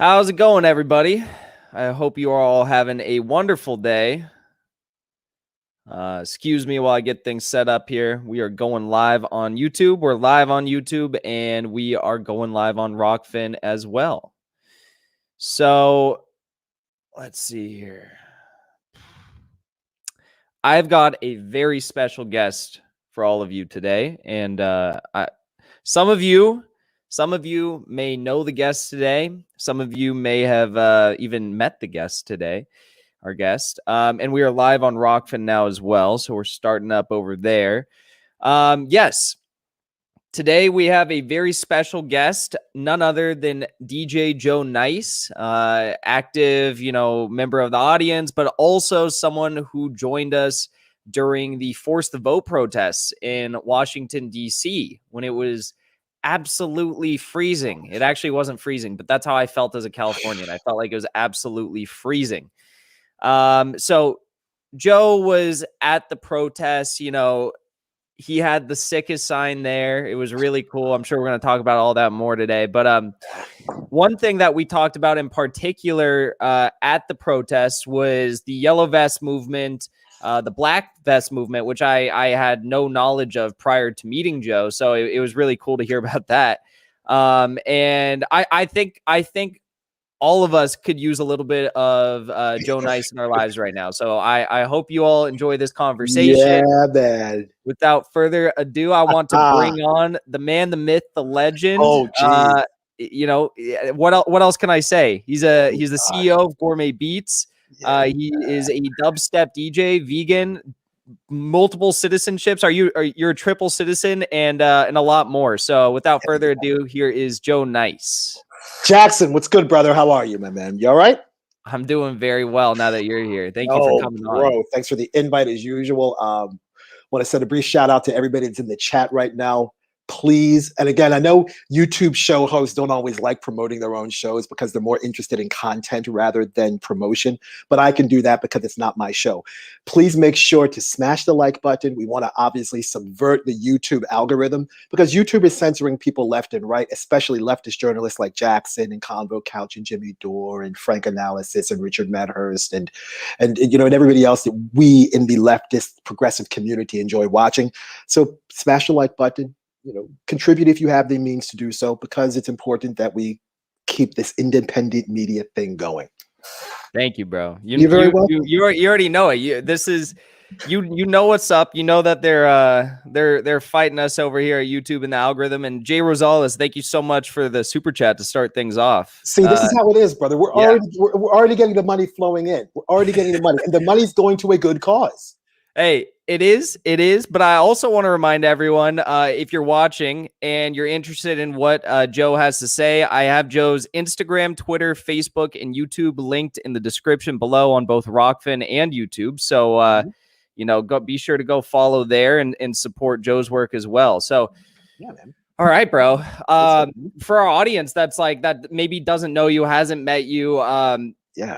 How's it going, everybody? I hope you are all having a wonderful day. Excuse me while I get things set up here. We are going live on YouTube. We're live on YouTube, and we are going live on Rokfin as well. So let's see here. I've got a very special guest for all of you today, and some of you may know the guest today. Some of you may have even met the guest today, our guest. And we are live on Rokfin now as well, so we're starting up over there. Yes, today we have a very special guest, none other than DJ Joe Nice, active, member of the audience, but also someone who joined us during the Force the Vote protests in Washington, D.C., when it was absolutely freezing. It actually wasn't freezing, but that's how I felt as a Californian. I felt like it was absolutely freezing. So Joe was at the protests, he had the sickest sign there. It was really cool. I'm sure we're going to talk about all that more today. But one thing that we talked about in particular at the protests was the yellow vest movement, the black vest movement, which I had no knowledge of prior to meeting Joe. So it was really cool to hear about that. And I think all of us could use a little bit of Joe Nice in our lives right now. So I hope you all enjoy this conversation. Yeah, man. Without further ado, I want to bring on the man, the myth, the legend. Oh, what else can I say? He's the CEO of Gourmet Beats. He is a dubstep DJ, vegan, multiple citizenships. You're a triple citizen and a lot more. So without further ado, here is Joe Nice. Jackson, what's good, brother? How are you, my man? You all right? I'm doing very well now that you're here. Thank you for coming on. Thanks for the invite as usual. Want to send a brief shout out to everybody that's in the chat right now. Please, and again, I know YouTube show hosts don't always like promoting their own shows because they're more interested in content rather than promotion, but I can do that because it's not my show. Please make sure to smash the like button. We want to obviously subvert the YouTube algorithm because YouTube is censoring people left and right, especially leftist journalists like Jackson and Convo Couch and Jimmy Dore and Frank Analysis and Richard Medhurst and everybody else that we in the leftist progressive community enjoy watching. So smash the like button. Contribute if you have the means to do so, because it's important that we keep this independent media thing going. Thank you, bro. You're very welcome. You already know it. You know what's up. You know that they're fighting us over here at YouTube in the algorithm. And Jay Rosales, thank you so much for the super chat to start things off. See, this is how it is, brother. We're already getting the money flowing in. We're already getting the money, and the money's going to a good cause. Hey, it is. But I also want to remind everyone, if you're watching and you're interested in what Joe has to say, I have Joe's Instagram, Twitter, Facebook, and YouTube linked in the description below on both Rokfin and YouTube. So, be sure to go follow there and support Joe's work as well. So, yeah, man. All right, bro. For our audience that maybe doesn't know you, hasn't met you,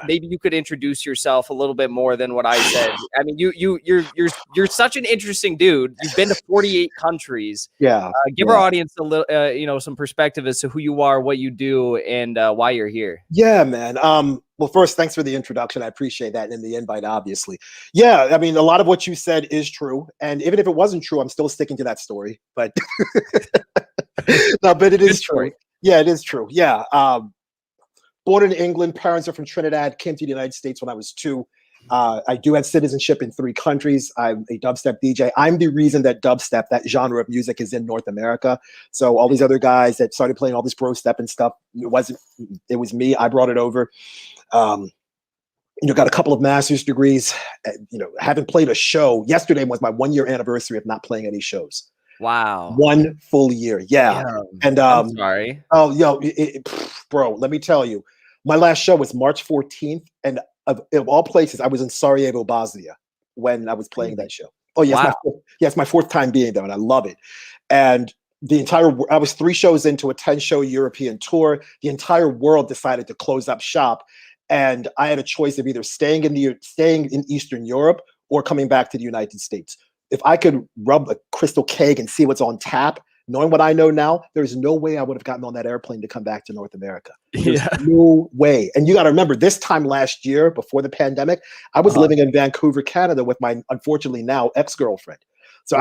maybe you could introduce yourself a little bit more than what I said. I mean, you're such an interesting dude. You've been to 48 countries. Give our audience a little, some perspective as to who you are, what you do, and why you're here. Yeah, man. Well, first, thanks for the introduction. I appreciate that, and the invite, obviously. Yeah, I mean, a lot of what you said is true, and even if it wasn't true, I'm still sticking to that story. But no, but it is true. Yeah, it is true. Yeah. Born in England, parents are from Trinidad, came to the United States when I was 2. I do have citizenship in 3 countries. I'm a dubstep DJ. I'm the reason that dubstep, that genre of music, is in North America. So all these other guys that started playing all this bro step and stuff, it was me. I brought it over. Got a couple of master's degrees. Haven't played a show. Yesterday was my 1-year anniversary of not playing any shows. Wow. 1 full year. Yeah. And I'm sorry. Oh, bro, let me tell you, my last show was March 14th. And of all places, I was in Sarajevo, Bosnia when I was playing that show. Oh, yes. Wow. It's my 4th time being there, and I love it. And I was 3 shows into a 10-show European tour. The entire world decided to close up shop. And I had a choice of either staying in Eastern Europe or coming back to the United States. If I could rub a crystal keg and see what's on tap, knowing what I know now, there's no way I would have gotten on that airplane to come back to North America. There's Yeah. no way. And you got to remember, this time last year, before the pandemic, I was living in Vancouver, Canada with my, unfortunately now, ex-girlfriend. So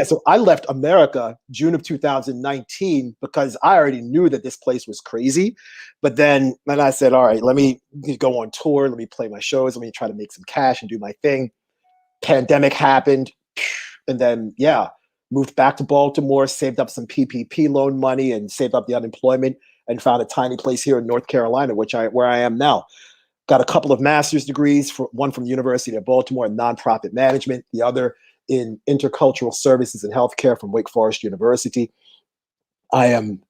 so I left America June of 2019 because I already knew that this place was crazy. But then I said, all right, let me go on tour. Let me play my shows. Let me try to make some cash and do my thing. Pandemic happened. And then, moved back to Baltimore, saved up some PPP loan money and saved up the unemployment and found a tiny place here in North Carolina, where I am now. Got a couple of master's degrees, one from the University of Baltimore in nonprofit management, the other in intercultural services and healthcare from Wake Forest University. I am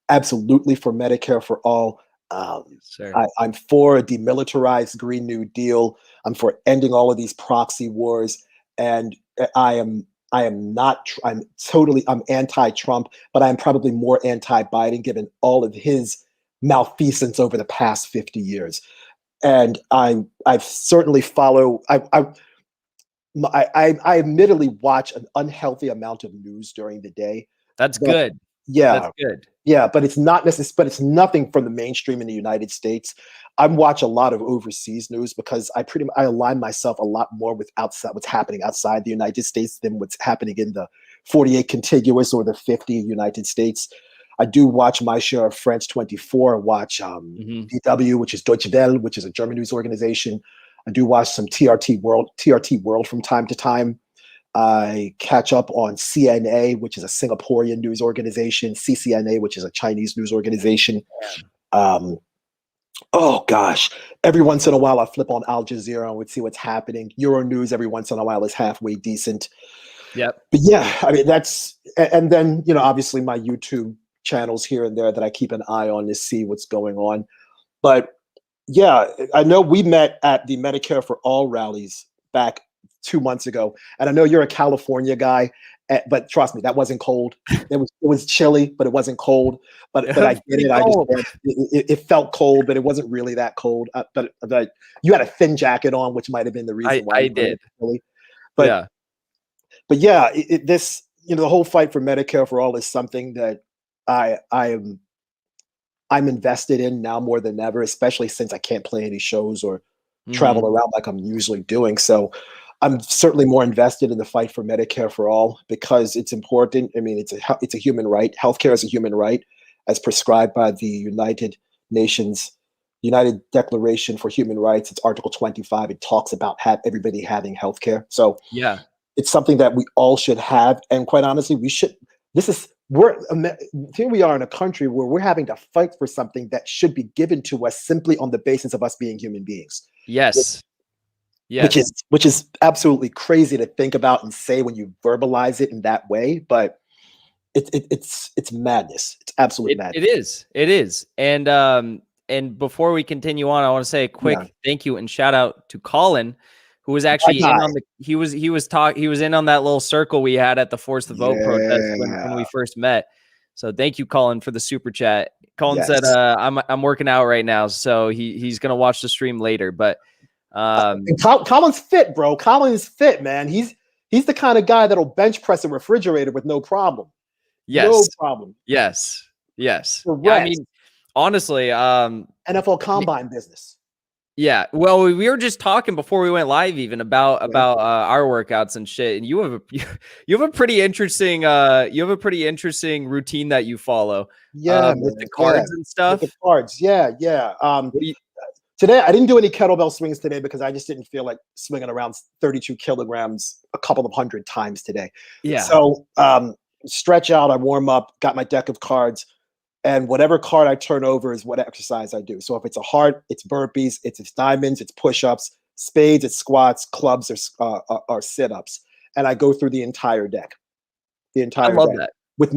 absolutely for Medicare for all. I'm for a demilitarized Green New Deal. I'm for ending all of these proxy wars, and I'm anti-Trump, but I'm probably more anti-Biden given all of his malfeasance over the past 50 years. And I certainly follow. I admittedly watch an unhealthy amount of news during the day. That's good. Yeah, that's good. Yeah, but it's not necessarily. But it's nothing from the mainstream in the United States. I watch a lot of overseas news because I align myself a lot more with what's happening outside the United States than what's happening in the 48 contiguous or the 50 United States. I do watch my share of France 24. I watch DW, which is Deutsche Welle, which is a German news organization. I do watch some TRT World from time to time. I catch up on CNA, which is a Singaporean news organization, CCNA, which is a Chinese news organization. Oh gosh, every once in a while I flip on Al Jazeera and would see what's happening. Euronews every once in a while is halfway decent. Yep. But yeah, I mean, and then, obviously my YouTube channels here and there that I keep an eye on to see what's going on. But yeah, I know we met at the Medicare for All rallies back 2 months ago, and I know you're a California guy, but trust me, that wasn't cold. It was chilly, but it wasn't cold. But I get it. It felt cold, but it wasn't really that cold. But you had a thin jacket on, which might have been the reason why I did. Chilly. But yeah, the whole fight for Medicare for all is something that I'm invested in now more than ever, especially since I can't play any shows or travel around like I'm usually doing. So I'm certainly more invested in the fight for Medicare for all because it's important. I mean, it's a human right. Healthcare is a human right as prescribed by the United Declaration for Human Rights. It's Article 25. It talks about everybody having healthcare. So it's something that we all should have. And quite honestly, here we are in a country where we're having to fight for something that should be given to us simply on the basis of us being human beings. Yes. Which is absolutely crazy to think about and say when you verbalize it in that way, but it's madness. It's absolute madness. It is. And before we continue on, I want to say a quick thank you and shout out to Colin, who was actually he was in on that little circle we had at the Force the Vote protest when we first met. So thank you, Colin, for the super chat. Colin said I'm working out right now, so he's gonna watch the stream later. But Colin's fit, bro. Colin is fit, man. He's the kind of guy that'll bench press a refrigerator with no problem. Yes. No problem. Yes. I mean, honestly, NFL combine business. Yeah. Well, we were just talking before we went live even about our workouts and shit. And you have a pretty interesting routine that you follow. With the cards and stuff. With the cards. Yeah. Today, I didn't do any kettlebell swings today because I just didn't feel like swinging around 32 kilograms a couple of hundred times today. Yeah. So stretch out, I warm up, got my deck of cards, and whatever card I turn over is what exercise I do. So if it's a heart, it's burpees, it's diamonds, it's push-ups, spades, it's squats, clubs are sit-ups. And I go through the entire deck. I love that. With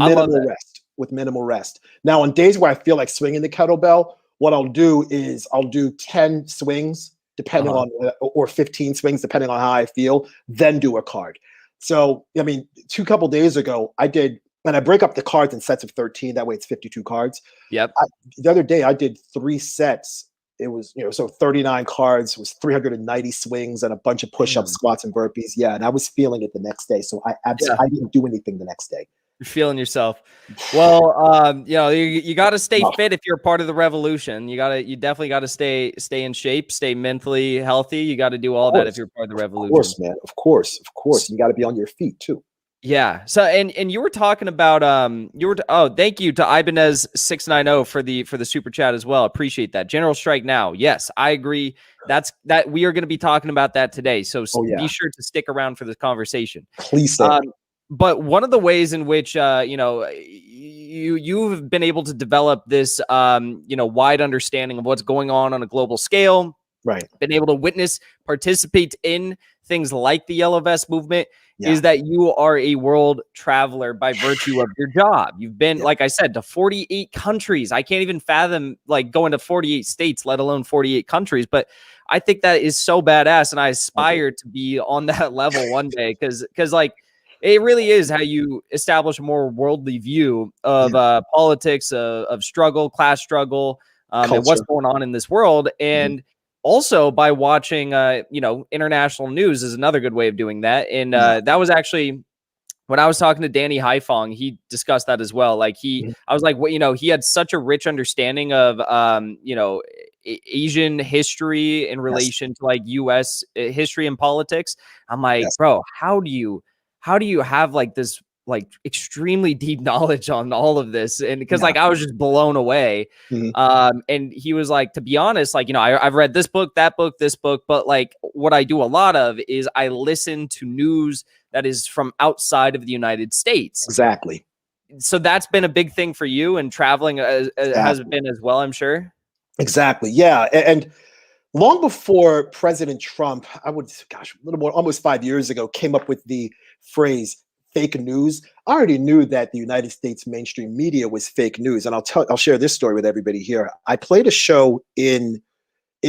minimal rest. Now, on days where I feel like swinging the kettlebell, what I'll do is I'll do 10 swings, depending on, or 15 swings, depending on how I feel, then do a card. So, I mean, couple days ago, I break up the cards in sets of 13. That way it's 52 cards. Yep. The other day I did 3 sets. It was, so 39 cards, was 390 swings and a bunch of push-ups, squats, and burpees. Yeah. And I was feeling it the next day. So I didn't do anything the next day. You're feeling yourself. Well, you know, you got to stay No, fit if you're a part of the revolution. You definitely got to stay in shape, stay mentally healthy. You got to do all that if you're part of the of revolution. course, man. Of course, of course. You got to be on your feet too. Yeah. So and you were talking about oh, thank you to Ibanez 690 for the super chat as well. Appreciate that. General strike now. Yes, I agree. That we are going to be talking about that today. So Oh be yeah, sure to stick around for this conversation. please stay. But one of the ways in which you know, you've been able to develop this you know, wide understanding of what's going on a global scale, Right. been able to witness, participate in things like the Yellow Vest movement, Yeah. is that you are a world traveler by virtue of your job. You've been, Yeah. like I said, to 48 countries. I can't even fathom like going to 48 states, let alone 48 countries. But I think that is so badass, and I aspire to be on that level one day, because like it really is how you establish a more worldly view of politics, of struggle, class struggle, and what's Culture. going on in this world. And also by watching, you know, international news is another good way of doing that. And that was actually when I was talking to Danny Haifong, he discussed that as well. Like I was like, well, you know, he had such a rich understanding of, you know, Asian history in relation to like U.S. history and politics. I'm like, bro, how do you have like this like extremely deep knowledge on all of this? And because like I was just blown away. And he was like, to be honest, like, you know, I've read this book, that book, this book, but like what I do a lot of is I listen to news that is from outside of the United States. Exactly. So that's been a big thing for you, and traveling has been as well, I'm sure. Exactly. Yeah. And long before President Trump, I would, gosh, a little more, almost 5 years ago, came up with the phrase fake news. I already knew that the United States mainstream media was fake news. And I'll share this story with everybody here. I played a show in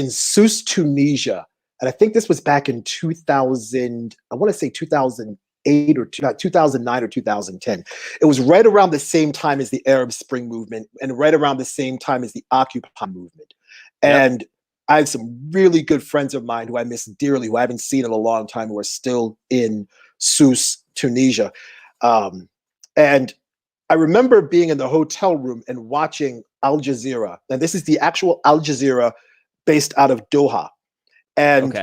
Sousse, Tunisia. And I think this was back in 2000, I want to say 2008 or 2009 or 2010. It was right around the same time as the Arab Spring movement and right around the same time as the Occupy movement. And I have some really good friends of mine who I miss dearly, who I haven't seen in a long time, who are still in Sousse, Tunisia. And I remember being in the hotel room and watching Al Jazeera. And this is the actual Al Jazeera based out of Doha. And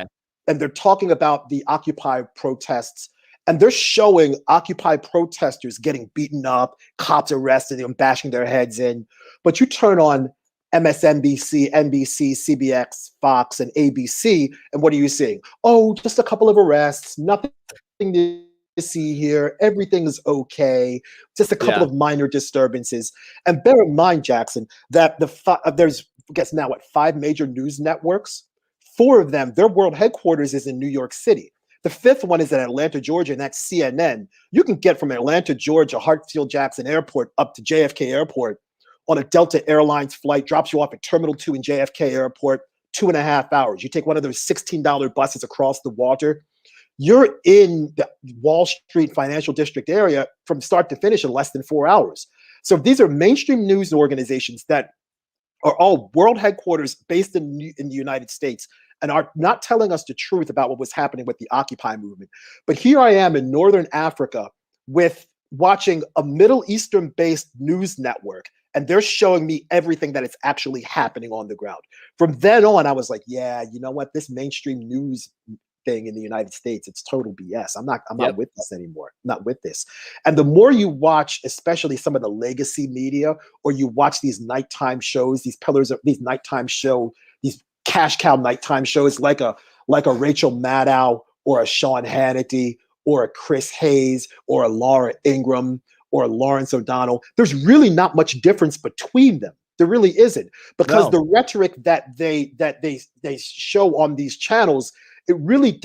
they're talking about the Occupy protests. And they're showing Occupy protesters getting beaten up, cops arrested them, bashing their heads in. But you turn on MSNBC, NBC, CBS, Fox, and ABC, and what are you seeing? Oh, just a couple of arrests, nothing to see here. Everything is okay. Just a couple of minor disturbances. And bear in mind, Jackson, that there's, I guess now, what, 5 major news networks? 4 of them, their world headquarters is in New York City. The 5th one is in Atlanta, Georgia, and that's CNN. You can get from Atlanta, Georgia, Hartsfield-Jackson Airport up to JFK Airport on a Delta Airlines flight, drops you off at Terminal 2 in JFK Airport, 2.5 hours. You take one of those $16 buses across the water. You're in the Wall Street financial district area from start to finish in less than 4 hours. So these are mainstream news organizations that are all world headquarters based in the United States and are not telling us the truth about what was happening with the Occupy movement. But here I am in Northern Africa with watching a Middle Eastern-based news network, and they're showing me everything that is actually happening on the ground. From then on, I was like, yeah, you know what? This mainstream news thing in the United States, it's total BS. I'm not with this anymore. I'm not with this. And the more you watch, especially some of the legacy media, or you watch these nighttime shows, these nighttime show, these cash cow nighttime shows like a Rachel Maddow or a Sean Hannity or a Chris Hayes or a Laura Ingraham or a Lawrence O'Donnell, there's really not much difference between them. There really isn't, because the rhetoric that they show on these channels, it really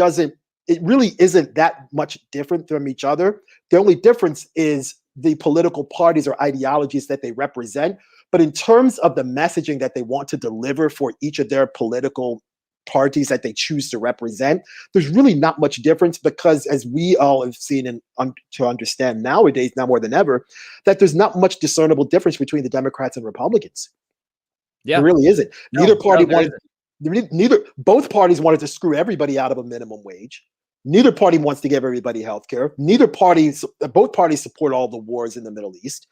isn't that much different from each other. The only difference is the political parties or ideologies that they represent. But in terms of the messaging that they want to deliver for each of their political parties that they choose to represent, there's really not much difference, because as we all have seen and to understand nowadays, now more than ever, that there's not much discernible difference between the Democrats and Republicans. There really isn't. Both parties wanted to screw everybody out of a minimum wage. Neither party wants to give everybody health care. Both parties support all the wars in the Middle East.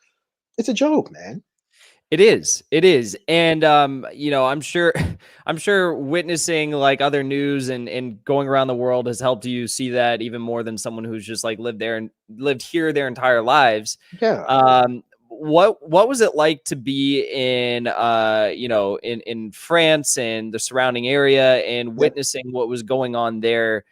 It's a joke, man. It is. It is. And I'm sure I'm sure witnessing like other news and going around the world has helped you see that even more than someone who's just like lived there and lived here their entire lives. Yeah. What was it like to be in in France and the surrounding area and witnessing what was going on there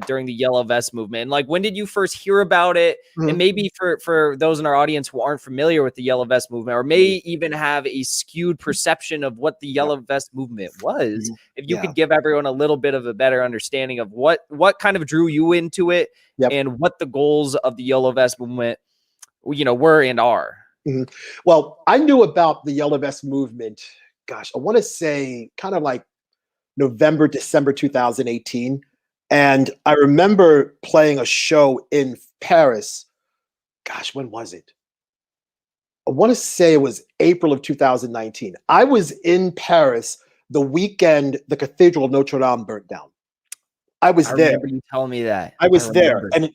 during the Yellow Vest movement? And like, when did you first hear about it? Mm-hmm. And maybe for those in our audience who aren't familiar with the Yellow Vest movement, or may even have a skewed perception of what the Yellow Vest movement was, if you could give everyone a little bit of a better understanding of what kind of drew you into it and what the goals of the Yellow Vest movement, were and are. Mm-hmm. Well, I knew about the Yellow Vest movement, gosh, I want to say kind of like November, December 2018. And I remember playing a show in Paris. Gosh, when was it? I want to say it was April of 2019. I was in Paris the weekend the Cathedral of Notre Dame burnt down. I was there. Remember you telling me that. I was there. And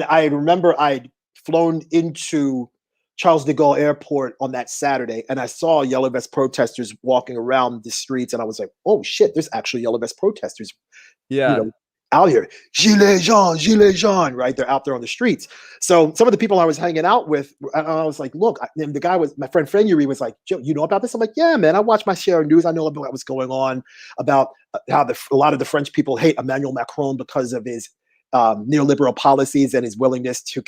I remember I'd flown into Charles de Gaulle Airport on that Saturday, and I saw Yellow Vest protesters walking around the streets, and I was like, "Oh shit, there's actually Yellow Vest protesters, out here. Gilets jaunes, right? They're out there on the streets." So some of the people I was hanging out with, I was like, "Look," and the guy was my friend Fenury was like, "Joe, you know about this?" I'm like, "Yeah, man, I watch my share of news. I know about what's going on about how a lot of the French people hate Emmanuel Macron because of his neoliberal policies and his willingness to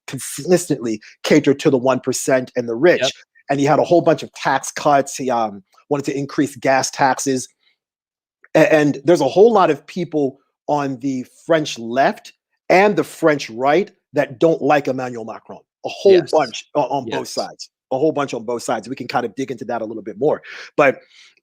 consistently cater to the 1% and the rich." And he had a whole bunch of tax cuts. He wanted to increase gas taxes. And there's a whole lot of people on the French left and the French right that don't like Emmanuel Macron. A whole bunch on both sides. A whole bunch on both sides. We can kind of dig into that a little bit more. But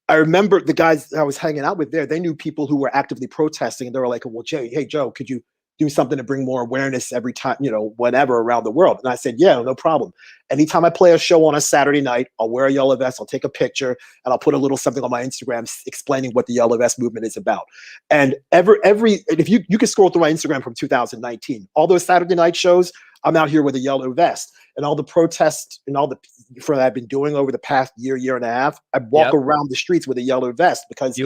I remember the guys I was hanging out with there, they knew people who were actively protesting, and they were like, "Well, hey, Joe, could you do something to bring more awareness every time, whatever, around the world?" And I said, "Yeah, no problem. Anytime I play a show on a Saturday night, I'll wear a Yellow Vest, I'll take a picture, and I'll put a little something on my Instagram explaining what the Yellow Vest movement is about." And if you can scroll through my Instagram from 2019, all those Saturday night shows, I'm out here with a Yellow Vest. And all the protests and all the that I've been doing over the past year and a half, I walk around the streets with a Yellow Vest because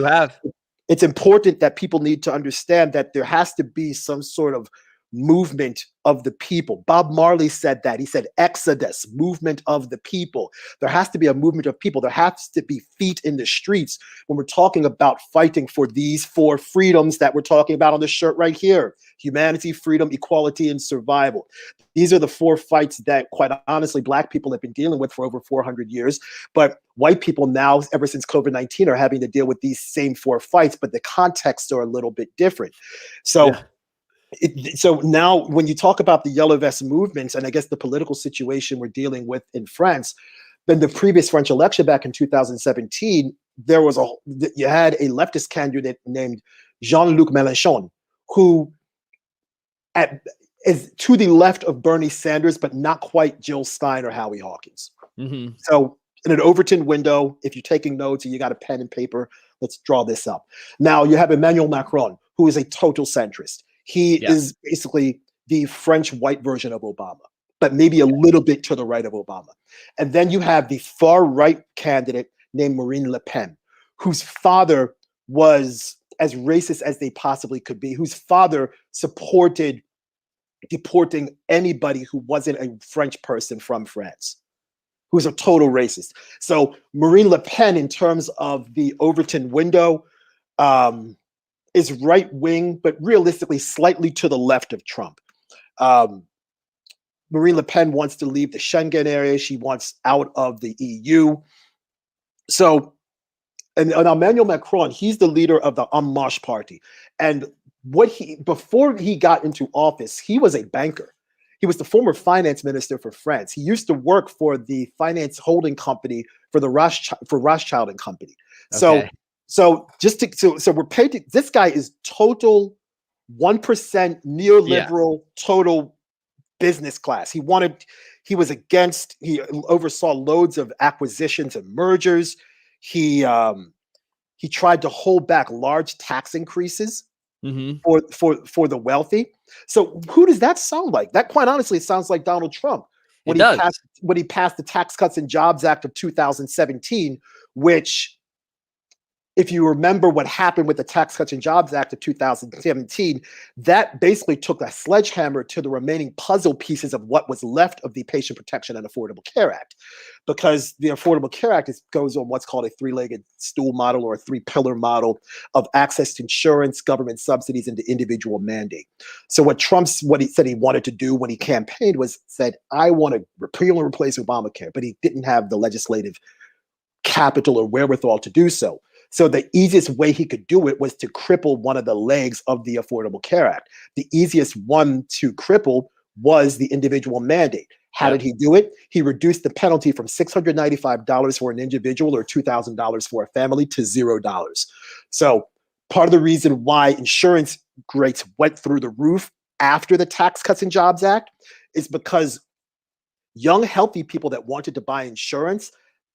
it's important that people need to understand that there has to be some sort of movement of the people. Bob Marley said that. He said, "Exodus, movement of the people." There has to be a movement of people. There has to be feet in the streets when we're talking about fighting for these 4 freedoms that we're talking about on the shirt right here: humanity, freedom, equality, and survival. These are the 4 fights that, quite honestly, Black people have been dealing with for over 400 years. But white people now, ever since COVID-19, are having to deal with these same 4 fights, but the contexts are a little bit different. So now when you talk about the Yellow Vest movements, and I guess the political situation we're dealing with in France, then the previous French election back in 2017, you had a leftist candidate named Jean-Luc Mélenchon, who is to the left of Bernie Sanders, but not quite Jill Stein or Howie Hawkins. Mm-hmm. So in an Overton window, if you're taking notes and you got a pen and paper, let's draw this up. Now you have Emmanuel Macron, who is a total centrist. He is basically the French white version of Obama, but maybe a little bit to the right of Obama. And then you have the far right candidate named Marine Le Pen, whose father was as racist as they possibly could be, whose father supported deporting anybody who wasn't a French person from France, who's a total racist. So Marine Le Pen, in terms of the Overton window, is right wing, but realistically slightly to the left of Trump. Marine Le Pen wants to leave the Schengen area. She wants out of the EU. So, and Emmanuel Macron, he's the leader of the En Marche party. And before he got into office, he was a banker. He was the former finance minister for France. He used to work for the finance holding company for Rothschild and Company. Okay. So we're painting. This guy is total 1% neoliberal, total business class. He oversaw loads of acquisitions and mergers. He tried to hold back large tax increases Mm-hmm. for the wealthy. So who does that sound like? That, quite honestly, sounds like Donald Trump It does. when he passed the Tax Cuts and Jobs Act of 2017, which, if you remember what happened with the Tax Cuts and Jobs Act of 2017, that basically took a sledgehammer to the remaining puzzle pieces of what was left of the Patient Protection and Affordable Care Act. Because the Affordable Care Act goes on what's called a three-legged stool model, or a three-pillar model of access to insurance, government subsidies, and the individual mandate. So what he said he wanted to do when he campaigned was said, I want to repeal and replace Obamacare, but he didn't have the legislative capital or wherewithal to do so. So the easiest way he could do it was to cripple one of the legs of the Affordable Care Act. The easiest one to cripple was the individual mandate. How did he do it? He reduced the penalty from $695 for an individual or $2,000 for a family to $0. So part of the reason why insurance rates went through the roof after the Tax Cuts and Jobs Act is because young, healthy people that wanted to buy insurance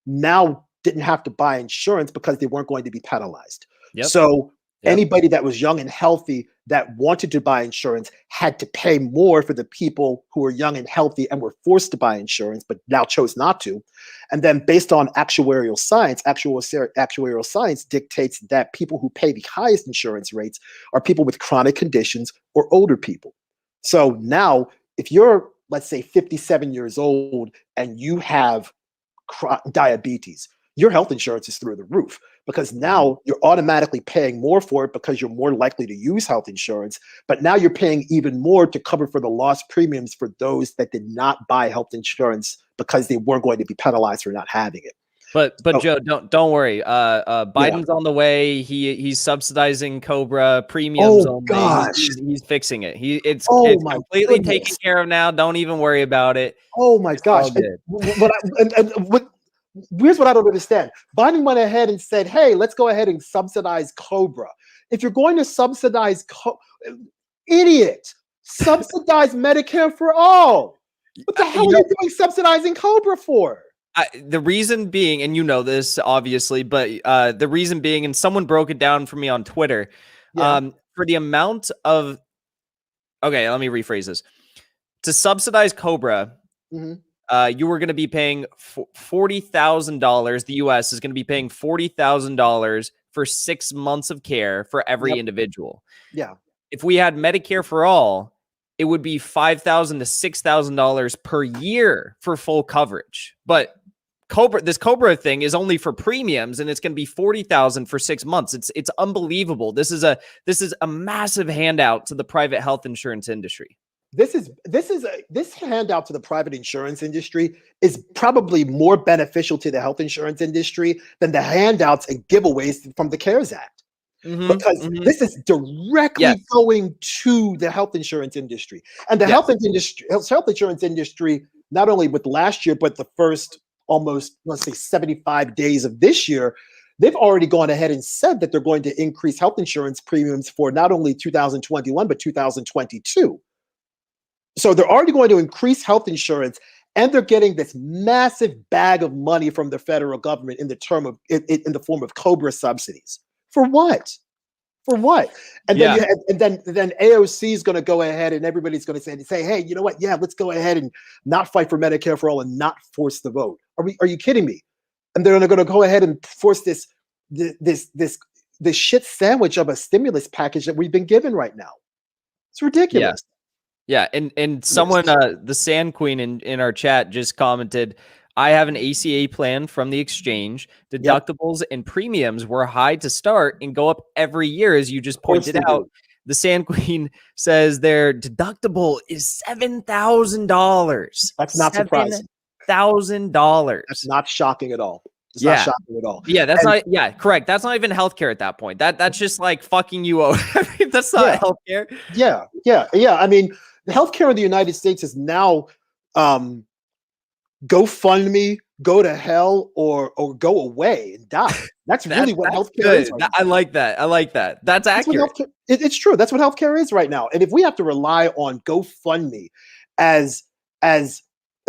now didn't have to buy insurance because they weren't going to be penalized. So anybody that was young and healthy that wanted to buy insurance had to pay more for the people who were young and healthy and were forced to buy insurance, but now chose not to. And then based on actuarial science dictates that people who pay the highest insurance rates are people with chronic conditions or older people. So now if you're, let's say, 57 years old and you have diabetes, your health insurance is through the roof, because now you're automatically paying more for it because you're more likely to use health insurance. But now you're paying even more to cover for the lost premiums for those that did not buy health insurance because they weren't going to be penalized for not having it. But Joe, don't worry. Biden's on the way. He's subsidizing COBRA premiums. Oh gosh, he's fixing it. It's completely taken care of now. Don't even worry about it. Oh my gosh. Here's what I don't understand. Biden went ahead and said, hey, let's go ahead and subsidize COBRA. If you're going to subsidize idiot, subsidize Medicare for all. What the hell are you doing subsidizing COBRA for? The reason being, and you know this obviously, but the reason being, and someone broke it down for me on Twitter, for the amount of, okay, let me rephrase this. To subsidize COBRA, you were going to be paying $40,000. The U.S. is going to be paying $40,000 for 6 months of care for every individual. Yeah. If we had Medicare for all, it would be $5,000 to $6,000 per year for full coverage. But this COBRA thing is only for premiums, and it's going to be $40,000 for 6 months. It's unbelievable. This is a massive handout to the private health insurance industry. This handout to the private insurance industry is probably more beneficial to the health insurance industry than the handouts and giveaways from the CARES Act. Because this is directly going to the health insurance industry. And the health insurance industry, not only with last year, but the first almost, let's say, 75 days of this year, they've already gone ahead and said that they're going to increase health insurance premiums for not only 2021, but 2022. So they're already going to increase health insurance, and they're getting this massive bag of money from the federal government in the form of COBRA subsidies. For what? For what? And then AOC is going to go ahead, and everybody's going to say, hey, you know what? Yeah, let's go ahead and not fight for Medicare for all and not force the vote. Are you kidding me? And they're going to go ahead and force this shit sandwich of a stimulus package that we've been given right now. It's ridiculous. Yeah, and someone, the Sand Queen in our chat just commented, I have an ACA plan from the exchange. Deductibles and premiums were high to start and go up every year, as you just pointed out. The Sand Queen says their deductible is $7,000. That's not surprising. $7,000. That's not shocking at all. It's not shocking at all. Yeah, correct. That's not even healthcare at that point. That's just like fucking you over. That's not healthcare. Yeah. I mean, the healthcare in the United States is now go fund me, go to hell, or go away and die. That's really what healthcare is. Right I like that. That's accurate. It's true. That's what healthcare is right now. And if we have to rely on GoFundMe as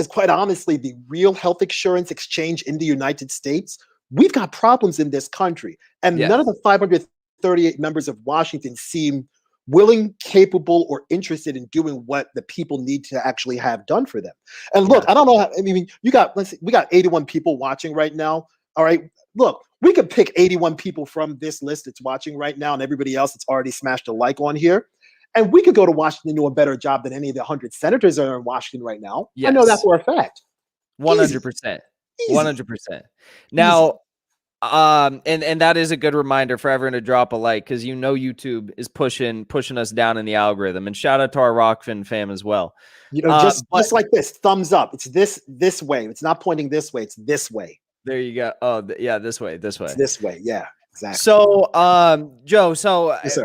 quite honestly the real health insurance exchange in the United States, we've got problems in this country. And none of the 538 members of Washington seem willing, capable, or interested in doing what the people need to actually have done for them. And look, I don't know how, I mean, we got 81 people watching right now. All right. Look, we could pick 81 people from this list that's watching right now and everybody else that's already smashed a like on here. And we could go to Washington and do a better job than any of the 100 senators that are in Washington right now. Yes. I know that for a fact. 100%. 100%. Now, and that is a good reminder for everyone to drop a like, because YouTube is pushing us down in the algorithm. And shout out to our Rokfin fam as well. Just like this, thumbs up. It's this way. It's not pointing this way. It's this way. There you go. Oh, yeah, this way. It's this way. Yeah, exactly. So, Joe, Yes,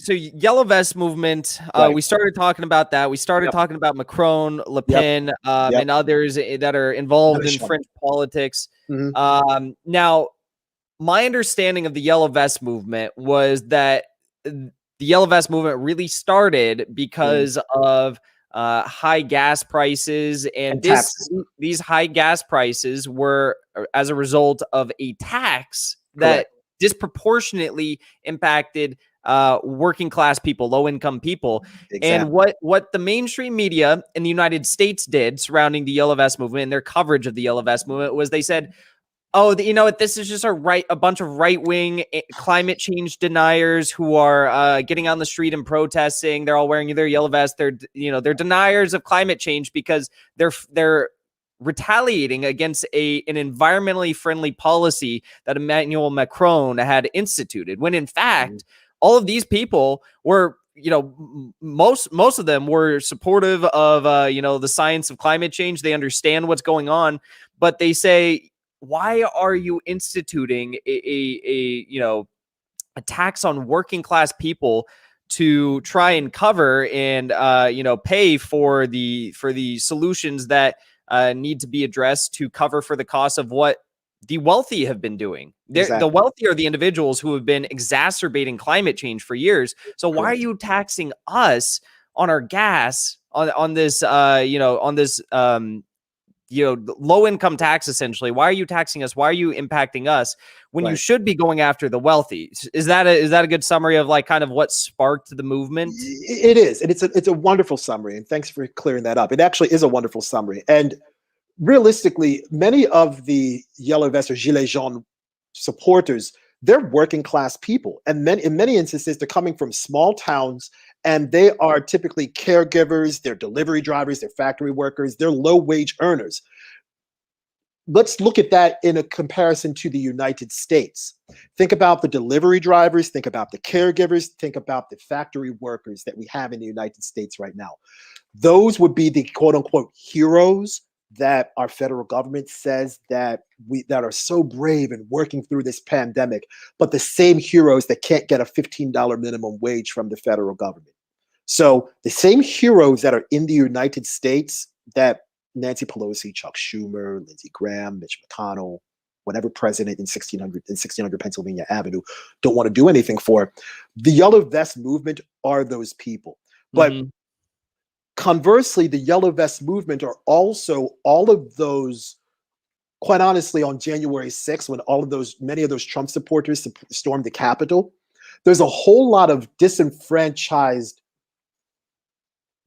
Yellow Vest movement, right. We started talking about that. We started talking about Macron, Le Pen, and others that are involved in French politics. Now, my understanding of the Yellow Vest movement was that the Yellow Vest movement really started because of high gas prices, and these high gas prices were as a result of a tax that disproportionately impacted working class people, low income people. And what the mainstream media in the United States did surrounding the Yellow Vest movement and their coverage of the Yellow Vest movement was they said, oh, you know what? This is just a bunch of right-wing climate change deniers who are getting on the street and protesting. They're all wearing their yellow vest. They're deniers of climate change because they're retaliating against an environmentally friendly policy that Emmanuel Macron had instituted. When in fact, all of these people were, most of them were supportive of the science of climate change. They understand what's going on, but they say, why are you instituting a tax on working class people to try and cover and pay for the solutions that need to be addressed to cover for the cost of what the wealthy have been doing? The wealthy are the individuals who have been exacerbating climate change for years. So why are you taxing us on our gas on this low income tax, essentially? Why are you taxing us? Why are you impacting us when you should be going after the wealthy? Is that a good summary of kind of what sparked the movement? It is. And it's a wonderful summary. And thanks for clearing that up. It actually is a wonderful summary. And realistically, many of the Yellow Vest or Gilets Jaunes supporters, they're working class people. And in many instances, they're coming from small towns, and they are typically caregivers, they're delivery drivers, they're factory workers, they're low wage earners. Let's look at that in a comparison to the United States. Think about the delivery drivers, think about the caregivers, think about the factory workers that we have in the United States right now. Those would be the quote unquote heroes that our federal government says that are so brave and working through this pandemic, but the same heroes that can't get a $15 minimum wage from the federal government. So the same heroes that are in the United States that Nancy Pelosi, Chuck Schumer, Lindsey Graham, Mitch McConnell, whatever president in 1600 Pennsylvania Avenue don't want to do anything for, the Yellow Vest movement are those people. But conversely, the Yellow Vest movement are also all of those, quite honestly, on January 6th, when many of those Trump supporters stormed the Capitol, there's a whole lot of disenfranchised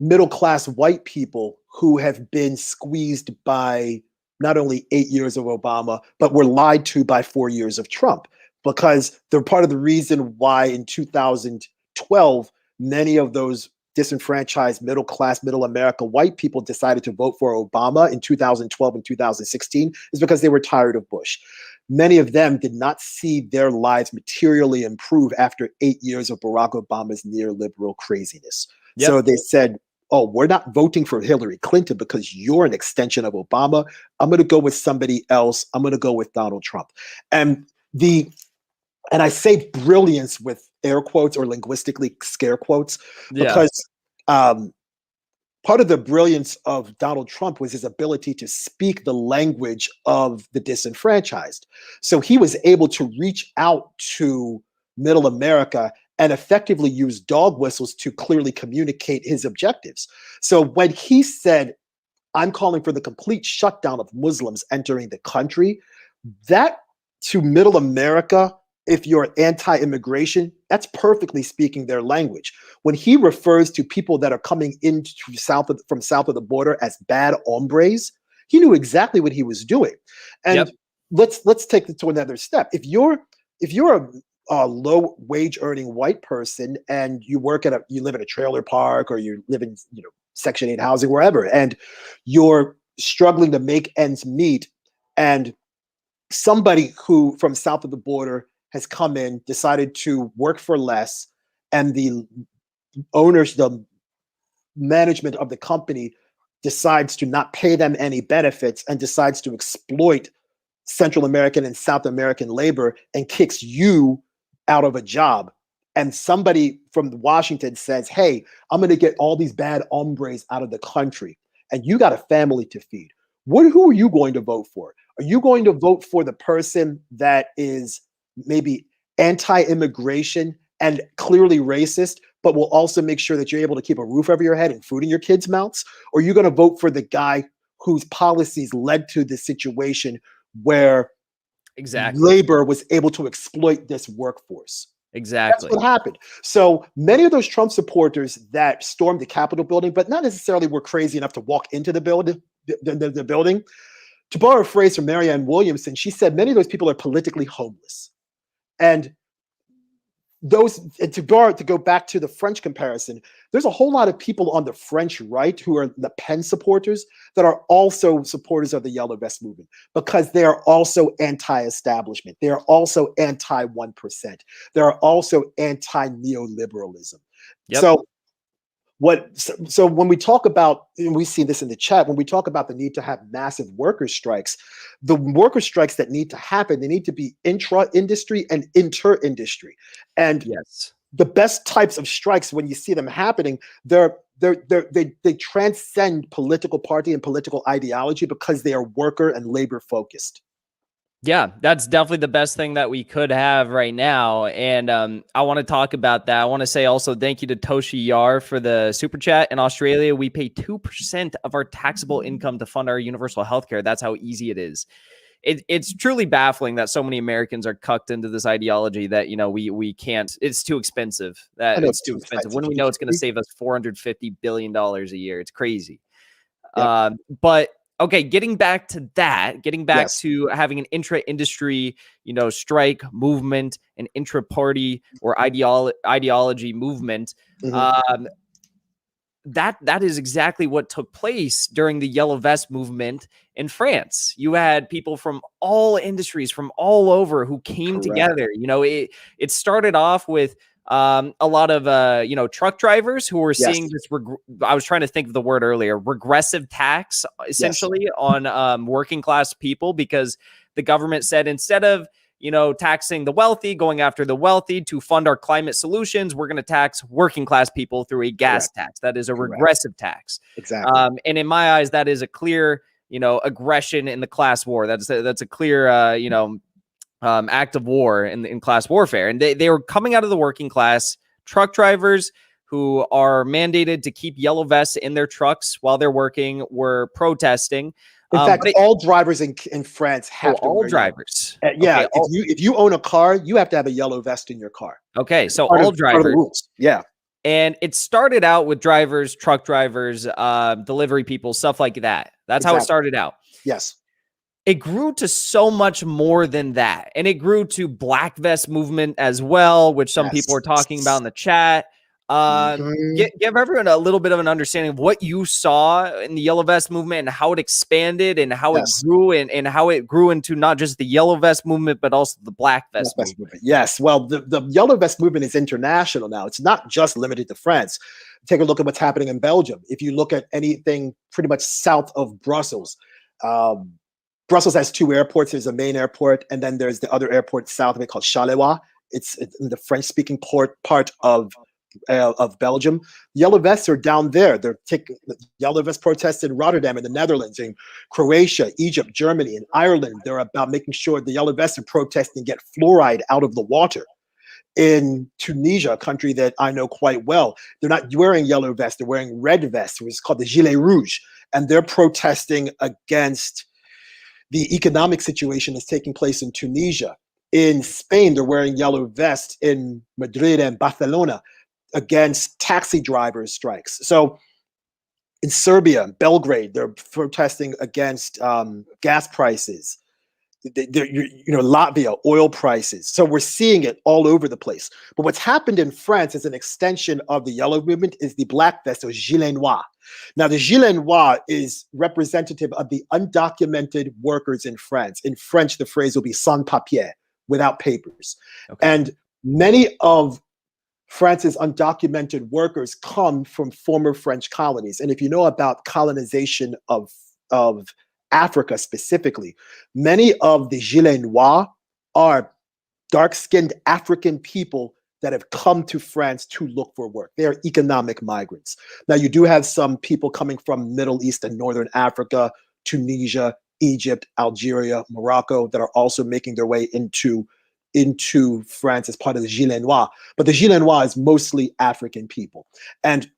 middle-class white people who have been squeezed by not only 8 years of Obama, but were lied to by 4 years of Trump, because they're part of the reason why in 2012, many of those disenfranchised middle-class, middle America white people decided to vote for Obama in 2012 and 2016 is because they were tired of Bush. Many of them did not see their lives materially improve after 8 years of Barack Obama's neoliberal craziness. So they said, oh, we're not voting for Hillary Clinton because you're an extension of Obama. I'm going to go with somebody else. I'm going to go with Donald Trump. And I say brilliance with air quotes or linguistically scare quotes, because part of the brilliance of Donald Trump was his ability to speak the language of the disenfranchised. So he was able to reach out to middle America and effectively use dog whistles to clearly communicate his objectives. So when he said, I'm calling for the complete shutdown of Muslims entering the country, that to middle America if you're anti-immigration, that's perfectly speaking their language. When he refers to people that are coming in from south of the border as bad hombres, he knew exactly what he was doing. And Yep. let's take it to another step. If you're a low wage earning white person and you live in a trailer park, or you live in Section 8 housing, wherever, and you're struggling to make ends meet, and somebody who from south of the border has come in, decided to work for less, and the management of the company decides to not pay them any benefits and decides to exploit Central American and South American labor and kicks you out of a job. And somebody from Washington says, hey, I'm going to get all these bad hombres out of the country, and you got a family to feed. Who are you going to vote for? Are you going to vote for the person that is maybe anti-immigration and clearly racist, but will also make sure that you're able to keep a roof over your head and food in your kids' mouths? Or are you going to vote for the guy whose policies led to this situation where labor was able to exploit this workforce? Exactly. That's what happened. So many of those Trump supporters that stormed the Capitol building, but not necessarily were crazy enough to walk into the building, to borrow a phrase from Marianne Williamson, she said many of those people are politically homeless. And to go back to the French comparison, there's a whole lot of people on the French right who are Le Pen supporters that are also supporters of the Yellow Vest movement, because they are also anti-establishment. They are also anti-1%. They are also anti-neoliberalism. Yep. So when we talk about, and we see this in the chat, when we talk about the need to have massive worker strikes, the worker strikes that need to happen, they need to be intra-industry and inter-industry. And yes, the best types of strikes, when you see them happening, they transcend political party and political ideology because they are worker and labor focused. Yeah, that's definitely the best thing that we could have right now. And I want to talk about that. I want to say also thank you to Toshi Yar for the super chat. In Australia, we pay 2% of our taxable income to fund our universal healthcare. That's how easy it is. It's truly baffling that so many Americans are cucked into this ideology that, we can't, it's too expensive. That it's too expensive. When we know it's going to save us $450 billion a year. It's crazy. Yep. But okay, getting back to Yes. to having an intra-industry, strike movement, an intra-party or ideology movement, that is exactly what took place during the Yellow Vest movement in France. You had people from all industries, from all over, who came together. It started off with a lot of truck drivers who were seeing this I was trying to think of the word earlier, regressive tax essentially on working class people, because the government said, instead of taxing the wealthy, going after the wealthy to fund our climate solutions, we're going to tax working class people through a gas tax. That is a regressive tax. Exactly. And in my eyes, that is a clear aggression in the class war. That's a clear act of war in class warfare. And they were coming out of the working class. Truck drivers who are mandated to keep yellow vests in their trucks while they're working were protesting. In fact, all drivers in France have to wear drivers. Yeah, if you own a car, you have to have a yellow vest in your car. Okay, so all drivers. Rules. Yeah. And it started out with drivers, truck drivers, delivery people, stuff like that. That's how it started out. Yes. It grew to so much more than that. And it grew to black vest movement as well, which some people are talking about in the chat. Give everyone a little bit of an understanding of what you saw in the yellow vest movement and how it expanded and how it grew and how it grew into not just the yellow vest movement, but also the black vest movement. Yes. Well, the yellow vest movement is international now. It's not just limited to France. Take a look at what's happening in Belgium. If you look at anything pretty much south of Brussels, Brussels has two airports. There's a main airport, and then there's the other airport south of it called Charleroi. It's in the French-speaking part of Belgium. Yellow vests are down there. They're taking yellow vest protests in Rotterdam in the Netherlands, in Croatia, Egypt, Germany, and Ireland. They're about making sure the yellow vests are protesting get fluoride out of the water. In Tunisia, a country that I know quite well, they're not wearing yellow vests. They're wearing red vests, which is called the Gilets Rouges, and they're protesting against the economic situation that's taking place in Tunisia. In Spain, they're wearing yellow vests in Madrid and Barcelona against taxi drivers' strikes. So in Serbia, Belgrade, they're protesting against gas prices. Latvia, oil prices. So we're seeing it all over the place. But what's happened in France as an extension of the yellow movement is the black vest, or gilet noir. Now, the gilet noir is representative of the undocumented workers in France. In French, the phrase will be sans papier, without papers. Okay. And many of France's undocumented workers come from former French colonies. And if you know about colonization of Africa specifically, many of the Gilets Noirs are dark-skinned African people that have come to France to look for work. They are economic migrants. Now, you do have some people coming from Middle East and Northern Africa, Tunisia, Egypt, Algeria, Morocco, that are also making their way into France as part of the Gilets Noirs. But the Gilets Noirs is mostly African people. And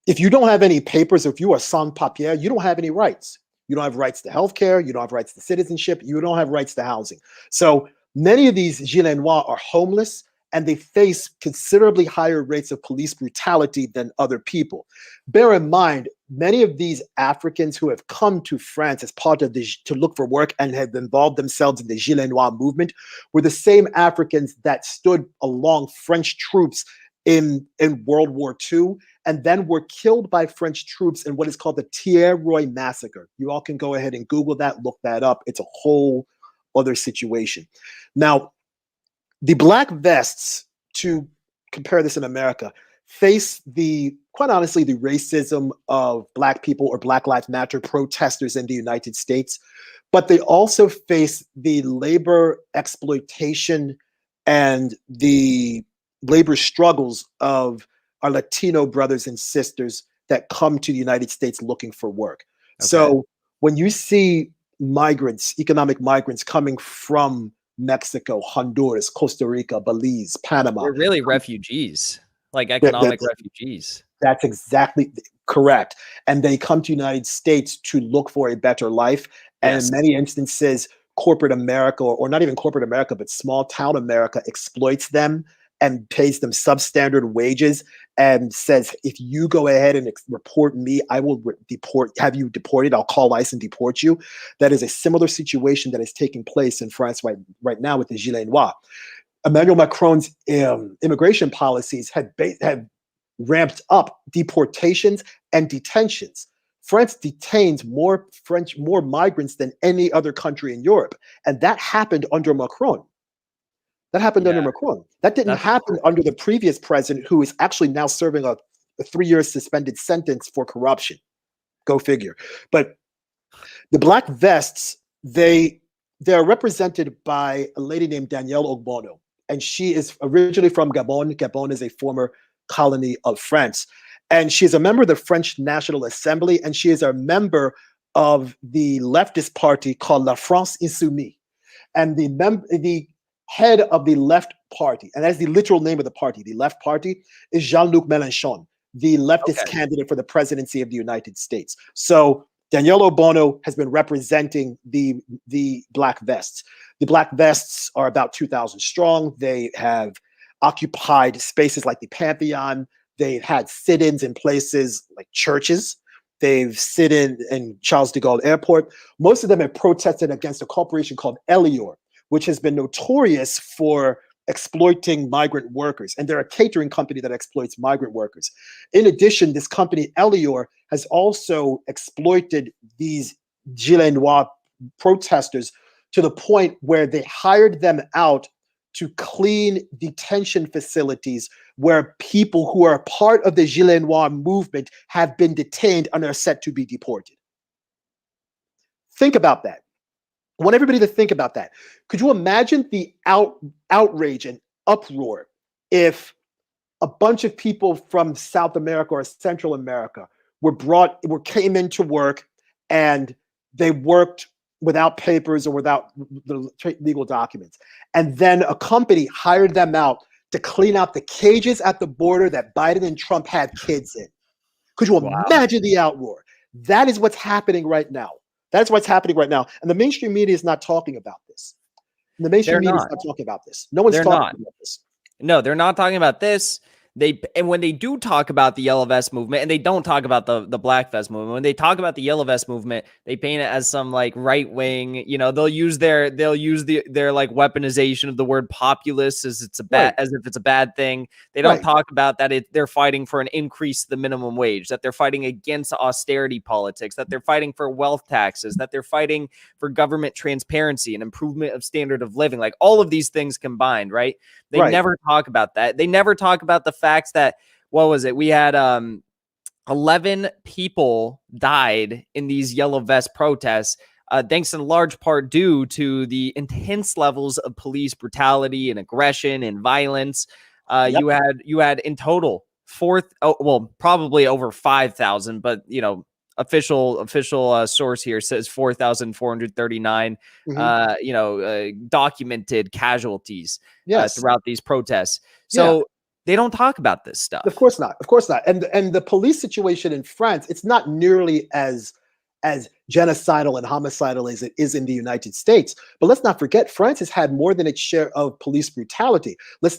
if you don't have any papers, if you are sans papier, you don't have any rights. You don't have rights to healthcare. You don't have rights to citizenship. You don't have rights to housing. So many of these Gilets Noirs are homeless, and they face considerably higher rates of police brutality than other people. Bear in mind, many of these Africans who have come to France as part of to look for work and have involved themselves in the Gilets Noirs movement were the same Africans that stood along French troops in World War II, and then were killed by French troops in what is called the Thierry massacre. You all can go ahead and Google that, look that up. It's a whole other situation. Now, the black vests, to compare this in America, face quite honestly, the racism of Black people or Black Lives Matter protesters in the United States, but they also face the labor exploitation and the labor struggles of our Latino brothers and sisters that come to the United States looking for work. Okay. So when you see migrants, economic migrants coming from Mexico, Honduras, Costa Rica, Belize, Panama. They're really refugees, like economic refugees. That's exactly correct. And they come to the United States to look for a better life. And yes, in many instances, corporate America, or not even corporate America, but small town America exploits them and pays them substandard wages and says, if you go ahead and report me, I will have you deported. I'll call ICE and deport you. That is a similar situation that is taking place in France right now with the Gilets Noirs. Emmanuel Macron's immigration policies have ramped up deportations and detentions. France detains more migrants than any other country in Europe. And that happened under Macron. That happened under Macron. That didn't happen under the previous president, who is actually now serving a 3-year suspended sentence for corruption. Go figure. But the black vests, they're represented by a lady named Danielle Ogbono, and she is originally from Gabon. Gabon is a former colony of France. And she is a member of the French National Assembly, and she is a member of the leftist party called La France Insoumise. And the head of the left party, and that's the literal name of the party, the left party, is Jean-Luc Mélenchon, the leftist candidate for the presidency of the United States. So Danielle Ogbono has been representing the black vests. The black vests are about 2,000 strong. They have occupied spaces like the Pantheon. They've had sit-ins in places like churches. They've sit in Charles de Gaulle Airport. Most of them have protested against a corporation called Elior, which has been notorious for exploiting migrant workers. And they're a catering company that exploits migrant workers. In addition, this company, Elior, has also exploited these Gilets Noirs protesters to the point where they hired them out to clean detention facilities where people who are part of the Gilets Noirs movement have been detained and are set to be deported. Think about that. I want everybody to think about that. Could you imagine the outrage and uproar if a bunch of people from South America or Central America came into work and they worked without papers or without the legal documents, and then a company hired them out to clean out the cages at the border that Biden and Trump had kids in? Could you imagine the outroar? That is what's happening right now. That's what's happening right now. And the mainstream media is not talking about this. The mainstream They're media is not. not talking about this. No one's They're talking not. about this. No, they're not talking about this. And when they do talk about the yellow vest movement, and they don't talk about the black vest movement, when they talk about the yellow vest movement, they paint it as some like right wing. They'll use their like weaponization of the word populist as it's a bad as if it's a bad thing. They don't talk about that they're fighting for an increase to the minimum wage, that they're fighting against austerity politics, that they're fighting for wealth taxes, that they're fighting for government transparency and improvement of standard of living. Like all of these things combined, right? They never talk about that. They never talk about the facts that, what was it? We had 11 people died in these yellow vest protests, thanks in large part due to the intense levels of police brutality and aggression and violence. You had in total probably over 5,000, but official source here says 4,439 documented casualties throughout these protests. So they don't talk about this stuff. Of course not. And the police situation in France, it's not nearly as genocidal and homicidal as it is in the United States. But let's not forget, France has had more than its share of police brutality. Let's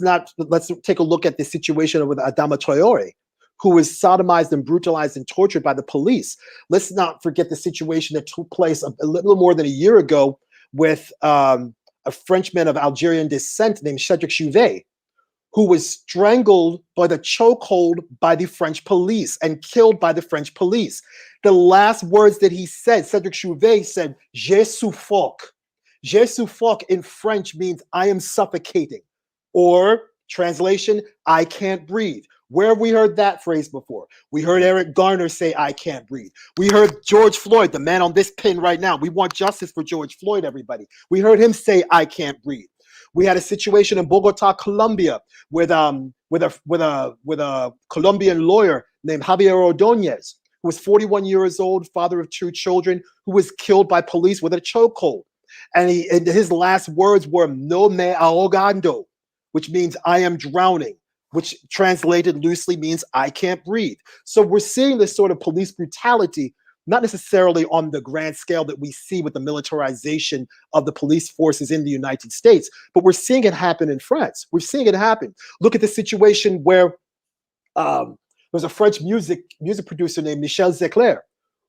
take a look at the situation with Adama Traore, who was sodomized and brutalized and tortured by the police. Let's not forget the situation that took place a little more than a year ago with a Frenchman of Algerian descent named Cédric Chouvet, who was strangled by the chokehold by the French police and killed by the French police. The last words that he said, Cédric Chouvet said, "Je suffoque." "Je suffoque" in French means I am suffocating, or translation, I can't breathe. Where have we heard that phrase before? We heard Eric Garner say, I can't breathe. We heard George Floyd, the man on this pin right now. We want justice for George Floyd, everybody. We heard him say, I can't breathe. We had a situation in Bogota, Colombia, with a Colombian lawyer named Javier Ordóñez, who was 41 years old, father of 2 children, who was killed by police with a chokehold. And his last words were, "No me ahogando," which means I am drowning, which translated loosely means I can't breathe. So we're seeing this sort of police brutality, not necessarily on the grand scale that we see with the militarization of the police forces in the United States, but we're seeing it happen in France. We're seeing it happen. Look at the situation where there's a French music producer named Michel Zecler,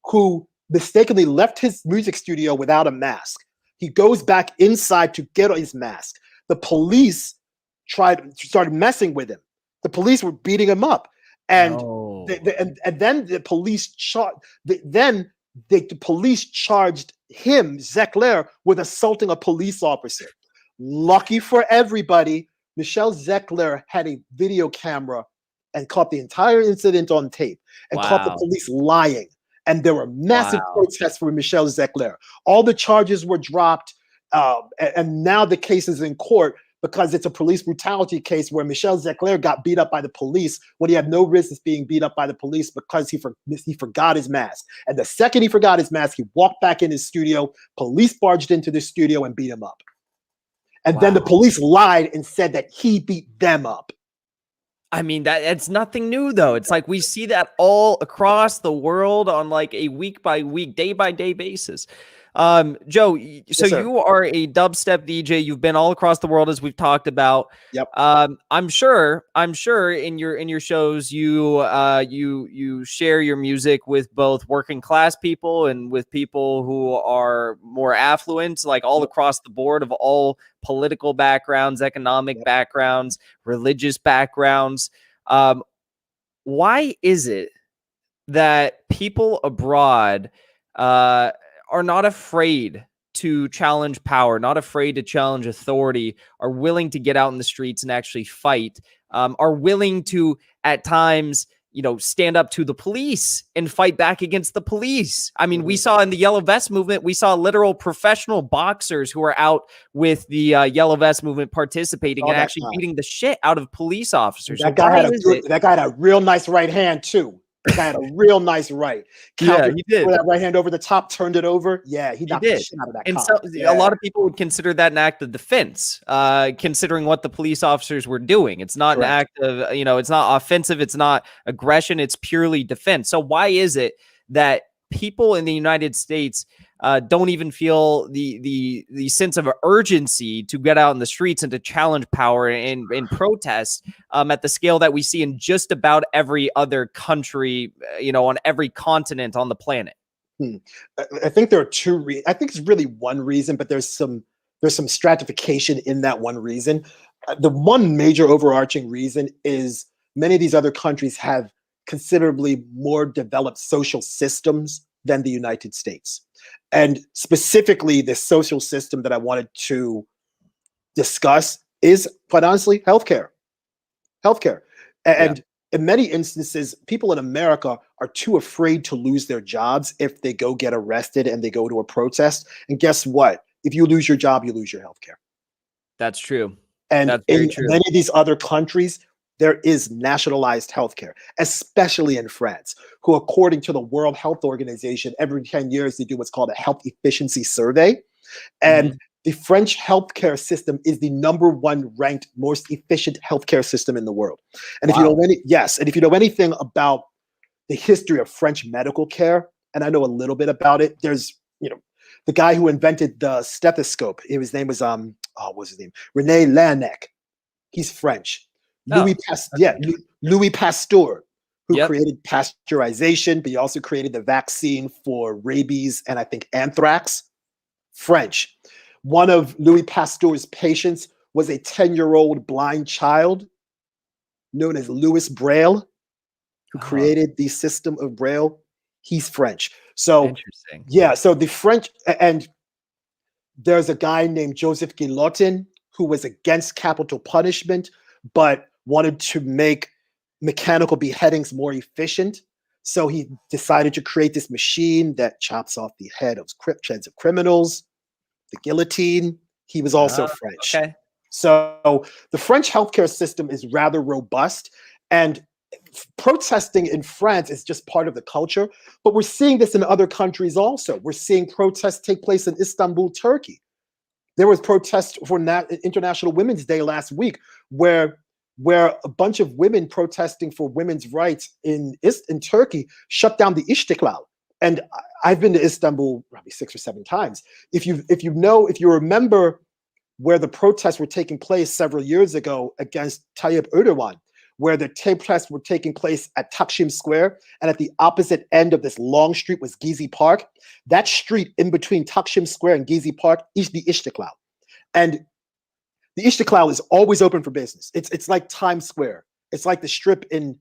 who mistakenly left his music studio without a mask. He goes back inside to get his mask. The police started messing with him. The police were beating him up. And then the police charged him, Zecler, with assaulting a police officer. Lucky for everybody, Michel Zecler had a video camera and caught the entire incident on tape and caught the police lying. And there were massive protests for Michel Zecler. All the charges were dropped, and now the case is in court because it's a police brutality case where Michel Zecler got beat up by the police when he had no business being beat up by the police because he forgot his mask. And the second he forgot his mask, he walked back in his studio. Police barged into the studio and beat him up. And then the police lied and said that he beat them up. I mean, it's nothing new, though. It's like we see that all across the world on like a week by week, day by day basis. Joe, so you are a dubstep DJ. You've been all across the world, as we've talked about. Yep. I'm sure in your shows you share your music with both working class people and with people who are more affluent, like all across the board of all political backgrounds, economic backgrounds, religious backgrounds. Why is it that people abroad are not afraid to challenge power, not afraid to challenge authority, are willing to get out in the streets and actually fight, are willing to, at times, stand up to the police and fight back against the police? I mean, we saw in the Yellow Vest movement, we saw literal professional boxers who are out with the Yellow Vest movement participating and actually beating the shit out of police officers. That guy had a real nice right hand, too. The guy had a real nice right. He did. That right hand over the top, turned it over. Yeah, he knocked the shit out of that cop. So a lot of people would consider that an act of defense, considering what the police officers were doing. It's not an act of, it's not offensive. It's not aggression. It's purely defense. So why is it that people in the United States don't even feel the sense of urgency to get out in the streets and to challenge power and protest at the scale that we see in just about every other country, on every continent on the planet. I think there are two. I think it's really one reason, but there's some stratification in that one reason. The one major overarching reason is many of these other countries have considerably more developed social systems than the United States. And specifically, the social system that I wanted to discuss is, quite honestly, healthcare. And in many instances, people in America are too afraid to lose their jobs if they go get arrested and they go to a protest. And guess what? If you lose your job, you lose your healthcare. That's true. And That's very in true. many of these other countries, there is nationalized healthcare, especially in France, who, according to the World Health Organization, every 10 years they do what's called a health efficiency survey. And the French healthcare system is the #1 ranked most efficient healthcare system in the world. And if you know if you know anything about the history of French medical care, and I know a little bit about it, there's the guy who invented the stethoscope. His name was what's his name? René Laennec. He's French. Louis Pasteur, who created pasteurization, but he also created the vaccine for rabies and I think anthrax. French. One of Louis Pasteur's patients was a 10-year-old blind child known as Louis Braille, who created the system of Braille. He's French. So interesting. Yeah, so the French, and there's a guy named Joseph Guillotin who was against capital punishment, but wanted to make mechanical beheadings more efficient. So he decided to create this machine that chops off the heads of criminals, the guillotine. He was also French. Okay. So the French healthcare system is rather robust, and protesting in France is just part of the culture. But we're seeing this in other countries also. We're seeing protests take place in Istanbul, Turkey. There was protests for International Women's Day last week, where a bunch of women protesting for women's rights in Turkey shut down the Istiklal. And I've been to Istanbul probably 6 or 7 times. If you remember where the protests were taking place several years ago against Tayyip Erdogan, where the protests were taking place at Taksim Square, and at the opposite end of this long street was Gezi Park. That street in between Taksim Square and Gezi Park is the Istiklal. And the Istiklal is always open for business. It's like Times Square. It's like the Strip in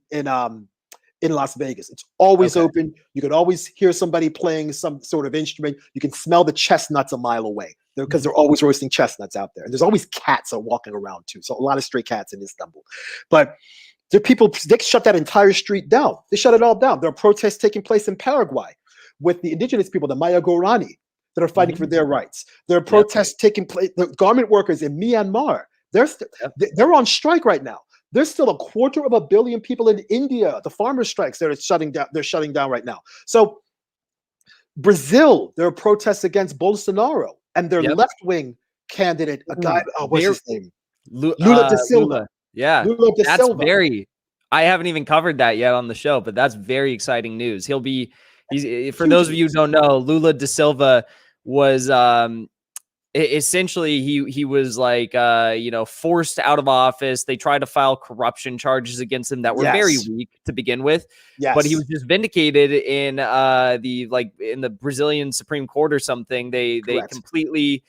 Las Vegas. It's always open. You can always hear somebody playing some sort of instrument. You can smell the chestnuts a mile away because they're always roasting chestnuts out there. And there's always cats walking around too. So a lot of stray cats in Istanbul. But there are people, they shut that entire street down. They shut it all down. There are protests taking place in Paraguay with the indigenous people, the Maya Gorani, that are fighting for their rights. There are protests taking place. The garment workers in Myanmar, they're on strike right now. There's still 250 million people in India, the farmer strikes that are shutting down. They're shutting down right now. So Brazil, there are protests against Bolsonaro and their left-wing candidate, a guy. What's his name? Lula da Silva. Lula. Yeah, Lula da that's Silva. I haven't even covered that yet on the show, but that's very exciting news. He's for those of you who don't know, Lula da Silva was essentially he was like forced out of office. They tried to file corruption charges against him that were very weak to begin with. But he was just vindicated in in the Brazilian Supreme Court or something. They completely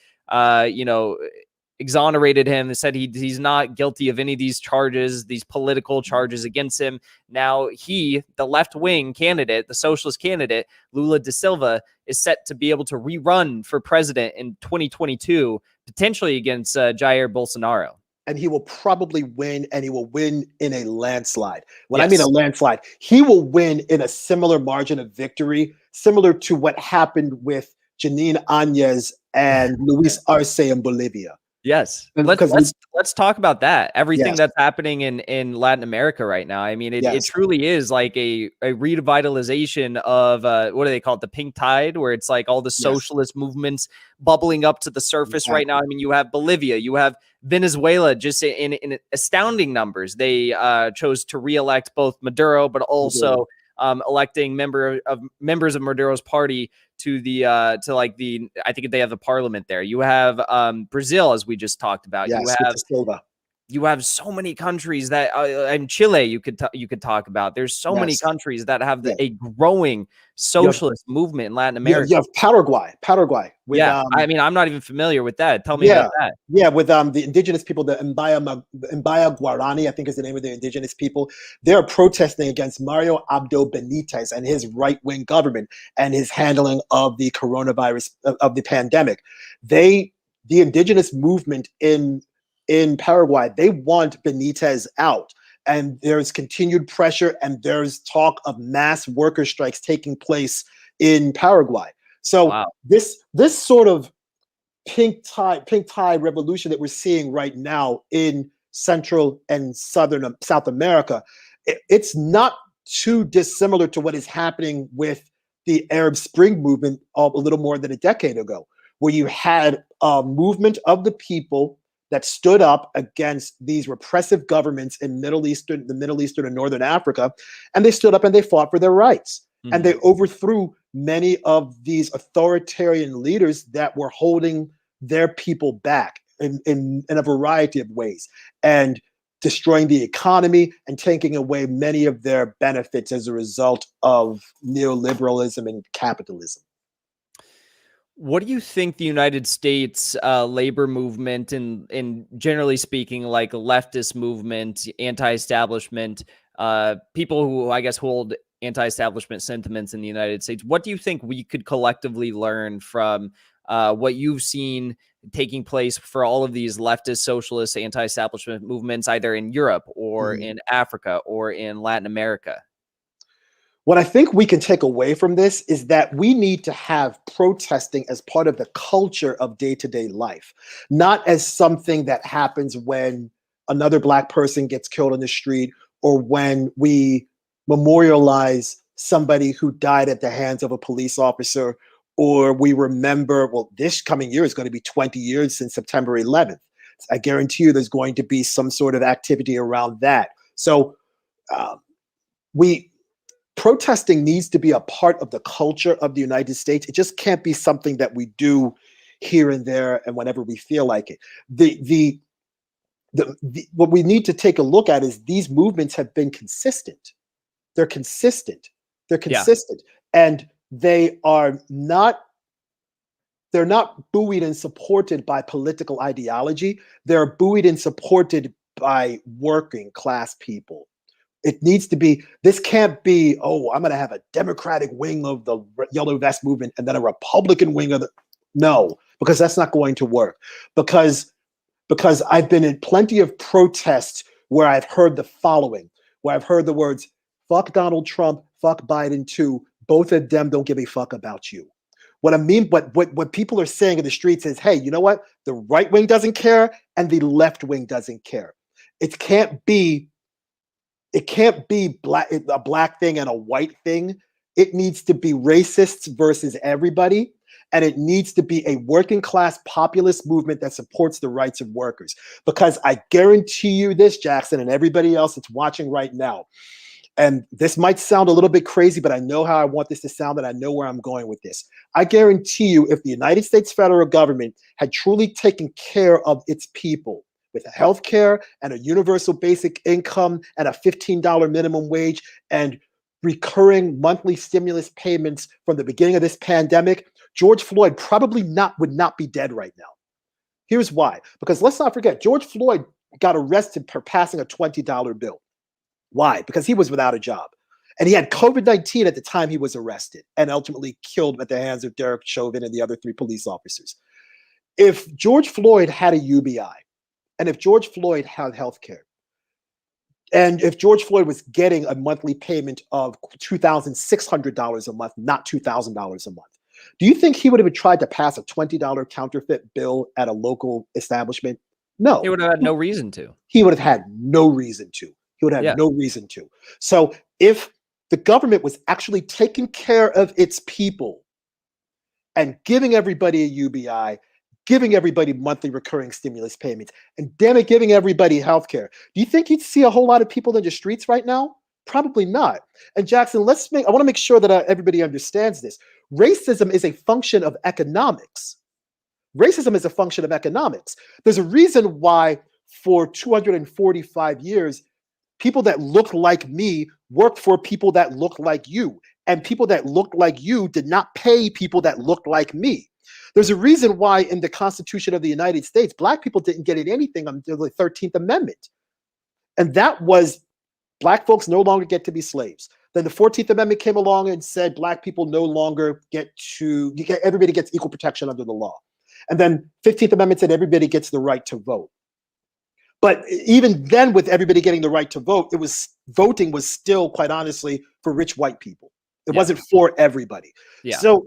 exonerated him and said he's not guilty of any of these charges, these political charges against him. Now the left-wing candidate, the socialist candidate, Lula da Silva, is set to be able to rerun for president in 2022, potentially against Jair Bolsonaro. And he will probably win, and he will win in a landslide. When I mean a landslide, he will win in a similar margin of victory, similar to what happened with Janine Áñez and Luis Arce in Bolivia. Yes. Let's talk about that. Everything that's happening in Latin America right now. I mean, it truly is like a revitalization of what do they call it? The pink tide, where it's like all the socialist movements bubbling up to the surface right now. I mean, you have Bolivia, you have Venezuela, just in astounding numbers. They chose to reelect both Maduro, but also electing members of Maduro's party to the I think they have the parliament there. You have Brazil, as we just talked about. Yes, You have so many countries that, and Chile, you could talk about. There's so many countries that have a growing socialist movement in Latin America. You have Paraguay. With, I mean, I'm not even familiar with that. Tell me about that. Yeah, with the indigenous people, the Mbaya Guarani, I think is the name of the indigenous people. They're protesting against Mario Abdo Benitez and his right-wing government and his handling of the coronavirus, of the pandemic. The indigenous movement in Paraguay, they want Benitez out. And there's continued pressure, and there's talk of mass worker strikes taking place in Paraguay. So this sort of pink tie revolution that we're seeing right now in Central and South America, it's not too dissimilar to what is happening with the Arab Spring movement a little more than a decade ago, where you had a movement of the people that stood up against these repressive governments in the Middle East and Northern Africa, and they stood up and they fought for their rights. Mm-hmm. And they overthrew many of these authoritarian leaders that were holding their people back in a variety of ways, and destroying the economy and taking away many of their benefits as a result of neoliberalism and capitalism. What do you think the United States labor movement and generally speaking, like leftist movement, anti-establishment, people who I guess hold anti-establishment sentiments in the United States, what do you think we could collectively learn from what you've seen taking place for all of these leftist, socialist, anti-establishment movements, either in Europe or in Africa or in Latin America? What I think we can take away from this is that we need to have protesting as part of the culture of day-to-day life, not as something that happens when another Black person gets killed on the street, or when we memorialize somebody who died at the hands of a police officer, or we remember, well, this coming year is going to be 20 years since September 11th. I guarantee you there's going to be some sort of activity around that. So protesting needs to be a part of the culture of the United States. It just can't be something that we do here and there and whenever we feel like it. What we need to take a look at is these movements have been consistent. They're consistent. And they're not buoyed and supported by political ideology. They're buoyed and supported by working class people. It needs to be, this can't be, oh, I'm going to have a Democratic wing of the Yellow Vest movement and then a Republican wing of the, no, because that's not going to work. Because I've been in plenty of protests where I've heard the following, where I've heard the words, fuck Donald Trump, fuck Biden too. Both of them don't give a fuck about you. What I mean, what people are saying in the streets is, hey, you know what? The right wing doesn't care and the left wing doesn't care. It can't be a black thing and a white thing. It needs to be racists versus everybody. And it needs to be a working class populist movement that supports the rights of workers. Because I guarantee you this, Jackson, and everybody else that's watching right now, and this might sound a little bit crazy, but I know how I want this to sound and I know where I'm going with this. I guarantee you, if the United States federal government had truly taken care of its people, with health care and a universal basic income and a $15 minimum wage and recurring monthly stimulus payments from the beginning of this pandemic, George Floyd probably would not be dead right now. Here's why. Because let's not forget, George Floyd got arrested for passing a $20 bill. Why? Because he was without a job. And he had COVID-19 at the time he was arrested and ultimately killed at the hands of Derek Chauvin and the other 3 police officers. If George Floyd had a UBI, and if George Floyd had health care, and if George Floyd was getting a monthly payment of $2,600 a month, not $2,000 a month, do you think he would have tried to pass a $20 counterfeit bill at a local establishment? No. He would have had no reason to. He would have had no reason to. He would have no reason to. So if the government was actually taking care of its people and giving everybody a UBI, giving everybody monthly recurring stimulus payments, and damn it, giving everybody health care, do you think you'd see a whole lot of people in the streets right now? Probably not. And Jackson, I want to make sure that everybody understands this. Racism is a function of economics. Racism is a function of economics. There's a reason why for 245 years, people that looked like me worked for people that looked like you. And people that looked like you did not pay people that looked like me. There's a reason why in the Constitution of the United States, Black people didn't get anything until the 13th Amendment. And that was Black folks no longer get to be slaves. Then the 14th Amendment came along and said Black people no longer everybody gets equal protection under the law. And then 15th Amendment said everybody gets the right to vote. But even then, with everybody getting the right to vote, voting was still, quite honestly, for rich white people. It wasn't for everybody. Yeah. So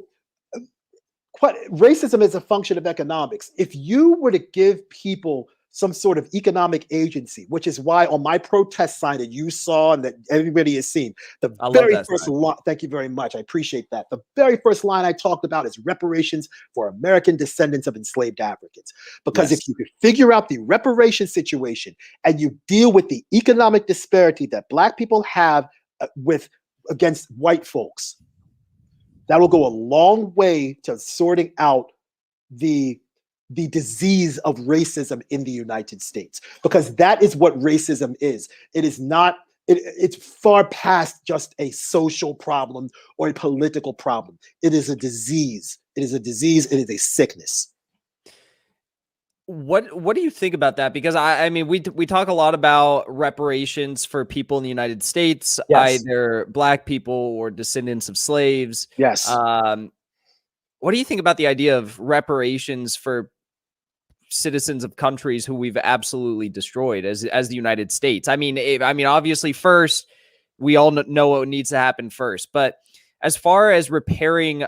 racism is a function of economics. If you were to give people some sort of economic agency, which is why on my protest sign that you saw and that everybody has seen, the very first line, thank you very much, I appreciate that. The very first line I talked about is reparations for American descendants of enslaved Africans. Because if you could figure out the reparation situation and you deal with the economic disparity that Black people have against white folks, that will go a long way to sorting out the disease of racism in the United States, because that is what racism is. It is not, it's far past just a social problem or a political problem. It is a disease. It is a disease. It is a sickness. What do you think about that? Because I mean, we talk a lot about reparations for people in the United States, either Black people or descendants of slaves. Yes. What do you think about the idea of reparations for citizens of countries who we've absolutely destroyed as the United States? I mean, obviously, first we all know what needs to happen first, but as far as repairing,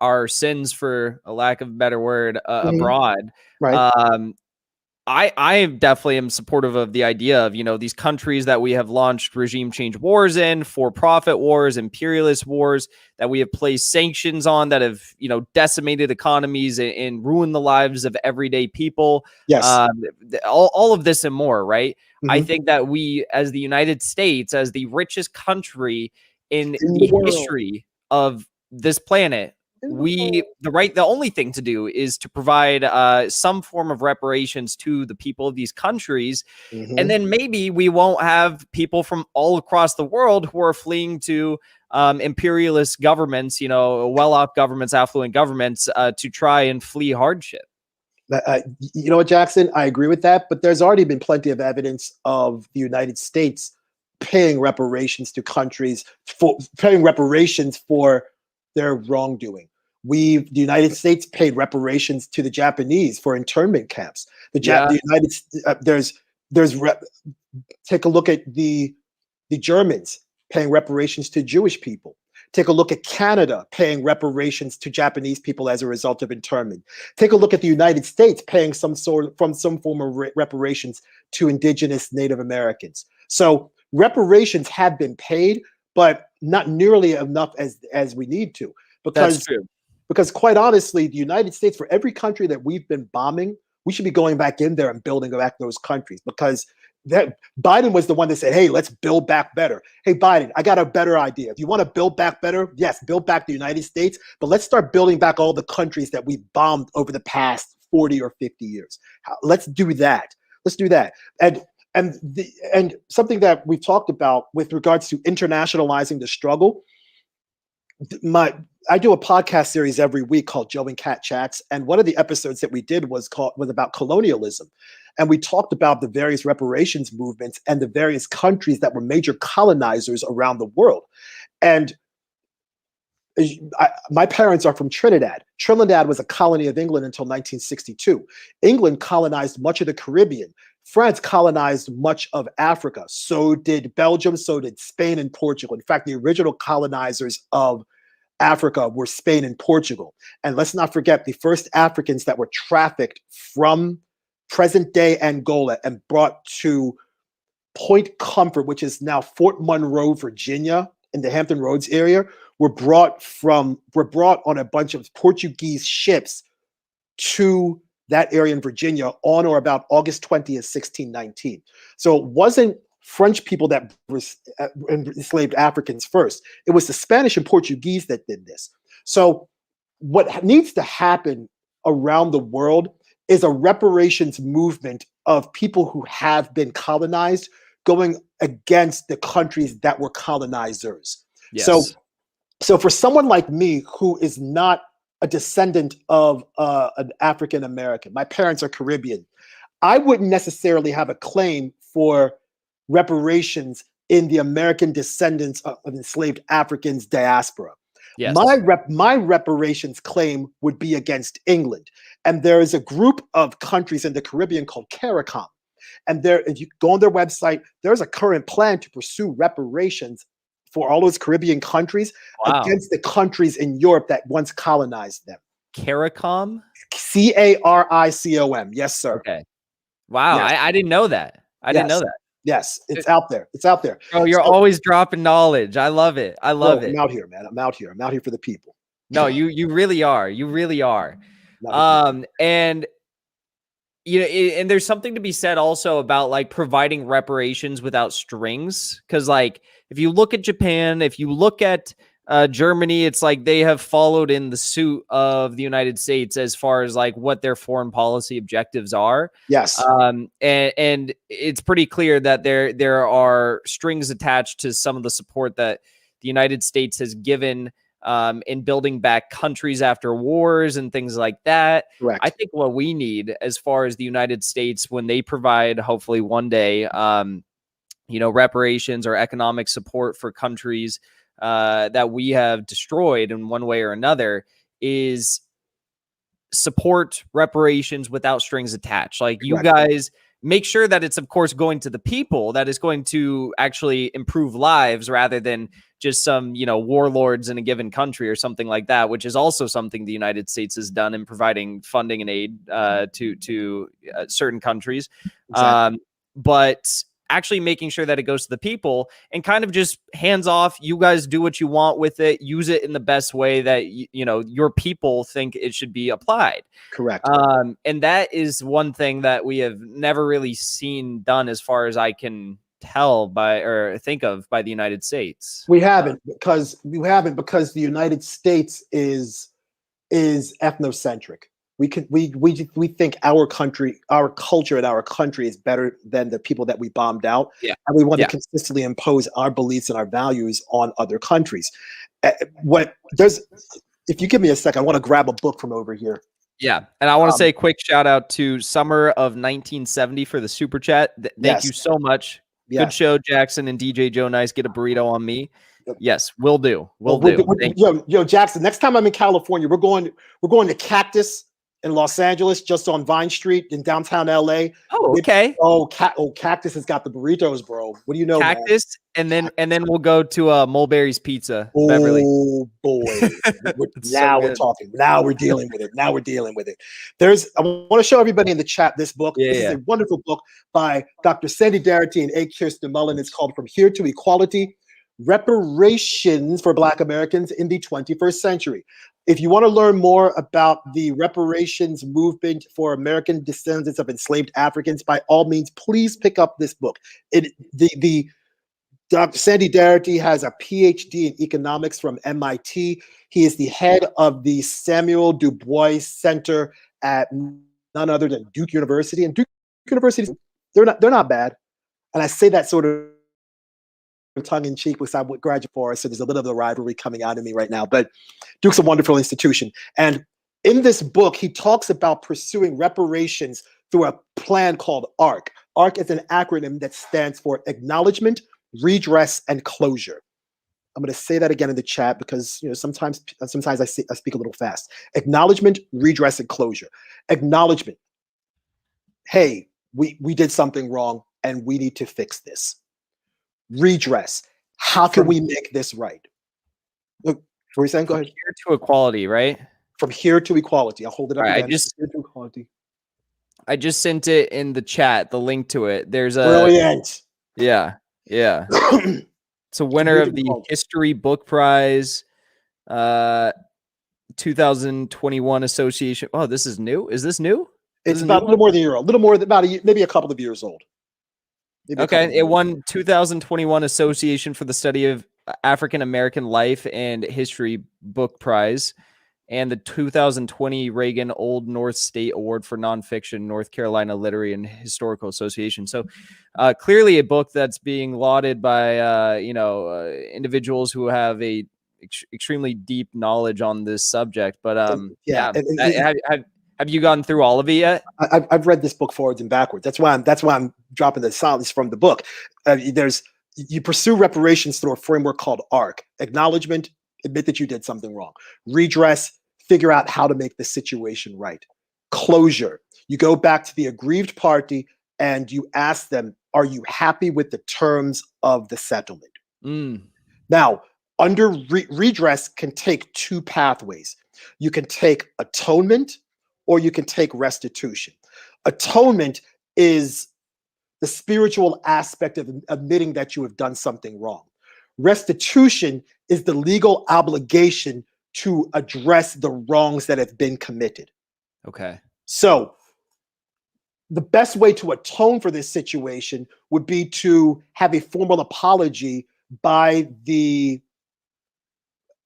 our sins, for a lack of a better word, abroad, right. I definitely am supportive of the idea of, these countries that we have launched regime change wars in, for-profit wars, imperialist wars, that we have placed sanctions on, that have, decimated economies and ruined the lives of everyday people. Yes. All of this and more, right? I think that we, as the United States, as the richest country in the history of this planet, the only thing to do is to provide some form of reparations to the people of these countries. And then maybe we won't have people from all across the world who are fleeing to imperialist governments, well-off governments, affluent governments, to try and flee hardship. You know what, Jackson, I agree with that, but there's already been plenty of evidence of the United States paying reparations to countries, paying reparations for their wrongdoing. The United States paid reparations to the Japanese for internment camps. The United take a look at the Germans paying reparations to Jewish people. Take a look at Canada paying reparations to Japanese people as a result of internment. Take a look at the United States paying some form of reparations to indigenous Native Americans. So reparations have been paid, but not nearly enough as we need to. That's true. Because quite honestly, the United States, for every country that we've been bombing, we should be going back in there and building back those countries, because Biden was the one that said, hey, let's build back better. Hey, Biden, I got a better idea. If you want to build back better, yes, build back the United States, but let's start building back all the countries that we bombed over the past 40 or 50 years. Let's do that. Let's do that. And something that we've talked about with regards to internationalizing the struggle, I do a podcast series every week called Joe and Cat Chats, and one of the episodes that we did was about colonialism, and we talked about the various reparations movements and the various countries that were major colonizers around the world. And my parents are from Trinidad. Trinidad was a colony of England until 1962. England colonized much of the Caribbean. France colonized much of Africa. So did Belgium, so did Spain and Portugal. In fact, the original colonizers of Africa were Spain and Portugal. And let's not forget, the first Africans that were trafficked from present-day Angola and brought to Point Comfort, which is now Fort Monroe, Virginia, in the Hampton Roads area, were brought on a bunch of Portuguese ships to that area in Virginia on or about August 20th, 1619. So it wasn't French people that enslaved Africans first. It was the Spanish and Portuguese that did this. So what needs to happen around the world is a reparations movement of people who have been colonized going against the countries that were colonizers. Yes. So for someone like me who is not a descendant of an African American, my parents are Caribbean, I wouldn't necessarily have a claim for reparations in the American descendants of enslaved Africans diaspora. Yes. My reparations claim would be against England. And there is a group of countries in the Caribbean called CARICOM. And there, if you go on their website, there's a current plan to pursue reparations for all those Caribbean countries against the countries in Europe that once colonized them. CARICOM? CARICOM. Yes, sir. Okay. Wow. Yes. I didn't know that. I didn't know that. Yes, it's out there. It's out there. Oh, you're always dropping knowledge. I love it. I love it. I'm out here, man. I'm out here. I'm out here for the people. No, you really are. You really are. And you know, and there's something to be said also about like providing reparations without strings. Because like if you look at Japan, if you look at Germany, it's like they have followed in the suit of the United States as far as like what their foreign policy objectives are. Yes. And it's pretty clear that there are strings attached to some of the support that the United States has given in building back countries after wars and things like that. Correct. I think what we need as far as the United States, when they provide, hopefully one day, you know, reparations or economic support for countries that we have destroyed in one way or another, is support reparations without strings attached. Like you guys make sure that it's of course going to the people, that is going to actually improve lives rather than just some, you know, warlords in a given country or something like that, which is also something the United States has done in providing funding and aid to certain countries. Exactly. But actually making sure that it goes to the people and kind of just hands off. You guys do what you want with it. Use it in the best way that, you know, your people think it should be applied. Correct. And that is one thing that we have never really seen done as far as I can tell think of by the United States. We haven't because the United States is ethnocentric. We think our country, our culture, and our country is better than the people that we bombed out. Yeah. And we want to consistently impose our beliefs and our values on other countries. If you give me a second, I want to grab a book from over here. Yeah. And I want to say a quick shout out to Summer of 1970 for the super chat. Thank you so much. Yes. Good show, Jackson and DJ Joe Nice. Get a burrito on me. Yes, we'll do. We'll do. Yo, Jackson, next time I'm in California, we're going to Cactus in Los Angeles, just on Vine Street in downtown LA. Oh, okay. Cactus has got the burritos, bro. What do you know? Cactus, man? and then we'll go to Mulberry's Pizza, Beverly. Oh boy. Now we're talking. Now we're dealing with it. I want to show everybody in the chat this book. This is a wonderful book by Dr. Sandy Darity and A. Kirsten Mullen. It's called From Here to Equality: Reparations for Black Americans in the 21st Century. If you want to learn more about the reparations movement for American descendants of enslaved Africans, by all means, please pick up this book. Dr. Sandy Darity has a PhD in economics from MIT. He is the head of the Samuel Du Bois Center at none other than Duke University. And Duke University, they're not bad. And I say that sort of tongue-in-cheek because I'm with Graduate Forest, so there's a little bit of rivalry coming out of me right now. But Duke's a wonderful institution. And in this book, he talks about pursuing reparations through a plan called ARC. ARC is an acronym that stands for Acknowledgement, Redress, and Closure. I'm going to say that again in the chat because sometimes I speak a little fast. Acknowledgement, redress, and closure. Acknowledgement. Hey, we did something wrong and we need to fix this. Redress. How can we make this right? Look, what are you saying? Go ahead. Here to equality, right? From here to equality. I'll hold it up. Right, again. Here to equality. I just sent it in the chat, the link to it. There's a brilliant. Yeah. It's a winner of the History Book Prize 2021 Association. Oh, this is new. Is this new? It's about a little more than a year old. Maybe a couple of years old. Maybe a couple Okay, it more. won 2021 Association for the Study of African American Life and History Book Prize, and the 2020 Reagan Old North State Award for Nonfiction, North Carolina Literary and Historical Association. So, clearly, a book that's being lauded by individuals who have a extremely deep knowledge on this subject. But Yeah, have you gotten through all of it yet? I've read this book forwards and backwards. That's why I'm dropping the silence from the book. You pursue reparations through a framework called ARC: acknowledgement, admit that you did something wrong; redress, figure out how to make the situation right; closure, you go back to the aggrieved party and you ask them, are you happy with the terms of the settlement? Now, under redress can take two pathways. You can take atonement, or you can take restitution. Atonement is the spiritual aspect of admitting that you have done something wrong. Restitution is the legal obligation to address the wrongs that have been committed. Okay. So the best way to atone for this situation would be to have a formal apology by the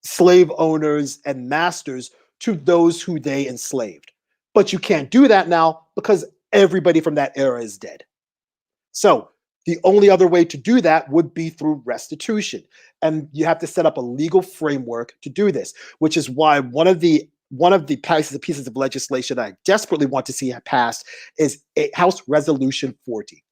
slave owners and masters to those who they enslaved. But you can't do that now because everybody from that era is dead. So the only other way to do that would be through restitution. And you have to set up a legal framework to do this, which is why one of the pieces of legislation I desperately want to see passed is House Resolution 40.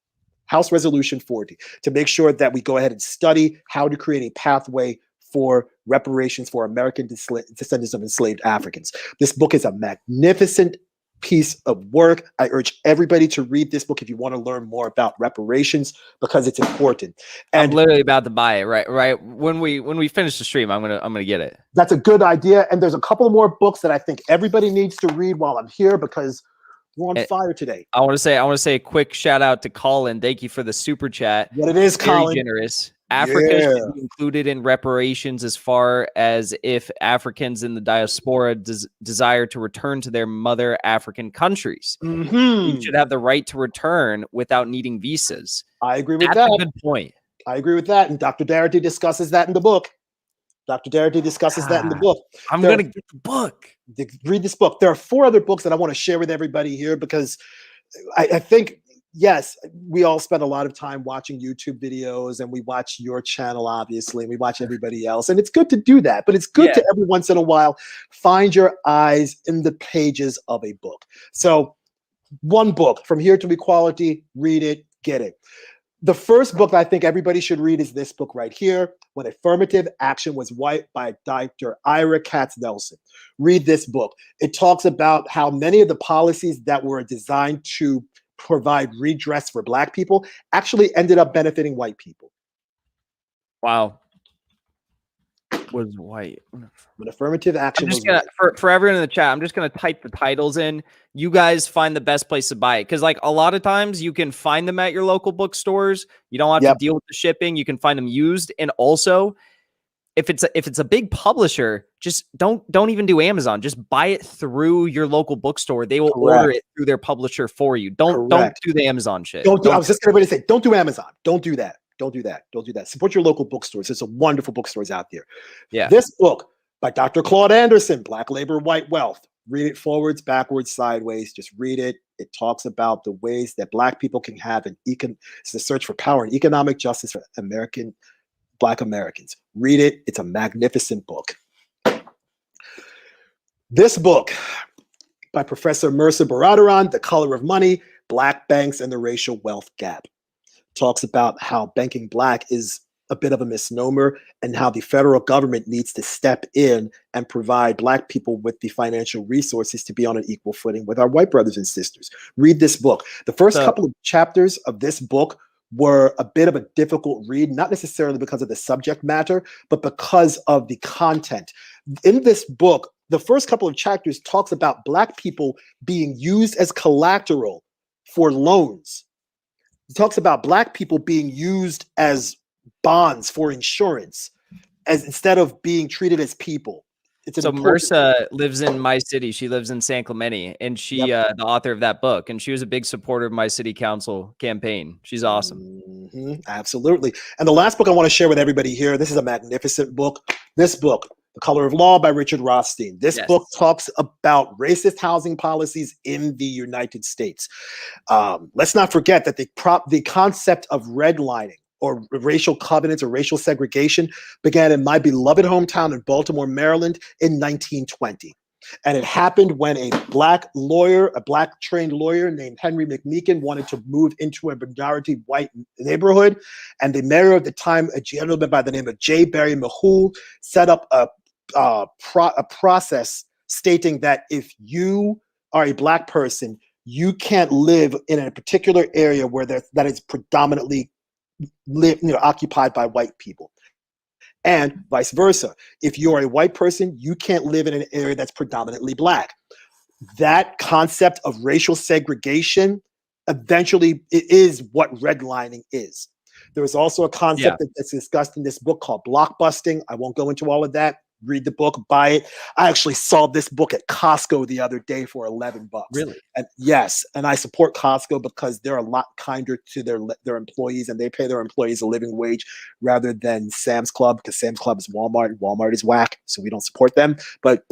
House Resolution 40, to make sure that we go ahead and study how to create a pathway for reparations for American descendants of enslaved Africans. This book is a magnificent piece of work. I urge everybody to read this book if you want to learn more about reparations, because it's important. And I'm literally about to buy it right when we finish the stream. I'm gonna get it. That's a good idea. And there's a couple more books that I think everybody needs to read while I'm here, because we're on fire today. I want to say a quick shout out to Colin. Thank you for the super chat. What it is, Colin. Very generous. Africa should be included in reparations as far as if Africans in the diaspora desire to return to their mother African countries. You should have the right to return without needing visas. I agree with That's that. a good point. I agree with that. And Dr. Darity discusses that in the book. That in the book. I'm going to get the book. Read this book. There are 4 other books that I want to share with everybody here, because I think, yes, we all spend a lot of time watching YouTube videos, and we watch your channel, obviously, and we watch everybody else. And it's good to do that, but it's good to every once in a while find your eyes in the pages of a book. So one book, From Here to Equality, read it, get it. The first book I think everybody should read is this book right here, When Affirmative Action Was White, by Dr. Ira Katz-Nelson. Read this book. It talks about how many of the policies that were designed to provide redress for Black people actually ended up benefiting white people. Wow. Was white. When affirmative action was white. For everyone in the chat, I'm just gonna type the titles in. You guys find the best place to buy it, because like a lot of times you can find them at your local bookstores. You don't have to deal with the shipping. You can find them used, and also if it's a big publisher, just don't even do Amazon. Just buy it through your local bookstore. They will order it through their publisher for you. Don't do the Amazon shit. I was just going to say, don't do Amazon. Don't do that. Don't do that. Don't do that. Support your local bookstores. There's some wonderful bookstores out there. Yeah. This book by Dr. Claude Anderson, Black Labor, White Wealth. Read it forwards, backwards, sideways. Just read it. It talks about the ways that Black people can have it's a search for power and economic justice for Black Americans. Read it. It's a magnificent book. This book by Professor Mercer Baradaran, The Color of Money, Black Banks and the Racial Wealth Gap. Talks about how banking Black is a bit of a misnomer, and how the federal government needs to step in and provide Black people with the financial resources to be on an equal footing with our white brothers and sisters. Read this book. The first couple of chapters of this book were a bit of a difficult read, not necessarily because of the subject matter, but because of the content. In this book, the first couple of chapters talks about Black people being used as collateral for loans. It talks about Black people being used as bonds for insurance, as instead of being treated as people. So Mercer lives in my city. She lives in San Clemente, and she the author of that book, and she was a big supporter of my city council campaign. She's awesome. Absolutely. And the last book I want to share with everybody here, this is a magnificent book. This book, The Color of Law by Richard Rostein. This book talks about racist housing policies in the United States. Let's not forget that the concept of redlining or racial covenants or racial segregation began in my beloved hometown in Baltimore, Maryland in 1920. And it happened when a black trained lawyer named Henry McMeekin wanted to move into a majority white neighborhood. And the mayor of the time, a gentleman by the name of J. Barry Mahul, set up a process stating that if you are a black person, you can't live in a particular area where that is predominantly occupied by white people. And vice versa. If you're a white person, you can't live in an area that's predominantly black. That concept of racial segregation eventually is what redlining is. There is also a concept that's discussed in this book called blockbusting. I won't go into all of that. Read the book, buy it. I actually saw this book at Costco the other day for $11. Really? And yes, and I support Costco because they're a lot kinder to their employees, and they pay their employees a living wage rather than Sam's Club, because Sam's Club is Walmart and Walmart is whack, so we don't support them. But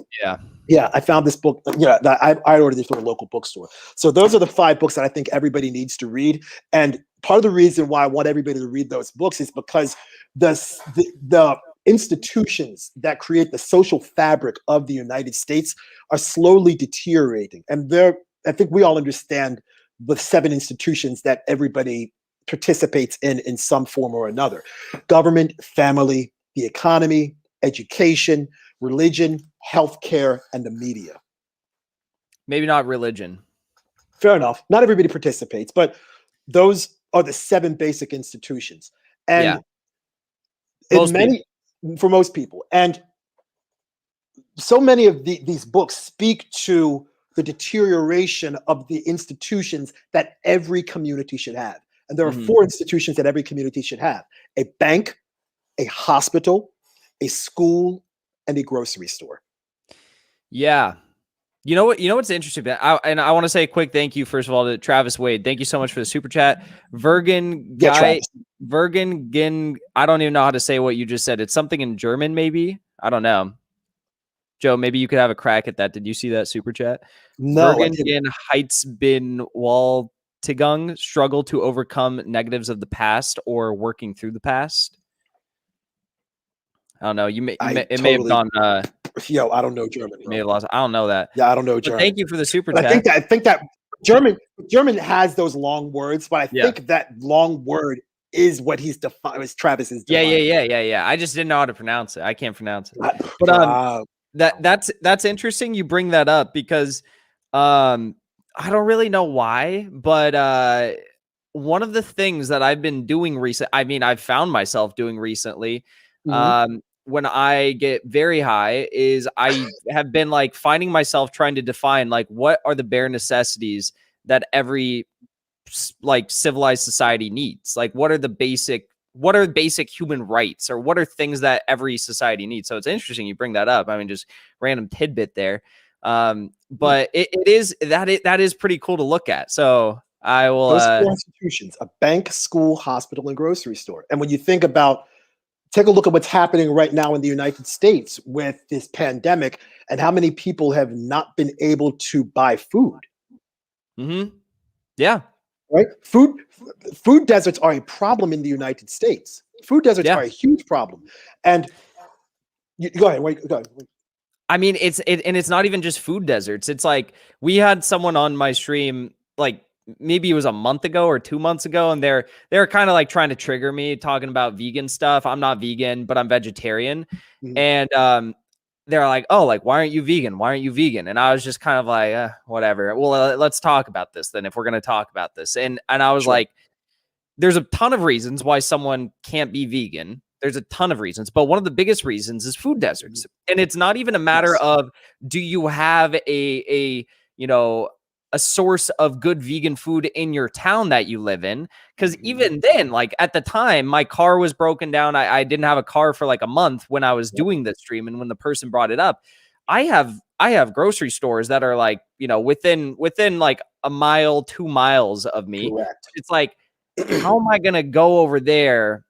yeah, I found this book. I ordered it from a local bookstore. So those are the 5 books that I think everybody needs to read. And part of the reason why I want everybody to read those books is because the institutions that create the social fabric of the United States are slowly deteriorating. And I think we all understand the 7 institutions that everybody participates in some form or another: government, family, the economy, education, religion, healthcare, and the media. Maybe not religion. Fair enough. Not everybody participates, but those are the 7 basic institutions. And for most people. And so many of these books speak to the deterioration of the institutions that every community should have. And there are 4 institutions that every community should have: a bank, a hospital, a school, and a grocery store. Yeah. You know what's interesting? I want to say a quick thank you, first of all, to Travis Wade. Thank you so much for the super chat. Vergen Gin. I don't even know how to say what you just said. It's something in German, maybe. I don't know. Joe, maybe you could have a crack at that. Did you see that super chat? No. Vergen Gin Heights bin Wall Tigung, struggle to overcome negatives of the past or working through the past. I don't know. It may have gone. I don't know German. May have lost. I don't know that. Yeah, I don't know German. Thank you for the super chat. I think that German has those long words, but I think that long word is what he's defined as Travis is. Yeah. I just didn't know how to pronounce it. I can't pronounce it. But that's interesting. You bring that up because I don't really know why, but one of the things that I've been doing I've found myself doing recently, when I get very high, is I have been like finding myself trying to define like what are the bare necessities that every like civilized society needs. Like what are basic human rights, or what are things that every society needs? So it's interesting you bring that up. I mean, just random tidbit there. But that is pretty cool to look at. So I will those 4 institutions: a bank, school, hospital, and grocery store. And when you think about, take a look at what's happening right now in the United States with this pandemic and how many people have not been able to buy food. Yeah. Right? Food deserts are a problem in the United States. Food deserts are a huge problem. And go ahead. Go ahead. I mean, it's not even just food deserts. It's like we had someone on my stream, like maybe it was a month ago or 2 months ago, and they're kind of like trying to trigger me talking about vegan stuff. I'm not vegan, but I'm vegetarian. And they're like, oh, like, why aren't you vegan? Why aren't you vegan? And I was just kind of like, whatever. Well, let's talk about this then, if we're going to talk about this. And I was like, there's a ton of reasons why someone can't be vegan. There's a ton of reasons, but one of the biggest reasons is food deserts. And it's not even a matter of, do you have a source of good vegan food in your town that you live in? Because even then, like at the time, my car was broken down. I didn't have a car for like a month when I was doing the stream. And when the person brought it up, I have grocery stores that are like, within like a mile, 2 miles of me. Correct. It's like, how am I going to go over there,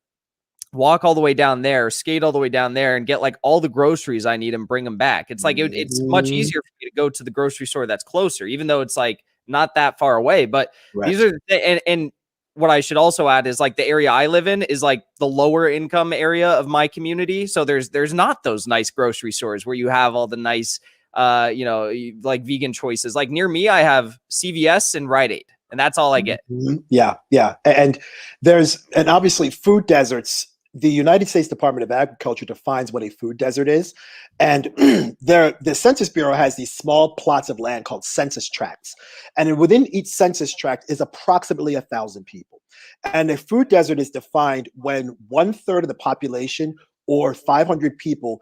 walk all the way down there, skate all the way down there, and get like all the groceries I need and bring them back? It's like it's much easier for me to go to the grocery store that's closer, even though it's like not that far away. But these are and what I should also add is like the area I live in is like the lower income area of my community. So there's not those nice grocery stores where you have all the nice like vegan choices. Like near me, I have CVS and Rite Aid, and that's all I get. Yeah. And obviously food deserts. The United States Department of Agriculture defines what a food desert is. And the Census Bureau has these small plots of land called census tracts. And within each census tract is approximately 1,000 people. And a food desert is defined when 1/3 of the population or 500 people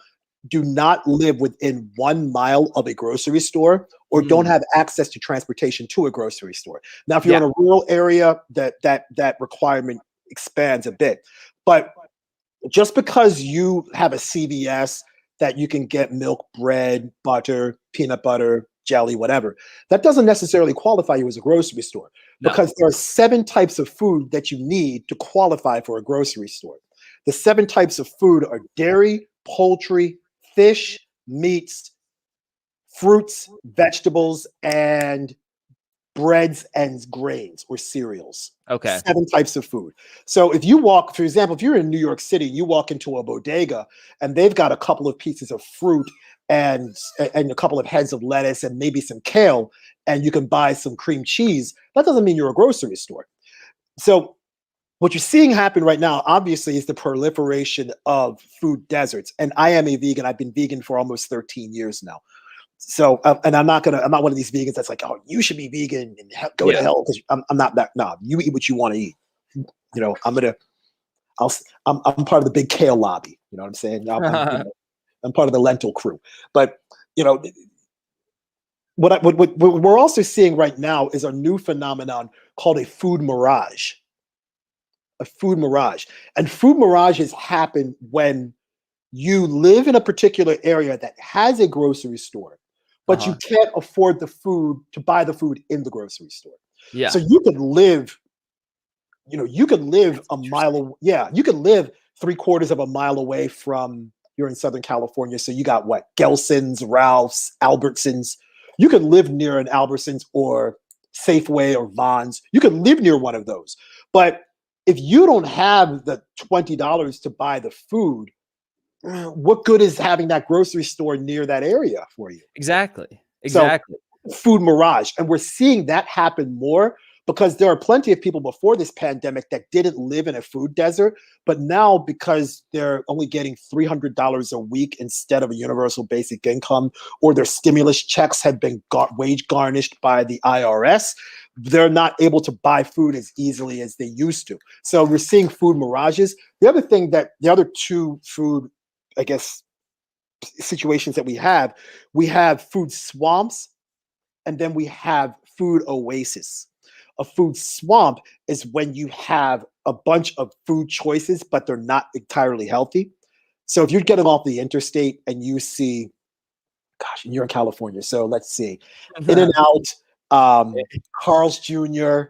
do not live within 1 mile of a grocery store or don't have access to transportation to a grocery store. Now, if you're in a rural area, that requirement expands a bit. But just because you have a CVS that you can get milk, bread, butter, peanut butter, jelly, whatever, that doesn't necessarily qualify you as a grocery store, because there are 7 types of food that you need to qualify for a grocery store. The 7 types of food are dairy, poultry, fish, meats, fruits, vegetables, and breads and grains or cereals. Okay. 7 types of food. So if you walk, for example, if you're in New York City, you walk into a bodega and they've got a couple of pieces of fruit and a couple of heads of lettuce and maybe some kale, and you can buy some cream cheese, that doesn't mean you're a grocery store. So what you're seeing happen right now, obviously, is the proliferation of food deserts. And I am a vegan. I've been vegan for almost 13 years now. So, and I'm not one of these vegans that's like, oh, you should be vegan and go to hell, because I'm not that. No, you eat what you want to eat. You know, I'm part of the big kale lobby. You know what I'm saying? I'm part of the lentil crew. But you know, what we're also seeing right now is a new phenomenon called a food mirage. A food mirage, and food mirages happen when you live in a particular area that has a grocery store, but you can't afford to buy the food in the grocery store. Yeah. So you could live, you could live a mile. You could live 3/4 of a mile away from, you're in Southern California. So you got what? Gelson's, Ralph's, Albertsons. You could live near an Albertsons or Safeway or Vons. You could live near one of those. But if you don't have the $20 to buy the food, what good is having that grocery store near that area for you? Exactly. So, food mirage. And we're seeing that happen more because there are plenty of people before this pandemic that didn't live in a food desert. But now, because they're only getting $300 a week instead of a universal basic income, or their stimulus checks have been wage garnished by the IRS, they're not able to buy food as easily as they used to. So we're seeing food mirages. The other 2 food, I guess, situations that we have food swamps, and then we have food oasis. A food swamp is when you have a bunch of food choices, but they're not entirely healthy. So if you're getting off the interstate and you see, gosh, and you're in California, so let's see, In-N-Out, Carl's Jr.,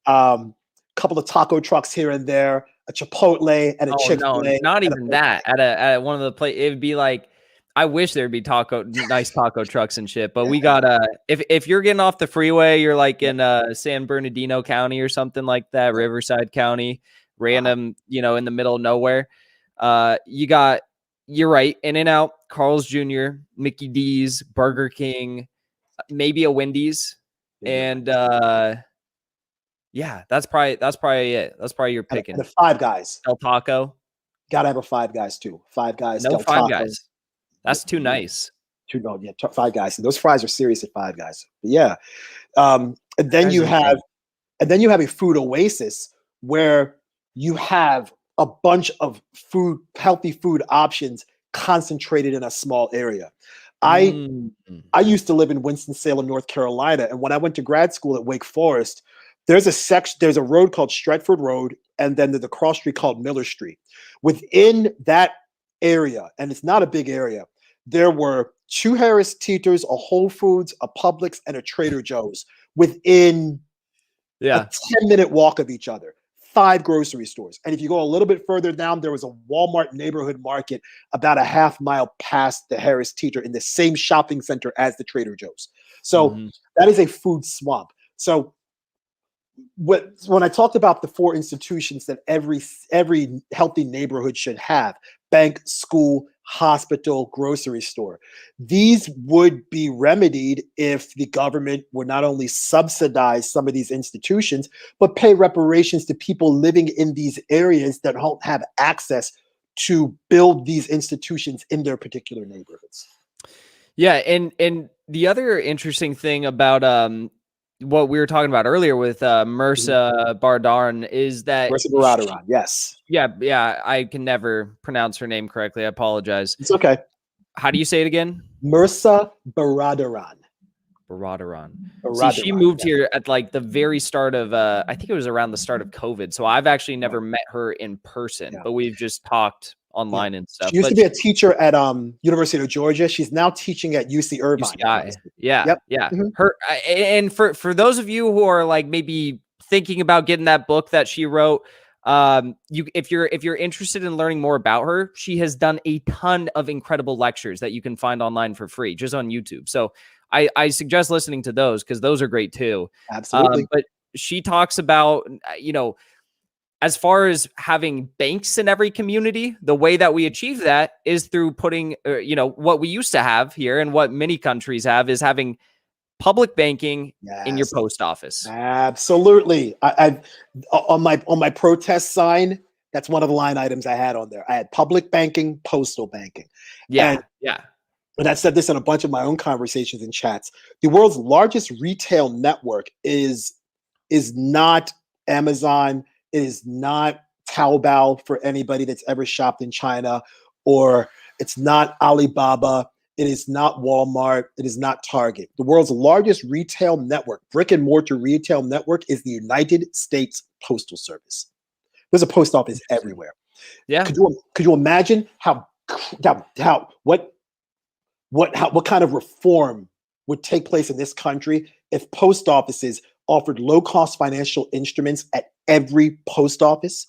couple of taco trucks here and there, a Chipotle and a Chick-fil-A. No, not even that. At one of the places, it would be like, I wish there'd be nice taco trucks and shit. But we got if you're getting off the freeway, you're like in San Bernardino County or something like that, Riverside County, random, in the middle of nowhere. You're right, In-N-Out, Carl's Jr., Mickey D's, Burger King, maybe a Wendy's, and that's probably it. That's probably your picking. And the Five Guys. El Taco. Gotta have a Five Guys too. Five Guys. No, Del Five Taco. Guys. That's too nice. Five Guys. And those fries are serious at Five Guys. But and then you have a food oasis where you have a bunch of healthy food options concentrated in a small area. I used to live in Winston-Salem, North Carolina, and when I went to grad school at Wake Forest, there's a road called Stretford Road, and then there's a cross street called Miller Street. Within that area, and it's not a big area, there were 2 Harris Teeters, a Whole Foods, a Publix, and a Trader Joe's within a 10-minute walk of each other. 5 grocery stores. And if you go a little bit further down, there was a Walmart neighborhood market about a half mile past the Harris Teeter in the same shopping center as the Trader Joe's. So that is a food swamp. So when I talked about the 4 institutions that every healthy neighborhood should have, bank, school, hospital, grocery store, these would be remedied if the government would not only subsidize some of these institutions, but pay reparations to people living in these areas that don't have access to build these institutions in their particular neighborhoods. Yeah, and the other interesting thing about what we were talking about earlier with Mirza Baradaran is that Mirza Baradaran, yes. Yeah, I can never pronounce her name correctly. I apologize. It's okay. How do you say it again? Mirza Baradaran. Baradaran. See, she moved here at like the very start of, I think it was around the start of COVID. So I've actually never met her in person, but we've just talked online and stuff. She used to be a teacher at University of Georgia. She's now teaching at UC Irvine. Yeah. Her and for those of you who are like maybe thinking about getting that book that she wrote, if you're interested in learning more about her, she has done a ton of incredible lectures that you can find online for free, just on YouTube. So I suggest listening to those because those are great too. Absolutely. But she talks about, as far as having banks in every community, the way that we achieve that is through putting, what we used to have here and what many countries have is having public banking in your post office. Absolutely. I on my protest sign, that's one of the line items I had on there. I had public banking, postal banking. And I said this in a bunch of my own conversations and chats. The world's largest retail network is not Amazon. It is not Taobao for anybody that's ever shopped in China, or it's not Alibaba. It is not Walmart. It is not Target. The world's largest retail network, brick and mortar retail network, is the United States Postal Service. There's a post office everywhere. Yeah. Could you imagine what kind of reform would take place in this country if post offices offered low-cost financial instruments at every post office?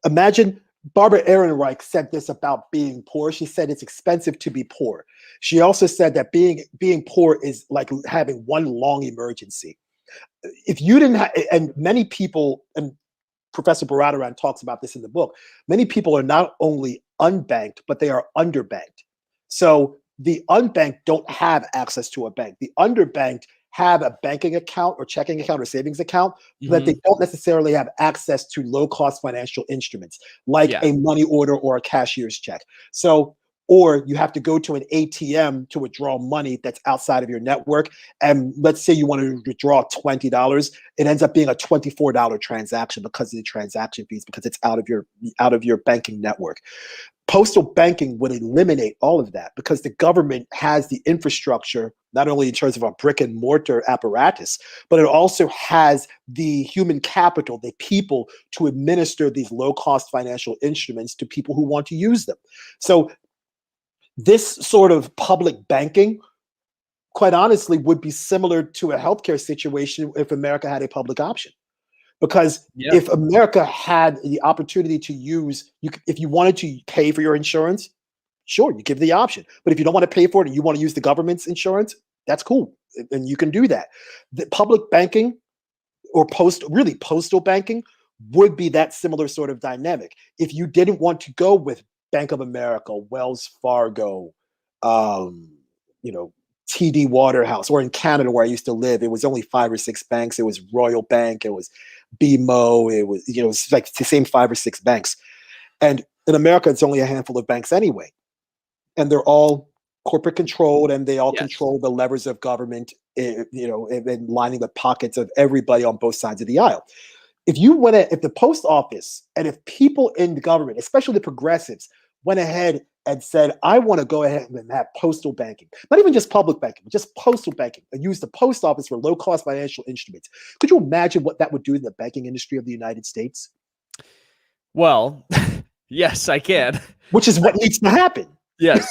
Imagine Barbara Ehrenreich said this about being poor. She said it's expensive to be poor. She also said that being poor is like having one long emergency. If you didn't have, and many people, and Professor Baradaran talks about this in the book, many people are not only unbanked, but they are underbanked. So the unbanked don't have access to a bank. The underbanked have a banking account or checking account or savings account, but they don't necessarily have access to low-cost financial instruments like a money order or a cashier's check. So, or you have to go to an ATM to withdraw money that's outside of your network. And let's say you want to withdraw $20, it ends up being a $24 transaction because of the transaction fees, because it's out of your banking network. Postal banking would eliminate all of that because the government has the infrastructure, not only in terms of a brick and mortar apparatus, but it also has the human capital, the people to administer these low-cost financial instruments to people who want to use them. So this sort of public banking, quite honestly, would be similar to a healthcare situation if America had a public option. Because if America had the opportunity to use, if you wanted to pay for your insurance, sure, you give the option. But if you don't want to pay for it and you want to use the government's insurance, that's cool. And you can do that. The public banking or postal banking would be that similar sort of dynamic. If you didn't want to go with Bank of America, Wells Fargo, TD Waterhouse, or in Canada where I used to live, it was only 5 or 6 banks. It was Royal Bank, it was BMO, it was, it's like the same 5 or 6 banks. And in America, it's only a handful of banks anyway. And they're all corporate controlled, and they all control the levers of government, and lining the pockets of everybody on both sides of the aisle. If the post office and if people in the government, especially the progressives, went ahead and said, I want to go ahead and have postal banking, not even just public banking, but just postal banking, and use the post office for low-cost financial instruments. Could you imagine what that would do in the banking industry of the United States? Well, yes, I can. Which is what needs to happen. Yes.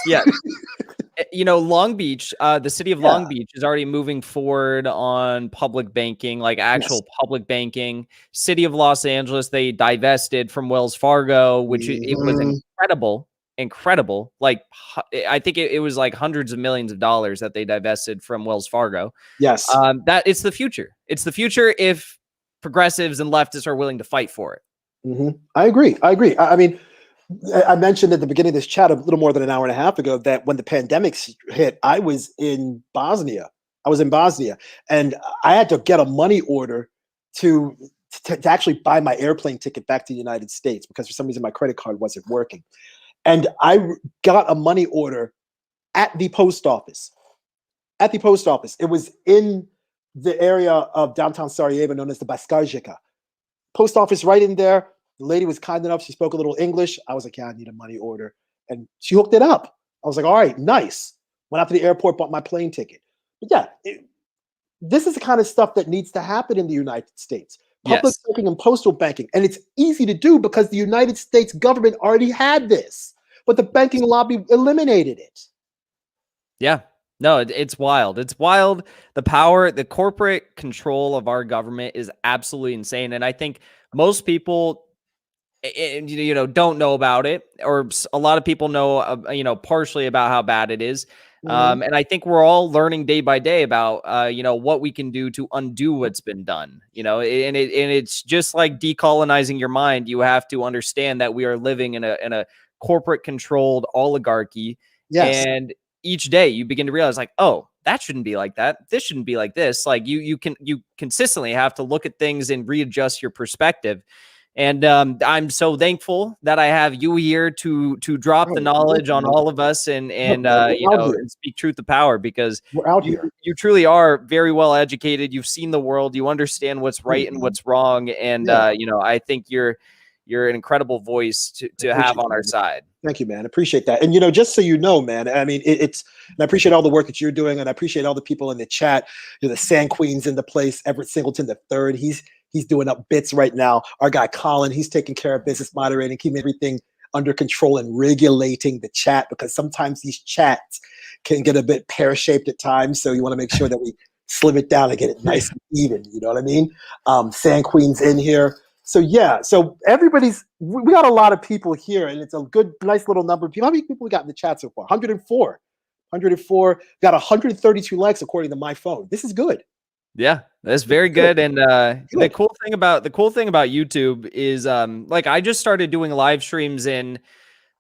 Long Beach, the city of Long Beach is already moving forward on public banking, like actual public banking. City of Los Angeles, they divested from Wells Fargo, which it was incredible. Like, I think it was like hundreds of millions of dollars that they divested from Wells Fargo. Yes. That it's the future. It's the future if progressives and leftists are willing to fight for it. I agree. I mean, I mentioned at the beginning of this chat a little more than an hour and a half ago that when the pandemic hit, I was in Bosnia. And I had to get a money order to actually buy my airplane ticket back to the United States because for some reason my credit card wasn't working. And I got a money order at the post office. It was in the area of downtown Sarajevo known as the Baskarjika. Post office right in there. The lady was kind enough. She spoke a little English. I was like, yeah, I need a money order. And she hooked it up. I was like, all right, nice. Went out to the airport, bought my plane ticket. But yeah, this is the kind of stuff that needs to happen in the United States. Public banking and postal banking. And it's easy to do because the United States government already had this. But the banking lobby eliminated it. Yeah. No, it's wild. It's wild. The power, the corporate control of our government is absolutely insane. And I think most people, don't know about it, or a lot of people know, partially about how bad it is. And I think we're all learning day by day about, what we can do to undo what's been done, and it's just like decolonizing your mind. You have to understand that we are living in a corporate controlled oligarchy. Yes. And each day you begin to realize like, oh, that shouldn't be like that. This shouldn't be like this. Like you consistently have to look at things and readjust your perspective. And I'm so thankful that I have you here to drop the knowledge on all of us and speak truth to power, because we're out here. You truly are very well educated. You've seen the world. You understand what's right and what's wrong. And I think you're an incredible voice to have on our side. Thank you, man. Appreciate that. And, just so you know, man, I mean, and I appreciate all the work that you're doing. And I appreciate all the people in the chat, the Sand Queen's in the place, Everett Singleton III. He's doing up bits right now. Our guy, Colin, he's taking care of business moderating, keeping everything under control and regulating the chat, because sometimes these chats can get a bit pear-shaped at times. So you want to make sure that we slim it down and get it nice and even. You know what I mean? Sand Queen's in here. So yeah, so we got a lot of people here, and it's a good, nice little number of people. How many people we got in the chat so far? 104. Got 132 likes according to my phone. This is good. Yeah, that's very good. And the cool thing about YouTube is like I just started doing live streams in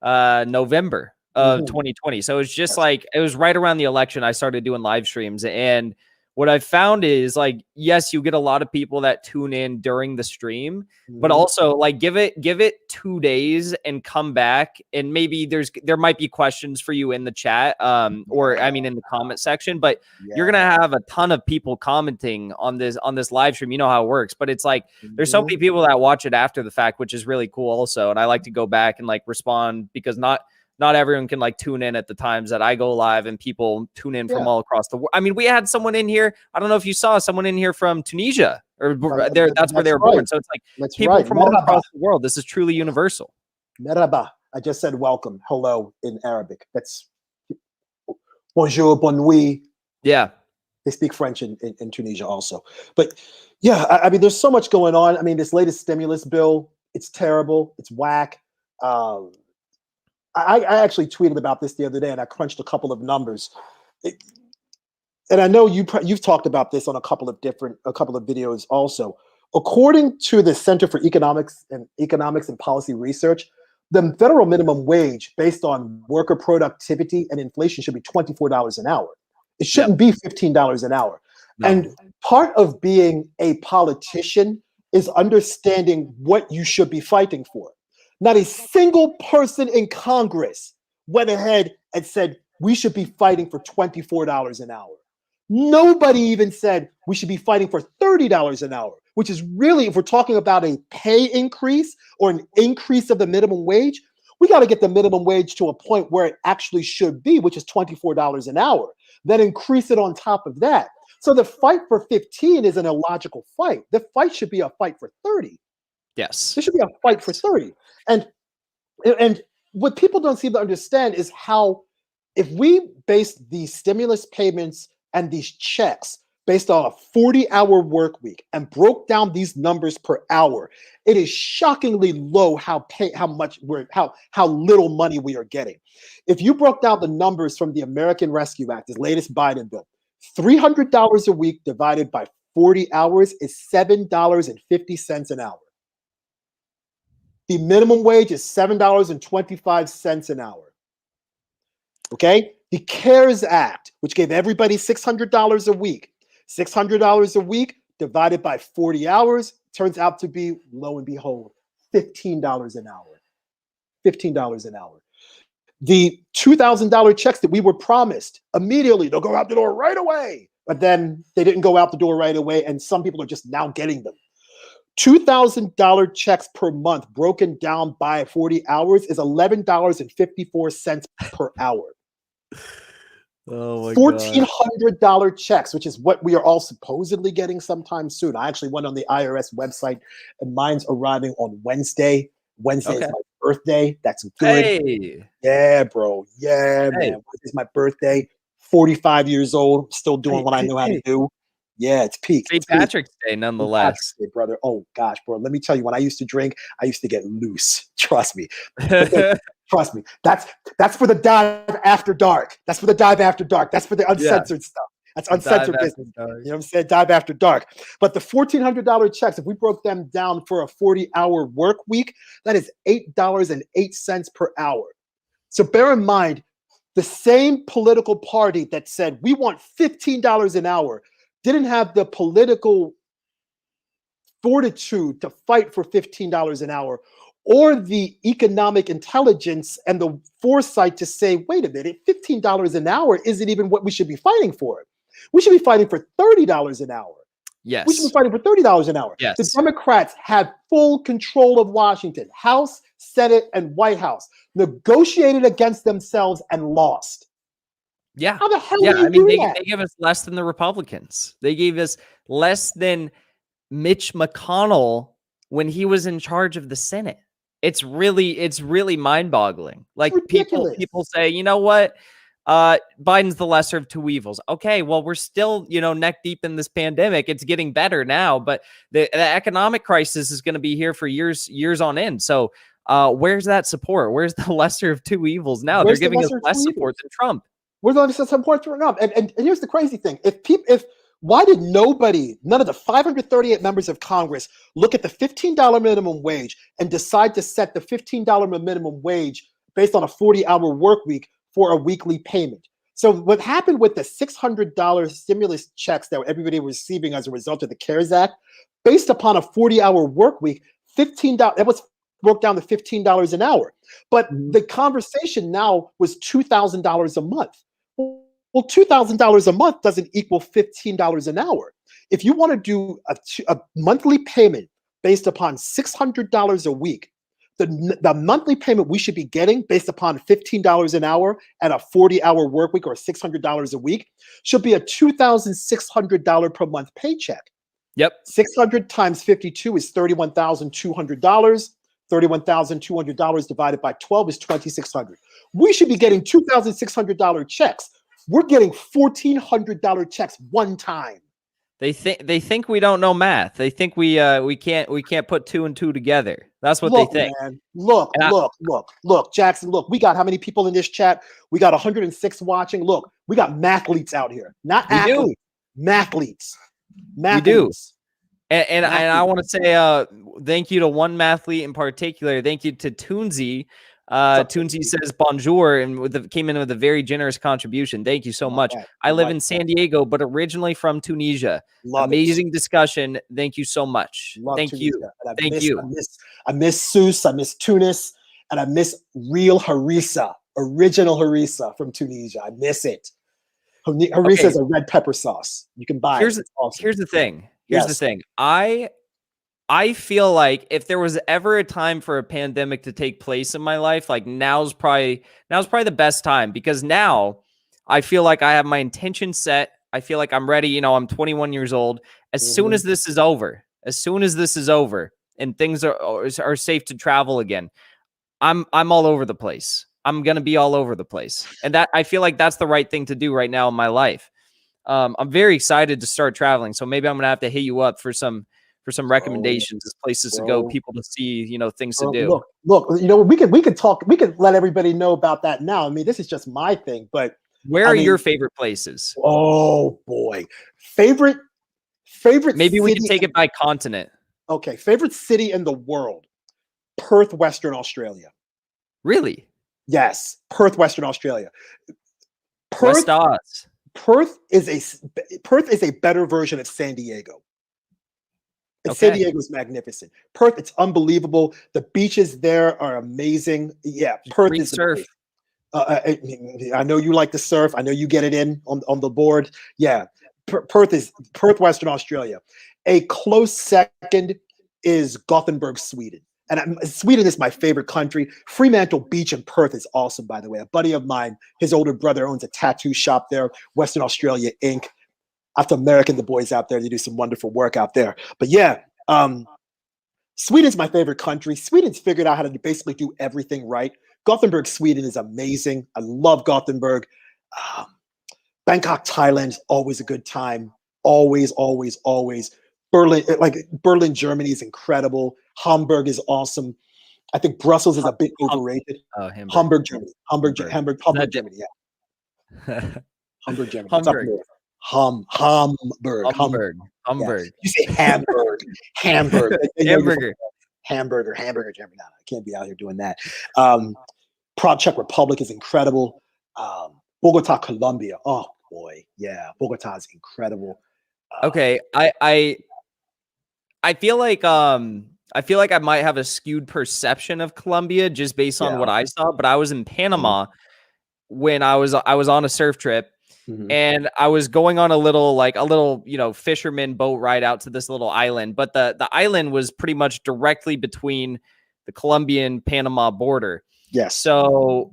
November of 2020. So it's just like it was right around the election I started doing live streams. And what I've found is like, yes, you get a lot of people that tune in during the stream, but also like give it 2 days and come back, and maybe there might be questions for you in the chat, or I mean in the comment section, but you're gonna have a ton of people commenting on this live stream. You know how it works, but it's like there's so many people that watch it after the fact, which is really cool also. And I like to go back and like respond, because not everyone can like tune in at the times that I go live, and people tune in from all across the world. I mean, we had someone in here. I don't know if you saw someone in here from Tunisia, or that's where they were born. So it's like people from all across the world. This is truly universal. Merhaba. I just said welcome, hello in Arabic. That's bonjour, bonne nuit. Yeah. They speak French in Tunisia also. But yeah, I mean, there's so much going on. I mean, this latest stimulus bill, it's terrible. It's whack. I actually tweeted about this the other day, and I crunched a couple of numbers. And I know you've talked about this on a couple of videos also. According to the Center for Economics and Policy Research, the federal minimum wage based on worker productivity and inflation should be $24 an hour. It shouldn't be $15 an hour. No. And part of being a politician is understanding what you should be fighting for. Not a single person in Congress went ahead and said we should be fighting for $24 an hour. Nobody even said we should be fighting for $30 an hour, which is really, if we're talking about a pay increase or an increase of the minimum wage, we got to get the minimum wage to a point where it actually should be, which is $24 an hour. Then increase it on top of that. So the fight for 15 is an illogical fight. The fight should be a fight for 30. Yes. There should be a fight for 30. And what people don't seem to understand is how If we base these stimulus payments and these checks based on a 40-hour work week and broke down these numbers per hour, it is shockingly low how little money we are getting. If you broke down the numbers from the American Rescue Act, this latest Biden bill, $300 a week divided by 40 hours is $7.50 an hour. The minimum wage is $7.25 an hour. Okay? The CARES Act, which gave everybody $600 a week, $600 a week divided by 40 hours turns out to be, lo and behold, $15 an hour. $15 an hour. The $2,000 checks that we were promised immediately, they'll go out the door right away. But then they didn't go out the door right away, and some people are just now getting them. $2,000 checks per month broken down by 40 hours is $11.54 per hour. Oh my $1,400 checks, which is what we are all supposedly getting sometime soon. I actually went on the IRS website, and mine's arriving on Wednesday. Wednesday is my birthday. That's good. Hey. Yeah, bro. Yeah, man. It's my birthday. 45 years old. Still doing what I know how to do. Yeah, it's peak. St. Patrick's Day, nonetheless. Patrick's Day, brother. Oh gosh, bro. Let me tell you, when I used to drink, I used to get loose. Trust me. Trust me. That's for the dive after dark. That's for the dive after dark. That's for the uncensored stuff. That's uncensored business. You know what I'm saying? Dive after dark. But the $1,400 checks, if we broke them down for a 40-hour work week, that is $8.08 per hour. So bear in mind, the same political party that said we want $15 an hour didn't have the political fortitude to fight for $15 an hour, or the economic intelligence and the foresight to say, wait a minute, $15 an hour isn't even what we should be fighting for. We should be fighting for $30 an hour. Yes. We should be fighting for $30 an hour. Yes. The Democrats had full control of Washington, House, Senate, and White House, negotiated against themselves and lost. Yeah. How the hell do you do that? They gave us less than the Republicans. They gave us less than Mitch McConnell when he was in charge of the Senate. It's really mind-boggling. Like people say, you know what? Biden's the lesser of two evils. Okay, well, we're still, neck deep in this pandemic. It's getting better now, but the economic crisis is going to be here for years on end. So where's that support? Where's the lesser of two evils now? They're giving us less support than Trump. Where's the lesser support for Trump? And here's the crazy thing. Why did none of the 538 members of Congress look at the $15 minimum wage and decide to set the $15 minimum wage based on a 40-hour work week for a weekly payment? So what happened with the $600 stimulus checks that everybody was receiving as a result of the CARES Act, based upon a 40-hour work week, that was broke down to $15 an hour. But the conversation now was $2,000 a month. Well, $2,000 a month doesn't equal $15 an hour. If you want to do a monthly payment based upon $600 a week, the monthly payment we should be getting based upon $15 an hour at a 40-hour work week or $600 a week should be a $2,600 per month paycheck. Yep. 600 times 52 is $31,200. $31,200 divided by 12 is $2,600. We should be getting $2,600 checks. We're getting $1,400 checks one time. They think we don't know math. They think we can't put two and two together. That's what they think. Man, look, Jackson, look, we got how many people in this chat? We got 106 watching. Look, we got mathletes out here. Not athletes, mathletes. We do. And I want to say thank you to one mathlete in particular. Thank you to Toonsy. Toonsy says bonjour and came in with a very generous contribution. Thank you so much. I live in San Diego, but originally from Tunisia. Amazing discussion. Thank you so much. Thank you. Thank you. I miss Seuss. I miss Tunis. And I miss real harissa, original harissa from Tunisia. I miss it. Harissa is a red pepper sauce. You can buy it. Awesome. Here's the thing. Here's the thing. I feel like if there was ever a time for a pandemic to take place in my life, like now's probably the best time, because now I feel like I have my intention set. I feel like I'm ready. I'm 21 years old. As soon as this is over, and things are safe to travel again, I'm all over the place. I'm going to be all over the place. And that I feel like that's the right thing to do right now in my life. I'm very excited to start traveling. So maybe I'm going to have to hit you up for some recommendations as places to go, people to see, things to do. Look, we could talk, we could let everybody know about that now. I mean, this is just my thing, but where are your favorite places? Oh boy. Favorite maybe we can take it by continent. Okay, favorite city in the world. Perth, Western Australia. Really? Yes, Perth, Western Australia. Perth is a better version of San Diego. And San Diego is magnificent. Perth, it's unbelievable. The beaches there are amazing. Yeah, Perth is surf. I know you like to surf. I know you get it in on the board. Yeah, Perth, Western Australia. A close second is Gothenburg, Sweden. And Sweden is my favorite country. Fremantle Beach in Perth is awesome, by the way. A buddy of mine, his older brother owns a tattoo shop there, Western Australia Inc. After American, the boys out there, they do some wonderful work out there. But yeah, Sweden's my favorite country. Sweden's figured out how to basically do everything right. Gothenburg, Sweden is amazing. I love Gothenburg. Bangkok, Thailand is always a good time. Always, always, always. Berlin, Germany is incredible. Hamburg is awesome. I think Brussels is a bit overrated. Hamburg, Germany. Hamburg, Germany. Yeah. Hamburg, Germany. It's up north. Hamburg. Yeah. You say Hamburg. Hamburger, Germany. No, I can't be out here doing that. Prague, Czech Republic is incredible. Bogota, Colombia. Oh boy, yeah, Bogota is incredible. Okay, I feel like I might have a skewed perception of Colombia just based on what I saw, but I was in Panama when I was on a surf trip. And I was going on a little, fisherman boat ride out to this little island, but the island was pretty much directly between the Colombian-Panama border. Yes. So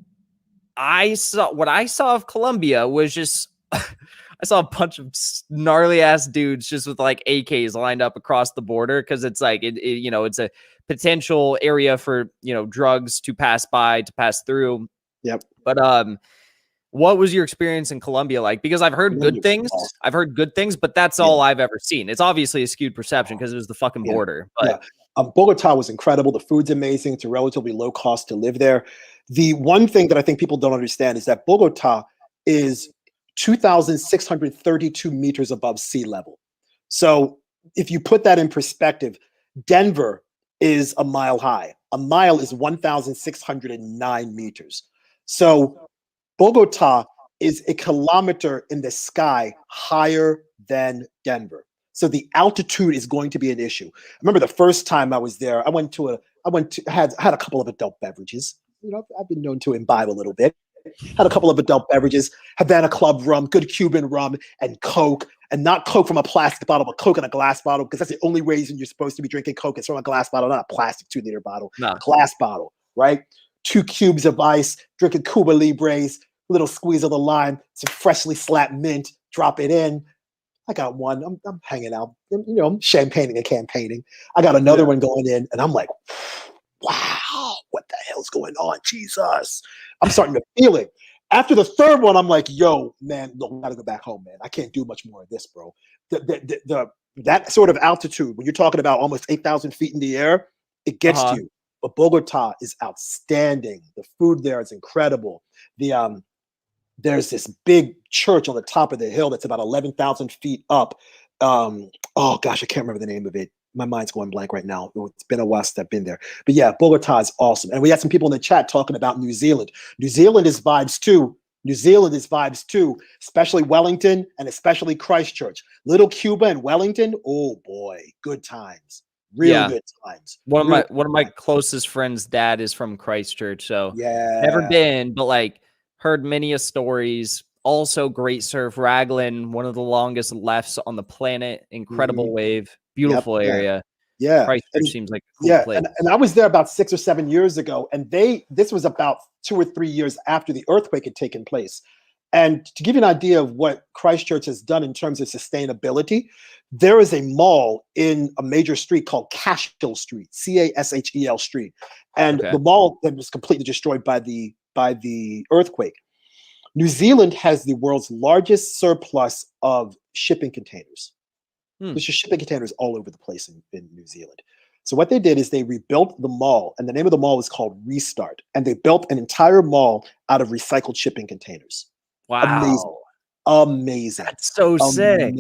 what I saw of Colombia was just I saw a bunch of gnarly ass dudes just with like AKs lined up across the border because it's like it's a potential area for drugs to pass through. Yep. But what was your experience in Colombia like? Because I've heard good things. But that's all I've ever seen. It's obviously a skewed perception because it was the fucking border. But Bogota was incredible. The food's amazing. It's a relatively low cost to live there. The one thing that I think people don't understand is that Bogota is 2,632 meters above sea level. So if you put that in perspective, Denver is a mile high. A mile is 1,609 meters. So Bogota is a kilometer in the sky higher than Denver. So the altitude is going to be an issue. I remember the first time I was there, I had a couple of adult beverages. I've been known to imbibe a little bit. Had a couple of adult beverages, Havana Club rum, good Cuban rum, and Coke, and not Coke from a plastic bottle, but Coke in a glass bottle, because that's the only reason you're supposed to be drinking Coke. It's from a glass bottle, not a plastic 2-liter bottle, glass bottle, right? 2 cubes of ice, drinking Cuba Libres, little squeeze of the lime, some freshly slapped mint, drop it in. I got one. I'm hanging out, I'm champagning and campaigning. I got another one going in, and I'm like, wow, what the hell's going on? Jesus. I'm starting to feel it. After the third one, I'm like, yo, man, look, we gotta go back home, man. I can't do much more of this, bro. That sort of altitude, when you're talking about almost 8,000 feet in the air, it gets to you. But Bogota is outstanding. The food there is incredible. There's this big church on the top of the hill that's about 11,000 feet up. Oh gosh, I can't remember the name of it. My mind's going blank right now. It's been a while since I've been there. But yeah, Bogota is awesome. And we had some people in the chat talking about New Zealand. New Zealand is vibes too, especially Wellington and especially Christchurch. Little Cuba and Wellington, oh boy, good times. Real good times. One of my closest friends' dad is from Christchurch, so never been, but like heard many a stories. Also great surf. Raglan, one of the longest lefts on the planet. Incredible wave. Beautiful area. Yeah. Christchurch seems like a cool place. And I was there about 6 or 7 years ago, and this was about 2 or 3 years after the earthquake had taken place. And to give you an idea of what Christchurch has done in terms of sustainability, there is a mall in a major street called Cashel Street, Cashel Street. And the mall that was completely destroyed by the by the earthquake. New Zealand has the world's largest surplus of shipping containers. There's just shipping containers all over the place in New Zealand. So what they did is they rebuilt the mall, and the name of the mall was called Restart. And they built an entire mall out of recycled shipping containers. Wow. Amazing. That's so sick.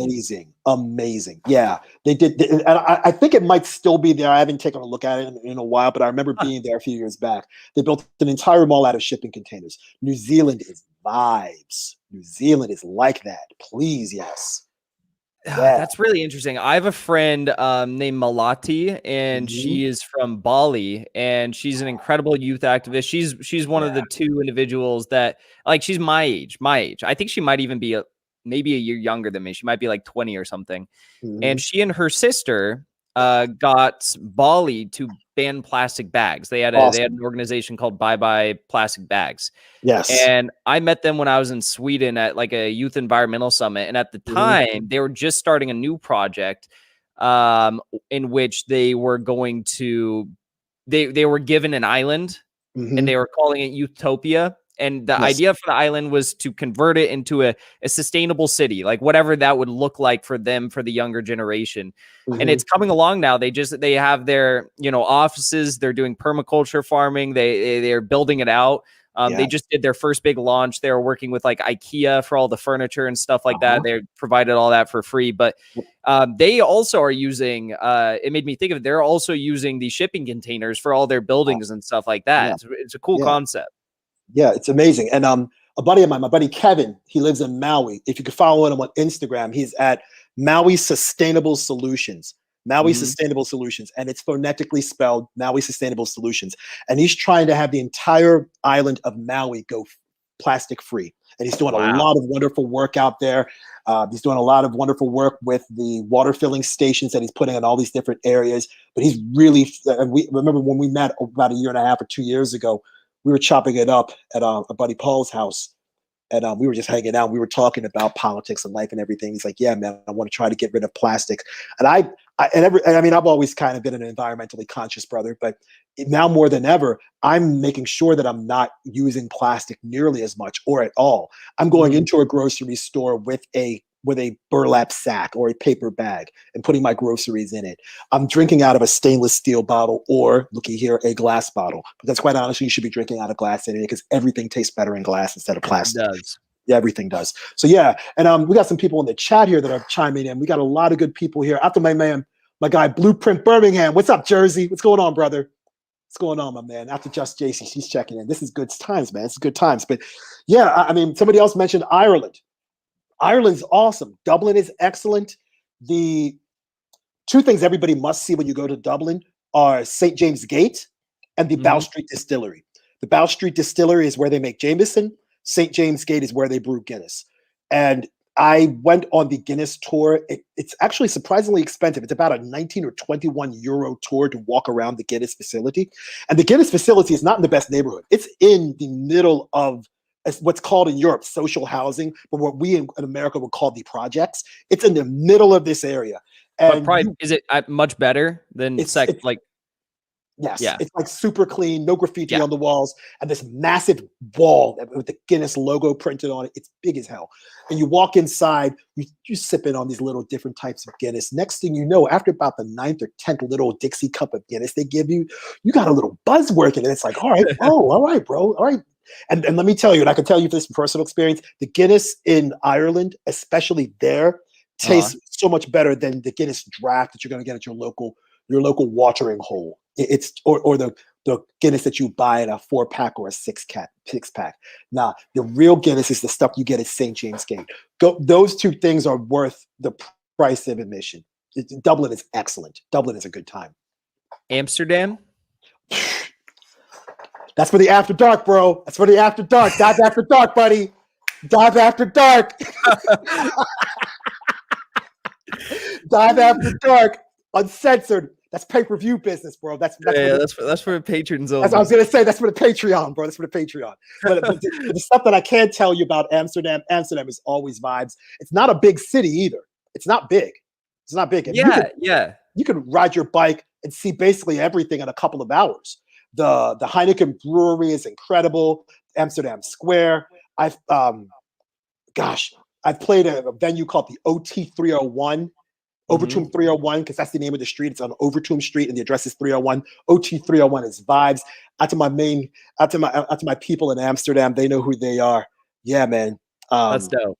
Amazing. Yeah, they did. And I think it might still be there. I haven't taken a look at it in a while, but I remember being there a few years back. They built an entire mall out of shipping containers. New Zealand is vibes. New Zealand is like that. Please, yes. Yeah. That's really interesting. I have a friend named Malati, and she is from Bali, and she's an incredible youth activist. She's one of the two individuals that, like, she's my age. I think she might even be maybe a year younger than me. She might be like 20 or something. And she and her sister got Bali to ban plastic bags. They had an organization called Bye Bye Plastic Bags. Yes. And I met them when I was in Sweden at like a youth environmental summit. And at the time, they were just starting a new project in which they were going to, they were given an island and they were calling it Utopia. And the idea for the island was to convert it into a sustainable city, like whatever that would look like for them, for the younger generation. And it's coming along now. They have their, offices. They're doing permaculture farming. They're building it out. They just did their first big launch. They were working with like IKEA for all the furniture and stuff like that. They provided all that for free. But they also are using, it made me think of it, they're also using the shipping containers for all their buildings and stuff like that. It's a cool concept. Yeah, it's amazing. And a buddy of mine, my buddy Kevin, he lives in Maui. If you could follow him on Instagram, he's at Maui Sustainable Solutions. Maui Sustainable Solutions. And it's phonetically spelled Maui Sustainable Solutions. And he's trying to have the entire island of Maui go plastic free. And he's doing a lot of wonderful work out there. He's doing a lot of wonderful work with the water filling stations that he's putting in all these different areas. But he's really, and we remember when we met about a year and a half or 2 years ago, we were chopping it up at a buddy Paul's house, and we were just hanging out. We were talking about politics and life and everything. He's like, "Yeah, man, I want to try to get rid of plastics." And I've always kind of been an environmentally conscious brother, but now more than ever, I'm making sure that I'm not using plastic nearly as much or at all. I'm going into a grocery store with a burlap sack or a paper bag and putting my groceries in it. I'm drinking out of a stainless steel bottle, or looky here, a glass bottle. But that's quite honestly, you should be drinking out of glass anyway, because everything tastes better in glass instead of plastic. It does. Yeah, everything does. So yeah, and we got some people in the chat here that are chiming in. We got a lot of good people here. After my guy Blueprint Birmingham. What's up, Jersey? What's going on, brother? What's going on, my man? After Just JC, she's checking in. This is good times, man. It's good times. But yeah, I mean, somebody else mentioned Ireland. Ireland's awesome. Dublin is excellent. The two things everybody must see when you go to Dublin are St. James Gate and the Bow Street Distillery. The Bow Street Distillery is where they make Jameson. St. James Gate is where they brew Guinness. And I went on the Guinness tour. It's actually surprisingly expensive. It's about a 19 or 21 euro tour to walk around the Guinness facility. And the Guinness facility is not in the best neighborhood. It's in the middle of what's called in Europe social housing, but what we in America would call the projects. It's in the middle of this area. And is it much better than like? Yes, it's like super clean, no graffiti on the walls, and this massive wall with the Guinness logo printed on it. It's big as hell. And you walk inside, you sip in on these little different types of Guinness. Next thing you know, after about the 9th or 10th little Dixie cup of Guinness they give you, you got a little buzz working, and it's like, all right, bro, all right. And let me tell you, and I can tell you this from personal experience, the Guinness in Ireland, especially there, tastes so much better than the Guinness draft that you're going to get at your local watering hole. It's or the Guinness that you buy in a 4-pack or a 6-pack. Nah, the real Guinness is the stuff you get at St. James Gate. Those two things are worth the price of admission. Dublin is excellent. Dublin is a good time. Amsterdam? That's for the after dark, bro. That's for the after dark. Dive after dark, buddy. Dive after dark. Dive after dark. Uncensored. That's pay-per-view business, bro. That's for the patrons only. That's what I was gonna say. That's for the Patreon, bro. That's for the Patreon. But the stuff that I can tell you about Amsterdam is always vibes. It's not a big city either. It's not big. It's not big. And you can ride your bike and see basically everything in a couple of hours. The Heineken Brewery is incredible. Amsterdam Square. I've I've played a venue called the OT 301. Overtoom 301, because that's the name of the street. It's on Overtoom Street, and the address is 301. OT 301 is vibes. Out to my people in Amsterdam, they know who they are. Yeah, man. That's dope.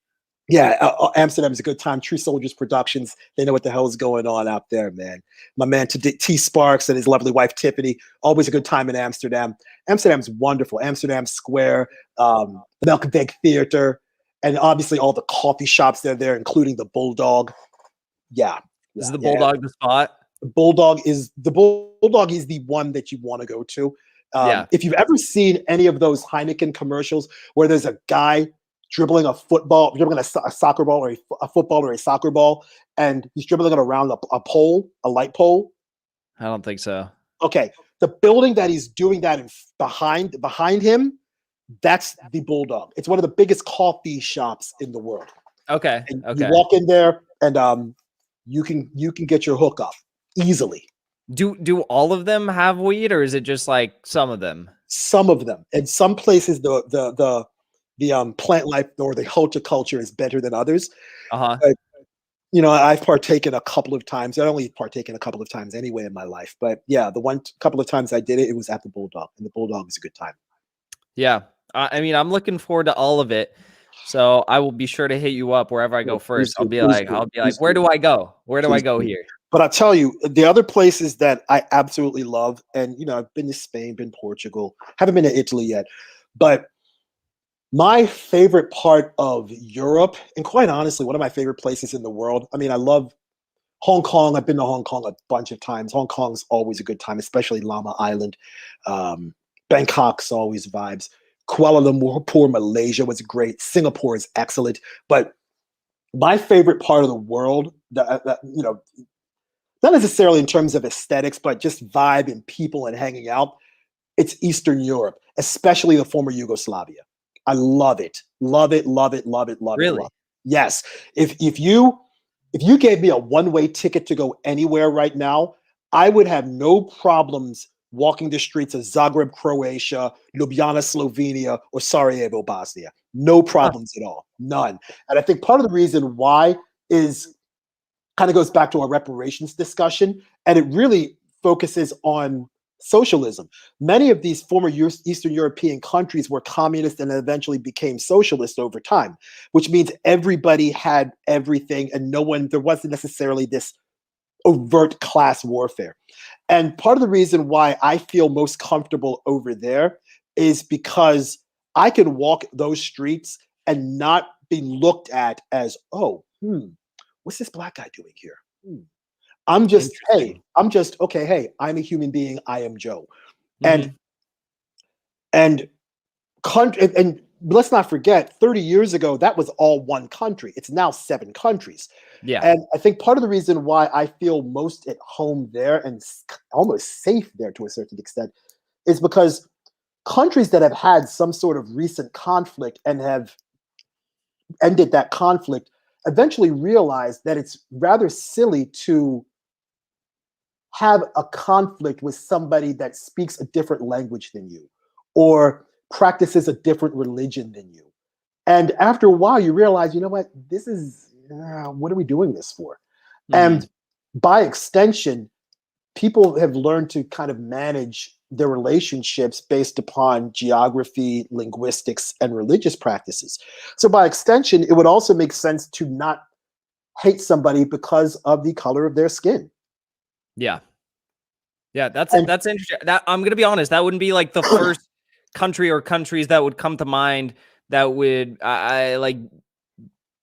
Yeah, Amsterdam is a good time. True Soldiers Productions, they know what the hell is going on out there, man. My man T Sparks and his lovely wife Tiffany, always a good time in Amsterdam. Amsterdam's wonderful. Amsterdam Square, the Melkweg Theater, and obviously all the coffee shops that are there, including the Bulldog. Yeah. Is the Bulldog the spot? The Bulldog is the one that you want to go to. If you've ever seen any of those Heineken commercials where there's a guy dribbling a soccer ball or a football or a soccer ball, and he's dribbling it around a light pole. I don't think so. Okay, the building that he's doing that behind him, that's the Bulldog. It's one of the biggest coffee shops in the world. Okay. And okay. You walk in there and you can get your hookup easily. Do all of them have weed, or is it just like some of them? Some of them. In some places, the plant life or the horticulture is better than others. But, I've partaken a couple of times. I only partaken a couple of times anyway in my life. But yeah, couple of times I did it, it was at the Bulldog, and the Bulldog is a good time. Yeah. I mean, I'm looking forward to all of it. So I will be sure to hit you up wherever I go first. I'll be like, where do I go? Where do I go here? But I'll tell you, the other places that I absolutely love, and I've been to Spain, been Portugal, haven't been to Italy yet, but my favorite part of Europe, and quite honestly, one of my favorite places in the world. I mean, I love Hong Kong. I've been to Hong Kong a bunch of times. Hong Kong's always a good time, especially Llama Island. Bangkok's always vibes. Kuala Lumpur, Malaysia was great. Singapore is excellent. But my favorite part of the world, that not necessarily in terms of aesthetics, but just vibe and people and hanging out, it's Eastern Europe, especially the former Yugoslavia. I love it. Love it, love it, love it, love it. Really? Love it. Yes. If you gave me a one-way ticket to go anywhere right now, I would have no problems walking the streets of Zagreb, Croatia, Ljubljana, Slovenia, or Sarajevo, Bosnia. No problems at all. None. And I think part of the reason why is kind of goes back to our reparations discussion, and it really focuses on socialism. Many of these former Eastern European countries were communist and eventually became socialist over time, which means everybody had everything and there wasn't necessarily this overt class warfare. And part of the reason why I feel most comfortable over there is because I can walk those streets and not be looked at as, what's this black guy doing here? I'm just, hey, I'm a human being. I am Joe. And let's not forget, 30 years ago, that was all one country. It's now 7 countries. Yeah. And I think part of the reason why I feel most at home there and almost safe there to a certain extent is because countries that have had some sort of recent conflict and have ended that conflict eventually realize that it's rather silly to have a conflict with somebody that speaks a different language than you or practices a different religion than you. And after a while, you realize, you know what, this is, what are we doing this for? And by extension, people have learned to kind of manage their relationships based upon geography, linguistics, and religious practices. So by extension, it would also make sense to not hate somebody because of the color of their skin. Yeah. Yeah, that's interesting. That I'm going to be honest, that wouldn't be like the first country or countries that would come to mind that would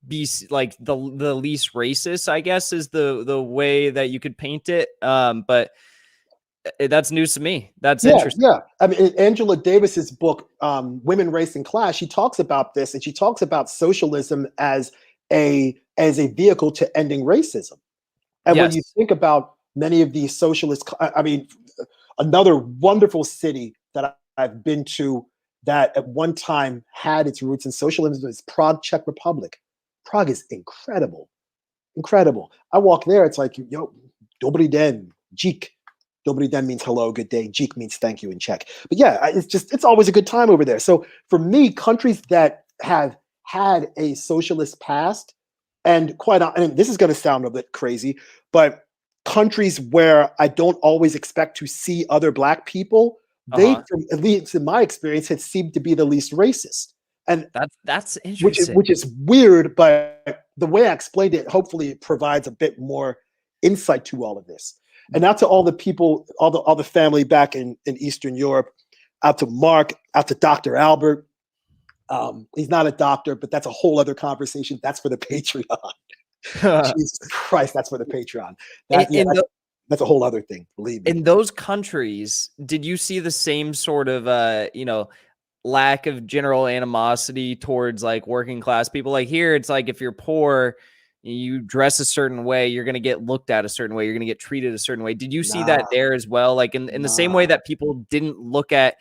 be like the least racist, I guess, is the way that you could paint it. But that's news to me. That's interesting. Yeah. I mean, in Angela Davis's book, Women, Race, and Class, she talks about this, and she talks about socialism as a vehicle to ending racism. And when you think about many of these socialist, I mean, another wonderful city that I've been to that at one time had its roots in socialism is Prague, Czech Republic. Prague is incredible. Incredible. I walk there, it's like, yo, Dobrý den, Jeek. Dobry den means hello, good day. Jik means thank you in Czech. But yeah, it's always a good time over there. So for me, countries that have had a socialist past, and and this is going to sound a bit crazy, but countries where I don't always expect to see other Black people, they, from, at least in my experience, had seemed to be the least racist. And that's interesting. which is weird, but the way I explained it, hopefully it provides a bit more insight to all of this. And out to all the people, all the family back in Eastern Europe, out to Mark, out to Dr. Albert. He's not a doctor, but that's a whole other conversation. That's for the Patreon. Jesus Christ, that's for the Patreon. That's a whole other thing, believe me. In those countries, did you see the same sort of lack of general animosity towards like working class people? Like here, it's like if you're poor, you dress a certain way, you're going to get looked at a certain way, you're going to get treated a certain way. Did you see that there as well? Like in the same way that people didn't look at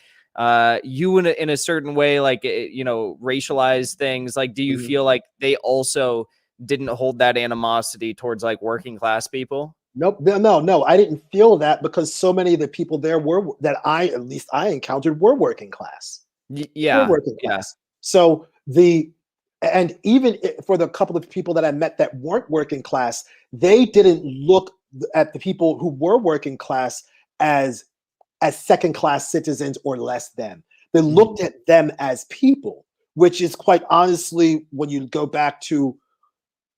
you in a certain way, like, racialized things, like, do you feel like they also didn't hold that animosity towards like working class people? Nope. No. I didn't feel that because so many of the people there at least I encountered were working class. Yeah. Working class. So and even for the couple of people that I met that weren't working class, they didn't look at the people who were working class as second class citizens or less than. They looked at them as people, which is quite honestly, when you go back to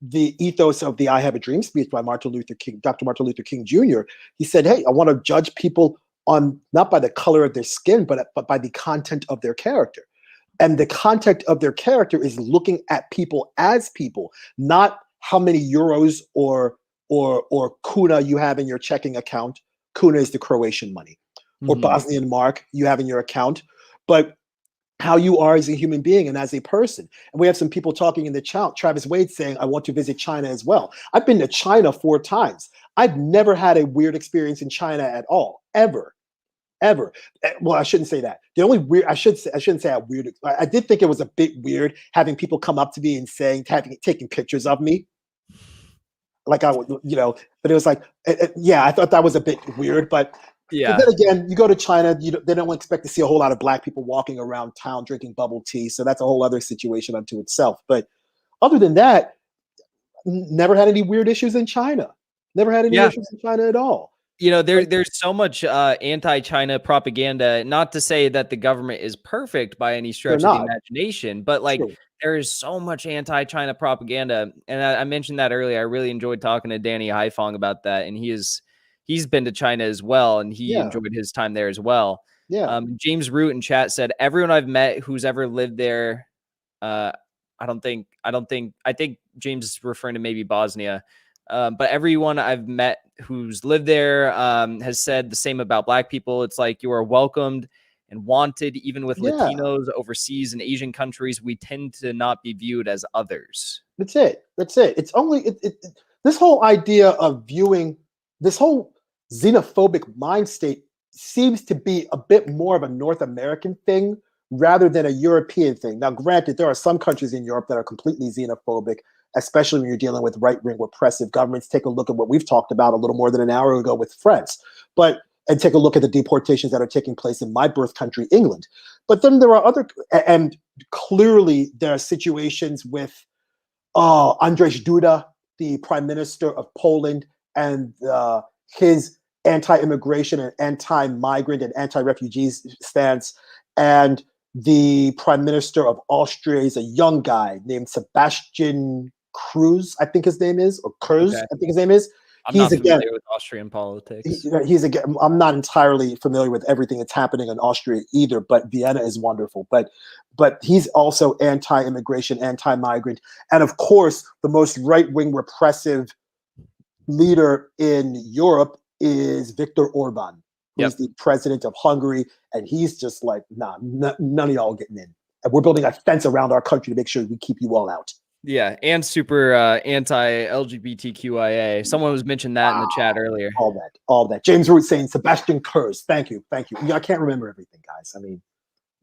the ethos of the I Have a Dream speech by Dr. Martin Luther King Jr., he said, hey, I want to judge people on not by the color of their skin, but by the content of their character. And the content of their character is looking at people as people, not how many euros or kuna you have in your checking account. Kuna is the Croatian money, or Bosnian mark you have in your account, but how you are as a human being and as a person. And we have some people talking in the chat, Travis Wade saying, I want to visit China as well. I've been to China 4 times. I've never had a weird experience in China at all, ever. Well, I shouldn't say that. The only weird, I shouldn't say how weird. I did think it was a bit weird having people come up to me and taking pictures of me. Like I would, but it was like, I thought that was a bit weird, but yeah. But then again, you go to China, they don't expect to see a whole lot of Black people walking around town drinking bubble tea. So that's a whole other situation unto itself. But other than that, never had any weird issues in China. Never had any issues in China at all. There's so much anti-China propaganda, not to say that the government is perfect by any stretch of the imagination, but like there is so much anti-China propaganda. And I mentioned that earlier. I really enjoyed talking to Danny Haifong about that. And he's been to China as well, and he enjoyed his time there as well. Yeah. James Root in chat said, everyone I've met who's ever lived there, I think James is referring to maybe Bosnia. But everyone I've met who's lived there has said the same about Black people. It's like you are welcomed and wanted, even with Latinos overseas in Asian countries. We tend to not be viewed as others. That's it. It's only this whole idea of viewing, this whole xenophobic mind state seems to be a bit more of a North American thing rather than a European thing. Now, granted, there are some countries in Europe that are completely xenophobic, especially when you're dealing with right-wing repressive governments. Take a look at what we've talked about a little more than an hour ago with France. And take a look at the deportations that are taking place in my birth country, England. But then there are and clearly there are situations with Andrzej Duda, the Prime Minister of Poland, and his anti-immigration and anti-migrant and anti-refugee stance, and the Prime Minister of Austria is a young guy named Sebastian Kurz, I think his name is, or Kurz, I think his name is. I'm not familiar with Austrian politics. I'm not entirely familiar with everything that's happening in Austria either, but Vienna is wonderful. But he's also anti-immigration, anti-migrant, and of course, the most right-wing repressive leader in Europe is Viktor Orban, who's the president of Hungary, and he's just like, nah, none of y'all getting in. And we're building a fence around our country to make sure we keep you all out. Yeah, and super anti-LGBTQIA. Someone was mentioned that in the chat earlier. All that. James Root saying Sebastian Kurz. Thank you. I can't remember everything, guys. I mean,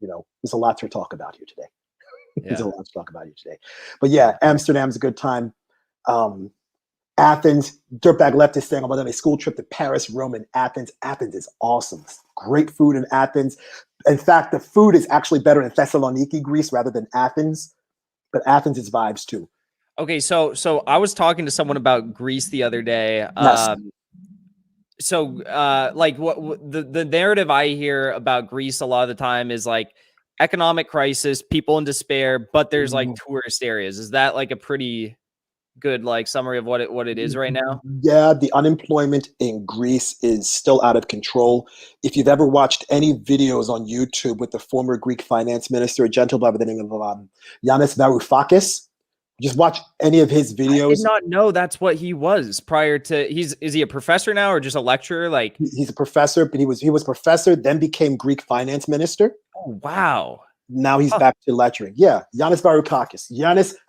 there's a lot to talk about here today. There's a lot to talk about here today. But yeah, Amsterdam's a good time. Athens, Dirtbag Left is saying about a school trip to Paris, Rome, and Athens. Athens is awesome. Great food in Athens. In fact, the food is actually better in Thessaloniki, Greece, rather than Athens. But Athens is vibes too. Okay, so I was talking to someone about Greece the other day. Yes. Like what the narrative I hear about Greece a lot of the time is like economic crisis, people in despair, but there's like tourist areas. Is that like a pretty good like summary of what it is right now? Yeah, the unemployment in Greece is still out of control. If you've ever watched any videos on YouTube with the former Greek finance minister, a gentleman by the name of Yanis Varoufakis, just watch any of his videos. I did not know that's what he was prior to. Is he a professor now or just a lecturer? Like he's a professor, but he was professor, then became Greek finance minister. Oh wow. Now he's back to lecturing. Yeah, Yanis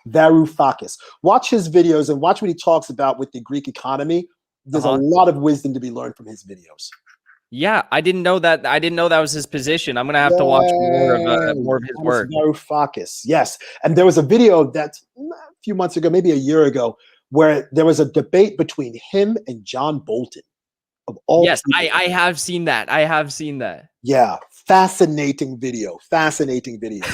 Varoufakis. Watch his videos and watch what he talks about with the Greek economy. There's a lot of wisdom to be learned from his videos. Yeah, I didn't know that. I didn't know that was his position. I'm gonna have to watch more of his work. Varoufakis, yes. And there was a video that a few months ago, maybe a year ago, where there was a debate between him and John Bolton. Of all yes, I have seen that. I have seen that. Yeah, fascinating video. Fascinating video.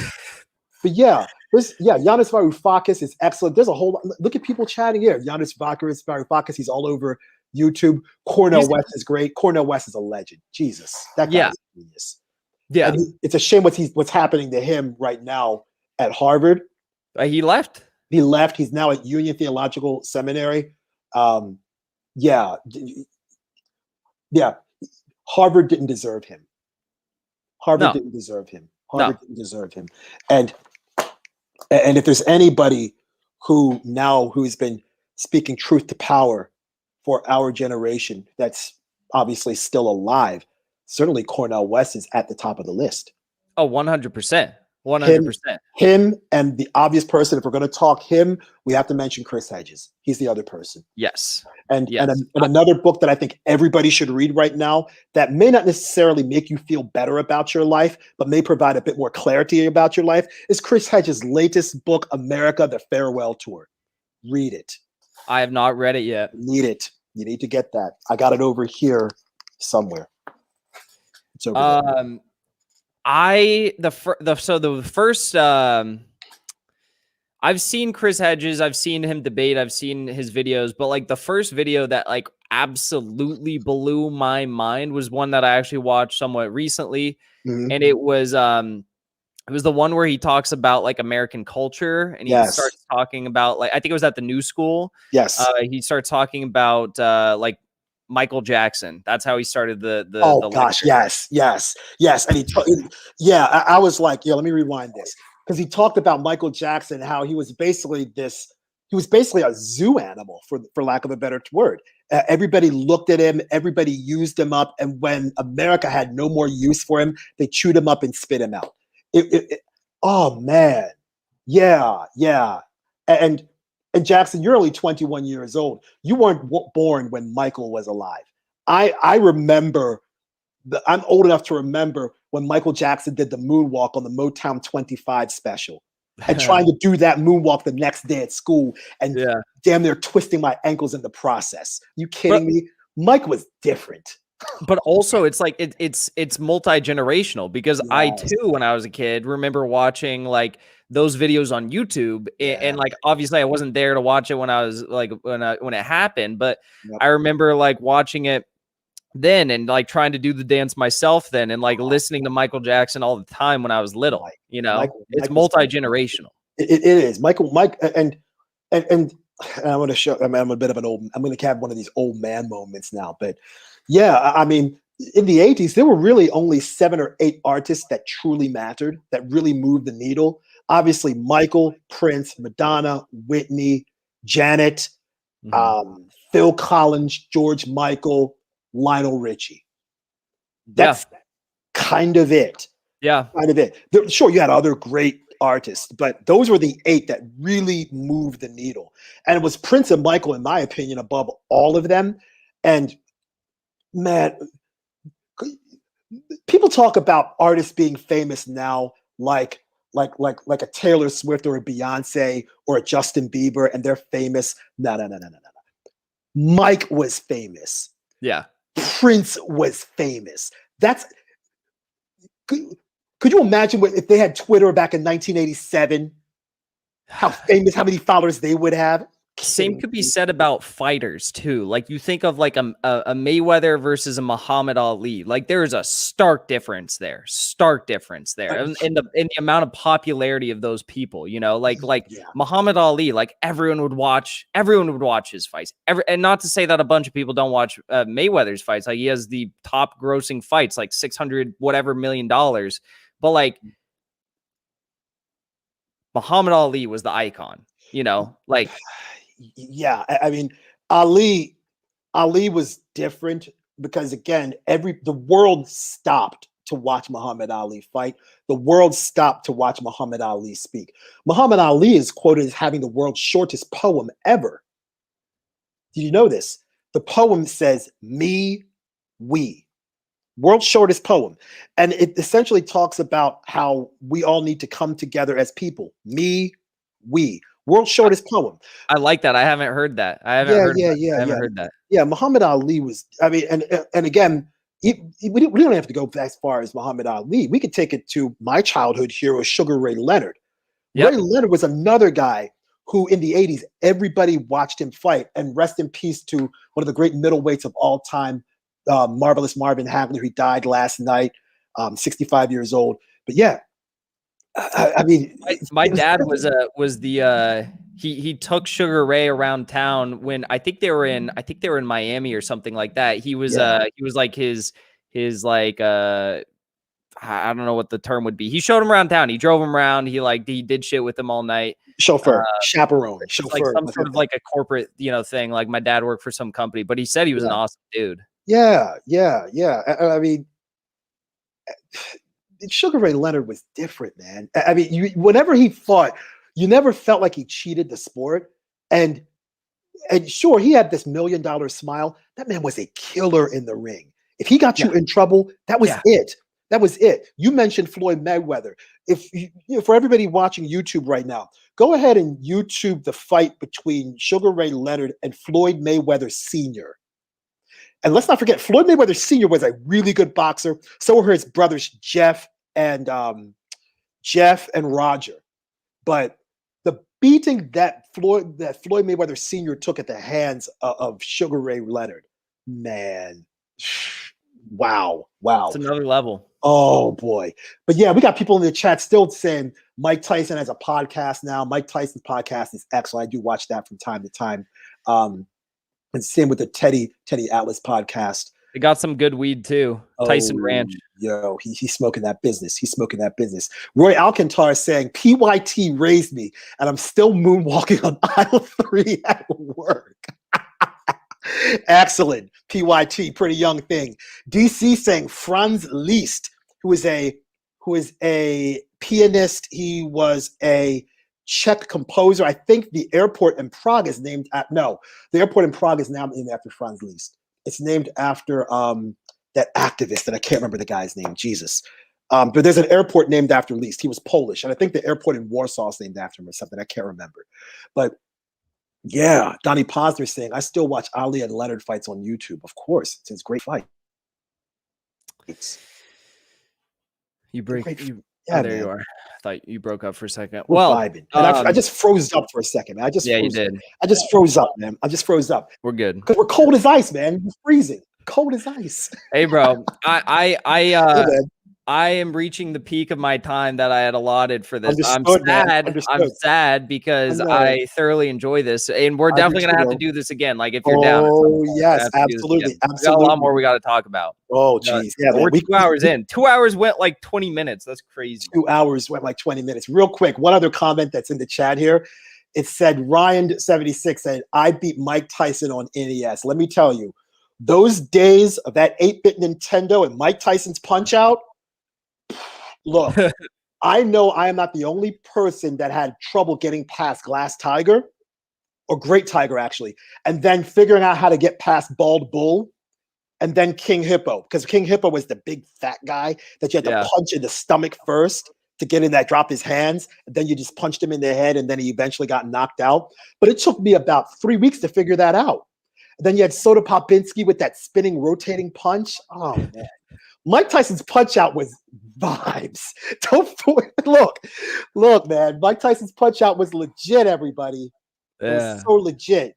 But yeah, Yanis Varoufakis is excellent. There's a whole look at people chatting here. Yanis Varoufakis, he's all over YouTube. Cornel West is great. Cornel West is a legend. Jesus, that guy is a genius. Yeah, and it's a shame what's happening to him right now at Harvard. He left. He left. He's now at Union Theological Seminary. Yeah. Harvard didn't deserve him. Harvard didn't deserve him. Harvard didn't deserve him. And if there's anybody who's been speaking truth to power for our generation that's obviously still alive, certainly Cornel West is at the top of the list. Oh, 100%. 100%. Him and the obvious person, if we're going to talk him, we have to mention Chris Hedges. He's the other person. Yes. And another book that I think everybody should read right now that may not necessarily make you feel better about your life, but may provide a bit more clarity about your life is Chris Hedges' latest book, America, The Farewell Tour. Read it. I have not read it yet. Need it. You need to get that. I got it over here somewhere. It's over there. I've seen Chris Hedges, I've seen him debate, I've seen his videos, but like the first video that like absolutely blew my mind was one that I actually watched somewhat recently. And it was the one where he talks about like American culture and he starts talking about like, I think it was at the New School. Yes. He starts talking about like Michael Jackson. That's how he started the gosh, lecture. Yes. And I was like, let me rewind this. Because he talked about Michael Jackson, how he was basically a zoo animal, for lack of a better word. Everybody looked at him, everybody used him up, and when America had no more use for him, they chewed him up and spit him out. Oh man, yeah. And Jackson, you're only 21 years old. You weren't born when Michael was alive. I remember. I'm old enough to remember when Michael Jackson did the moonwalk on the Motown 25 special and trying to do that moonwalk the next day at school and damn near twisting my ankles in the process. You kidding me? Mike was different. But also it's like it's multi-generational because I too, when I was a kid, remember watching like those videos on YouTube and like obviously I wasn't there to watch it when I was like when it happened, but I remember like watching it then and like trying to do the dance myself then and like listening to Michael Jackson all the time when I was little. It's multi-generational. It is. Mike, and I'm going to show. I'm a bit of an old. I'm going to have one of these old man moments now. But yeah, I mean, in the 80s, there were really only 7 or 8 artists that truly mattered, that really moved the needle. Obviously, Michael, Prince, Madonna, Whitney, Janet, Phil Collins, George Michael, Lionel Richie. That's kind of it. Yeah. Kind of it. Sure, you had other great artists, but those were the 8 that really moved the needle. And it was Prince and Michael, in my opinion, above all of them. And man, people talk about artists being famous now like a Taylor Swift or a Beyonce or a Justin Bieber, and they're famous. No. Mike was famous. Yeah. Prince was famous. Could you imagine if they had Twitter back in 1987? How famous, how many followers they would have? Same could be said about fighters too. Like you think of like a Mayweather versus a Muhammad Ali. Like there's a stark difference there. In the amount of popularity of those people, you know, like Muhammad Ali, like everyone would watch his fights. And not to say that a bunch of people don't watch Mayweather's fights. Like he has the top grossing fights, like 600 whatever $million. But like Muhammad Ali was the icon, you know, like. Yeah, I mean, Ali was different because again, the world stopped to watch Muhammad Ali fight. The world stopped to watch Muhammad Ali speak. Muhammad Ali is quoted as having the world's shortest poem ever. Did you know this? The poem says, "Me, we." World's shortest poem. And it essentially talks about how we all need to come together as people. Me, we. World's shortest poem. I like that. I haven't heard that. I haven't heard that. Yeah, Muhammad Ali was, I mean, and again, we don't have to go as far as Muhammad Ali. We could take it to my childhood hero, Sugar Ray Leonard. Yep. Ray Leonard was another guy who in the 80s, everybody watched him fight. And rest in peace to one of the great middleweights of all time, Marvelous Marvin Hagler. He died last night, 65 years old. But yeah, I mean, my dad he took Sugar Ray around town when I think they were in Miami or something like that. He was like his like I don't know what the term would be. He showed him around town. He drove him around. He did shit with him all night. Chauffeur, chaperone, chauffeur, like some sort of like a corporate, you know, thing. Like my dad worked for some company, but he said he was an awesome dude. Yeah. I mean, Sugar Ray Leonard was different, man. I mean, whenever he fought, you never felt like he cheated the sport. And sure, he had this $1 million smile. That man was a killer in the ring. If he got you in trouble, that was it. That was it. You mentioned Floyd Mayweather. For everybody watching YouTube right now, go ahead and YouTube the fight between Sugar Ray Leonard and Floyd Mayweather Sr. And let's not forget, Floyd Mayweather Sr. was a really good boxer. So were his brothers Jeff and Roger. But the beating that Floyd Mayweather Sr. took at the hands of Sugar Ray Leonard, man, wow. It's another level. Oh boy. But yeah, we got people in the chat still saying Mike Tyson has a podcast now. Mike Tyson's podcast is excellent. I do watch that from time to time. And same with the Teddy Atlas podcast. They got some good weed too. Tyson Ranch. Yo, he's smoking that business. Roy Alcantar is saying, PYT raised me, and I'm still moonwalking on aisle 3 at work. Excellent. PYT, pretty young thing. DC saying Franz Liszt, who is a pianist. He was a Czech composer. I think the airport in Prague is named the airport in Prague is now named after Franz Liszt. It's named after that activist that I can't remember the guy's name. Jesus. But there's an airport named after Liszt. He was Polish. And I think the airport in Warsaw is named after him or something. I can't remember. But yeah, Donnie Posner saying, I still watch Ali and Leonard fights on YouTube. Of course. It's a great fight. Yeah, there you are. I thought you broke up for a second. We're vibing. I just froze up for a second, man. You did. I just froze up, man. I just froze up. We're good. Because we're cold as ice, man. We're freezing. Cold as ice. Hey, bro. I am reaching the peak of my time that I had allotted for this. I'm sad because I thoroughly enjoy this, and we're definitely gonna have to do this again. Like if you're down. Oh yes, absolutely. We got a lot more we got to talk about. Oh geez, yeah. We're 2 hours in. 2 hours went like 20 minutes. That's crazy. 2 hours went like 20 minutes. Real quick, one other comment that's in the chat here. It said Ryan76 said, I beat Mike Tyson on NES. Let me tell you, those days of that 8-bit Nintendo and Mike Tyson's Punch Out. Look, I know I am not the only person that had trouble getting past Glass Tiger, or Great Tiger actually, and then figuring out how to get past Bald Bull, and then King Hippo, because King Hippo was the big fat guy that you had to punch in the stomach first to get in that, drop his hands, and then you just punched him in the head, and then he eventually got knocked out. But it took me about 3 weeks to figure that out. Then you had Soda Popinski with that spinning, rotating punch. Oh man, Mike Tyson's punch out was vibes. Don't look, man. Mike Tyson's punch out was legit. Everybody, it was so legit.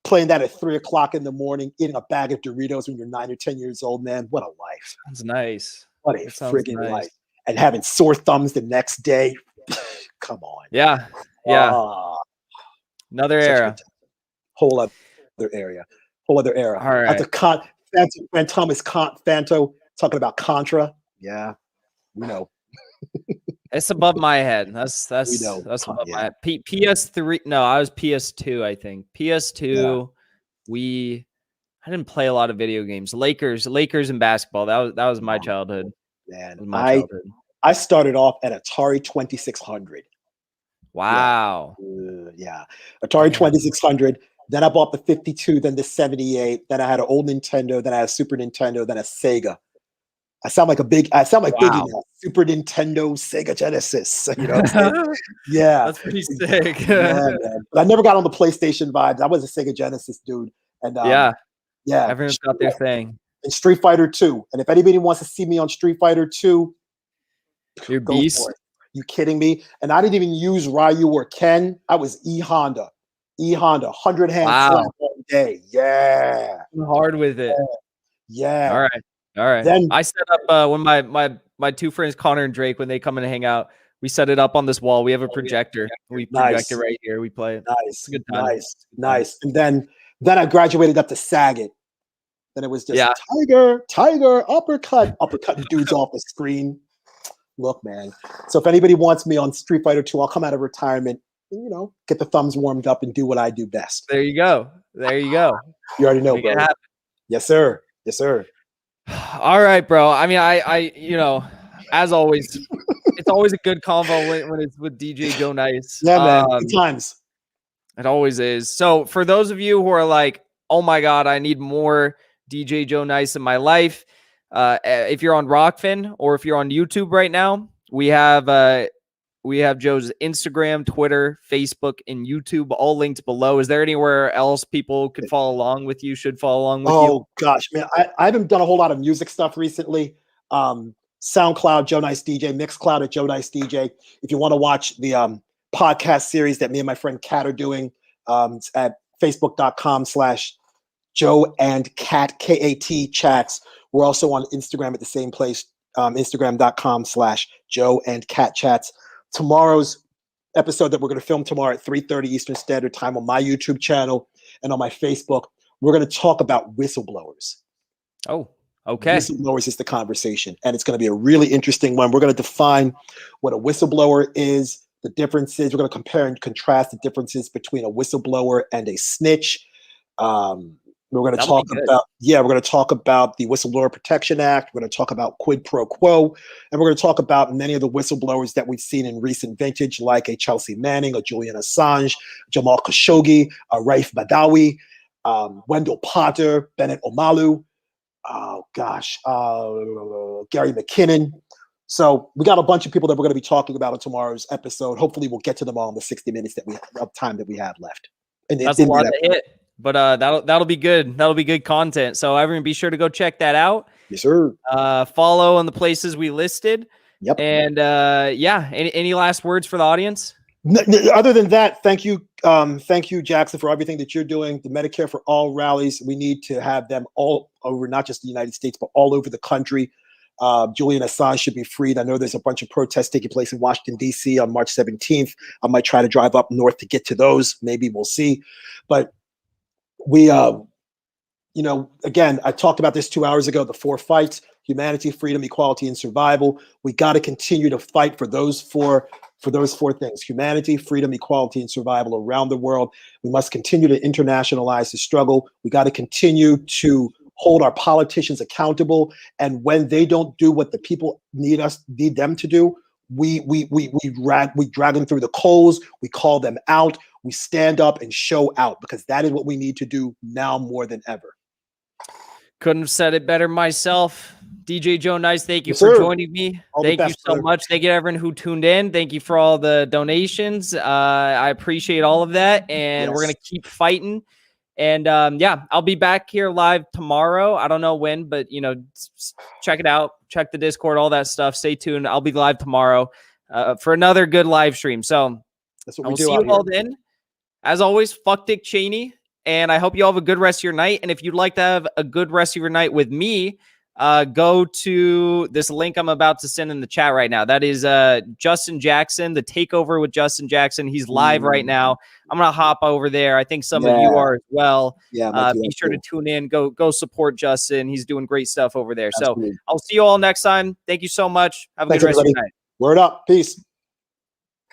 Playing that at 3:00 in the morning, eating a bag of Doritos when you're 9 or 10 years old, man. What a life. That's nice. What a friggin' life. And having sore thumbs the next day. Come on. Yeah. Another era. Whole other area. All right. After Fanto talking about Contra. Yeah. We know. It's above my head. That's above my head. PS3. No, I was PS2, I think. PS2. Yeah. I didn't play a lot of video games. Lakers and basketball. That was my childhood. Man, I started off at Atari 2600. Wow. Yeah. Atari 2600. Then I bought the 52, then the 78. Then I had an old Nintendo. Then I had a Super Nintendo. Then a Sega. I sound like Biggie now. Super Nintendo, Sega Genesis. You know what I'm saying? Yeah. That's pretty sick. Man. But I never got on the PlayStation vibes. I was a Sega Genesis dude. And yeah. Everyone's got their thing. And Street Fighter 2. And if anybody wants to see me on Street Fighter 2, you're beast. You kidding me? And I didn't even use Ryu or Ken. I was E-Honda. 100 hand slap all day. Yeah. I'm hard with it. Yeah. All right. Then I set up when my two friends Connor and Drake, when they come and hang out, we set it up on this wall. We have a projector. We project it right here. We play it. Nice. It's a good time. Nice. And then I graduated up to Saget. Then it was just Tiger, uppercutting dudes off the screen. Look, man. So if anybody wants me on Street Fighter 2, I'll come out of retirement, get the thumbs warmed up and do what I do best. There you go. You already know, bro. Yes, sir. All right, bro. I mean, I as always, it's always a good convo when it's with DJ Joe Nice. Yeah, man. Good times. It always is. So for those of you who are like, oh my God, I need more DJ Joe Nice in my life. If you're on Rokfin or if you're on YouTube right now, we have Joe's Instagram, Twitter, Facebook, and YouTube all linked below. Is there anywhere else people could follow along with you? Should follow along with you? Oh gosh, man, I haven't done a whole lot of music stuff recently. SoundCloud, Joe Nice DJ, Mixcloud at Joe Nice DJ. If you want to watch the podcast series that me and my friend Kat are doing, it's at facebook.com/Joe and Kat, KAT chats. We're also on Instagram at the same place, instagram.com/Joe and Kat chats. Tomorrow's episode that we're going to film tomorrow at 3:30 Eastern Standard Time on my YouTube channel and on my Facebook, we're going to talk about whistleblowers. Oh, okay. Whistleblowers is the conversation, and it's going to be a really interesting one. We're going to define what a whistleblower is, the differences. We're going to compare and contrast the differences between a whistleblower and a snitch. We're going to talk about the Whistleblower Protection Act. We're going to talk about quid pro quo, and we're going to talk about many of the whistleblowers that we've seen in recent vintage, like a Chelsea Manning, a Julian Assange, Jamal Khashoggi, a Raif Badawi, Wendell Potter, Bennett Omalu, Gary McKinnon. So we got a bunch of people that we're going to be talking about in tomorrow's episode. Hopefully we'll get to them all in the 60 minutes of time that we have left. And that's a lot to hit. But that'll be good. That'll be good content. So everyone, be sure to go check that out. Yes, sir. Follow on the places we listed. Yep. And any last words for the audience? Other than that, thank you, Jackson, for everything that you're doing. The Medicare for All rallies, we need to have them all over, not just the United States, but all over the country. Julian Assange should be freed. I know there's a bunch of protests taking place in Washington, D.C. on March 17th. I might try to drive up north to get to those. Maybe we'll see. But we, again, I talked about this 2 hours ago, the 4 fights: humanity, freedom, equality, and survival. We got to continue to fight for those four things: humanity, freedom, equality, and survival around the world. We must continue to internationalize the struggle. We got to continue to hold our politicians accountable. And when they don't do what the people need them to do, we drag them through the coals. We call them out. We stand up and show out, because that is what we need to do now more than ever. Couldn't have said it better myself. DJ Joe Nice, thank you for joining me. Thank you so much. Thank you to everyone who tuned in. Thank you for all the donations. I appreciate all of that. And we're going to keep fighting. And yeah, I'll be back here live tomorrow. I don't know when, but check it out. Check the Discord, all that stuff. Stay tuned. I'll be live tomorrow for another good live stream. So That's what I we will do see out you all here. then. As always, fuck Dick Cheney. And I hope you all have a good rest of your night. And if you'd like to have a good rest of your night with me, go to this link I'm about to send in the chat right now. That is Justin Jackson, the takeover with Justin Jackson. He's live right now. I'm going to hop over there. I think some of you are as well. Yeah, be sure to tune in. Go support Justin. He's doing great stuff over there. Absolutely. So I'll see you all next time. Thank you so much. Have a good rest of your night. Word up. Peace.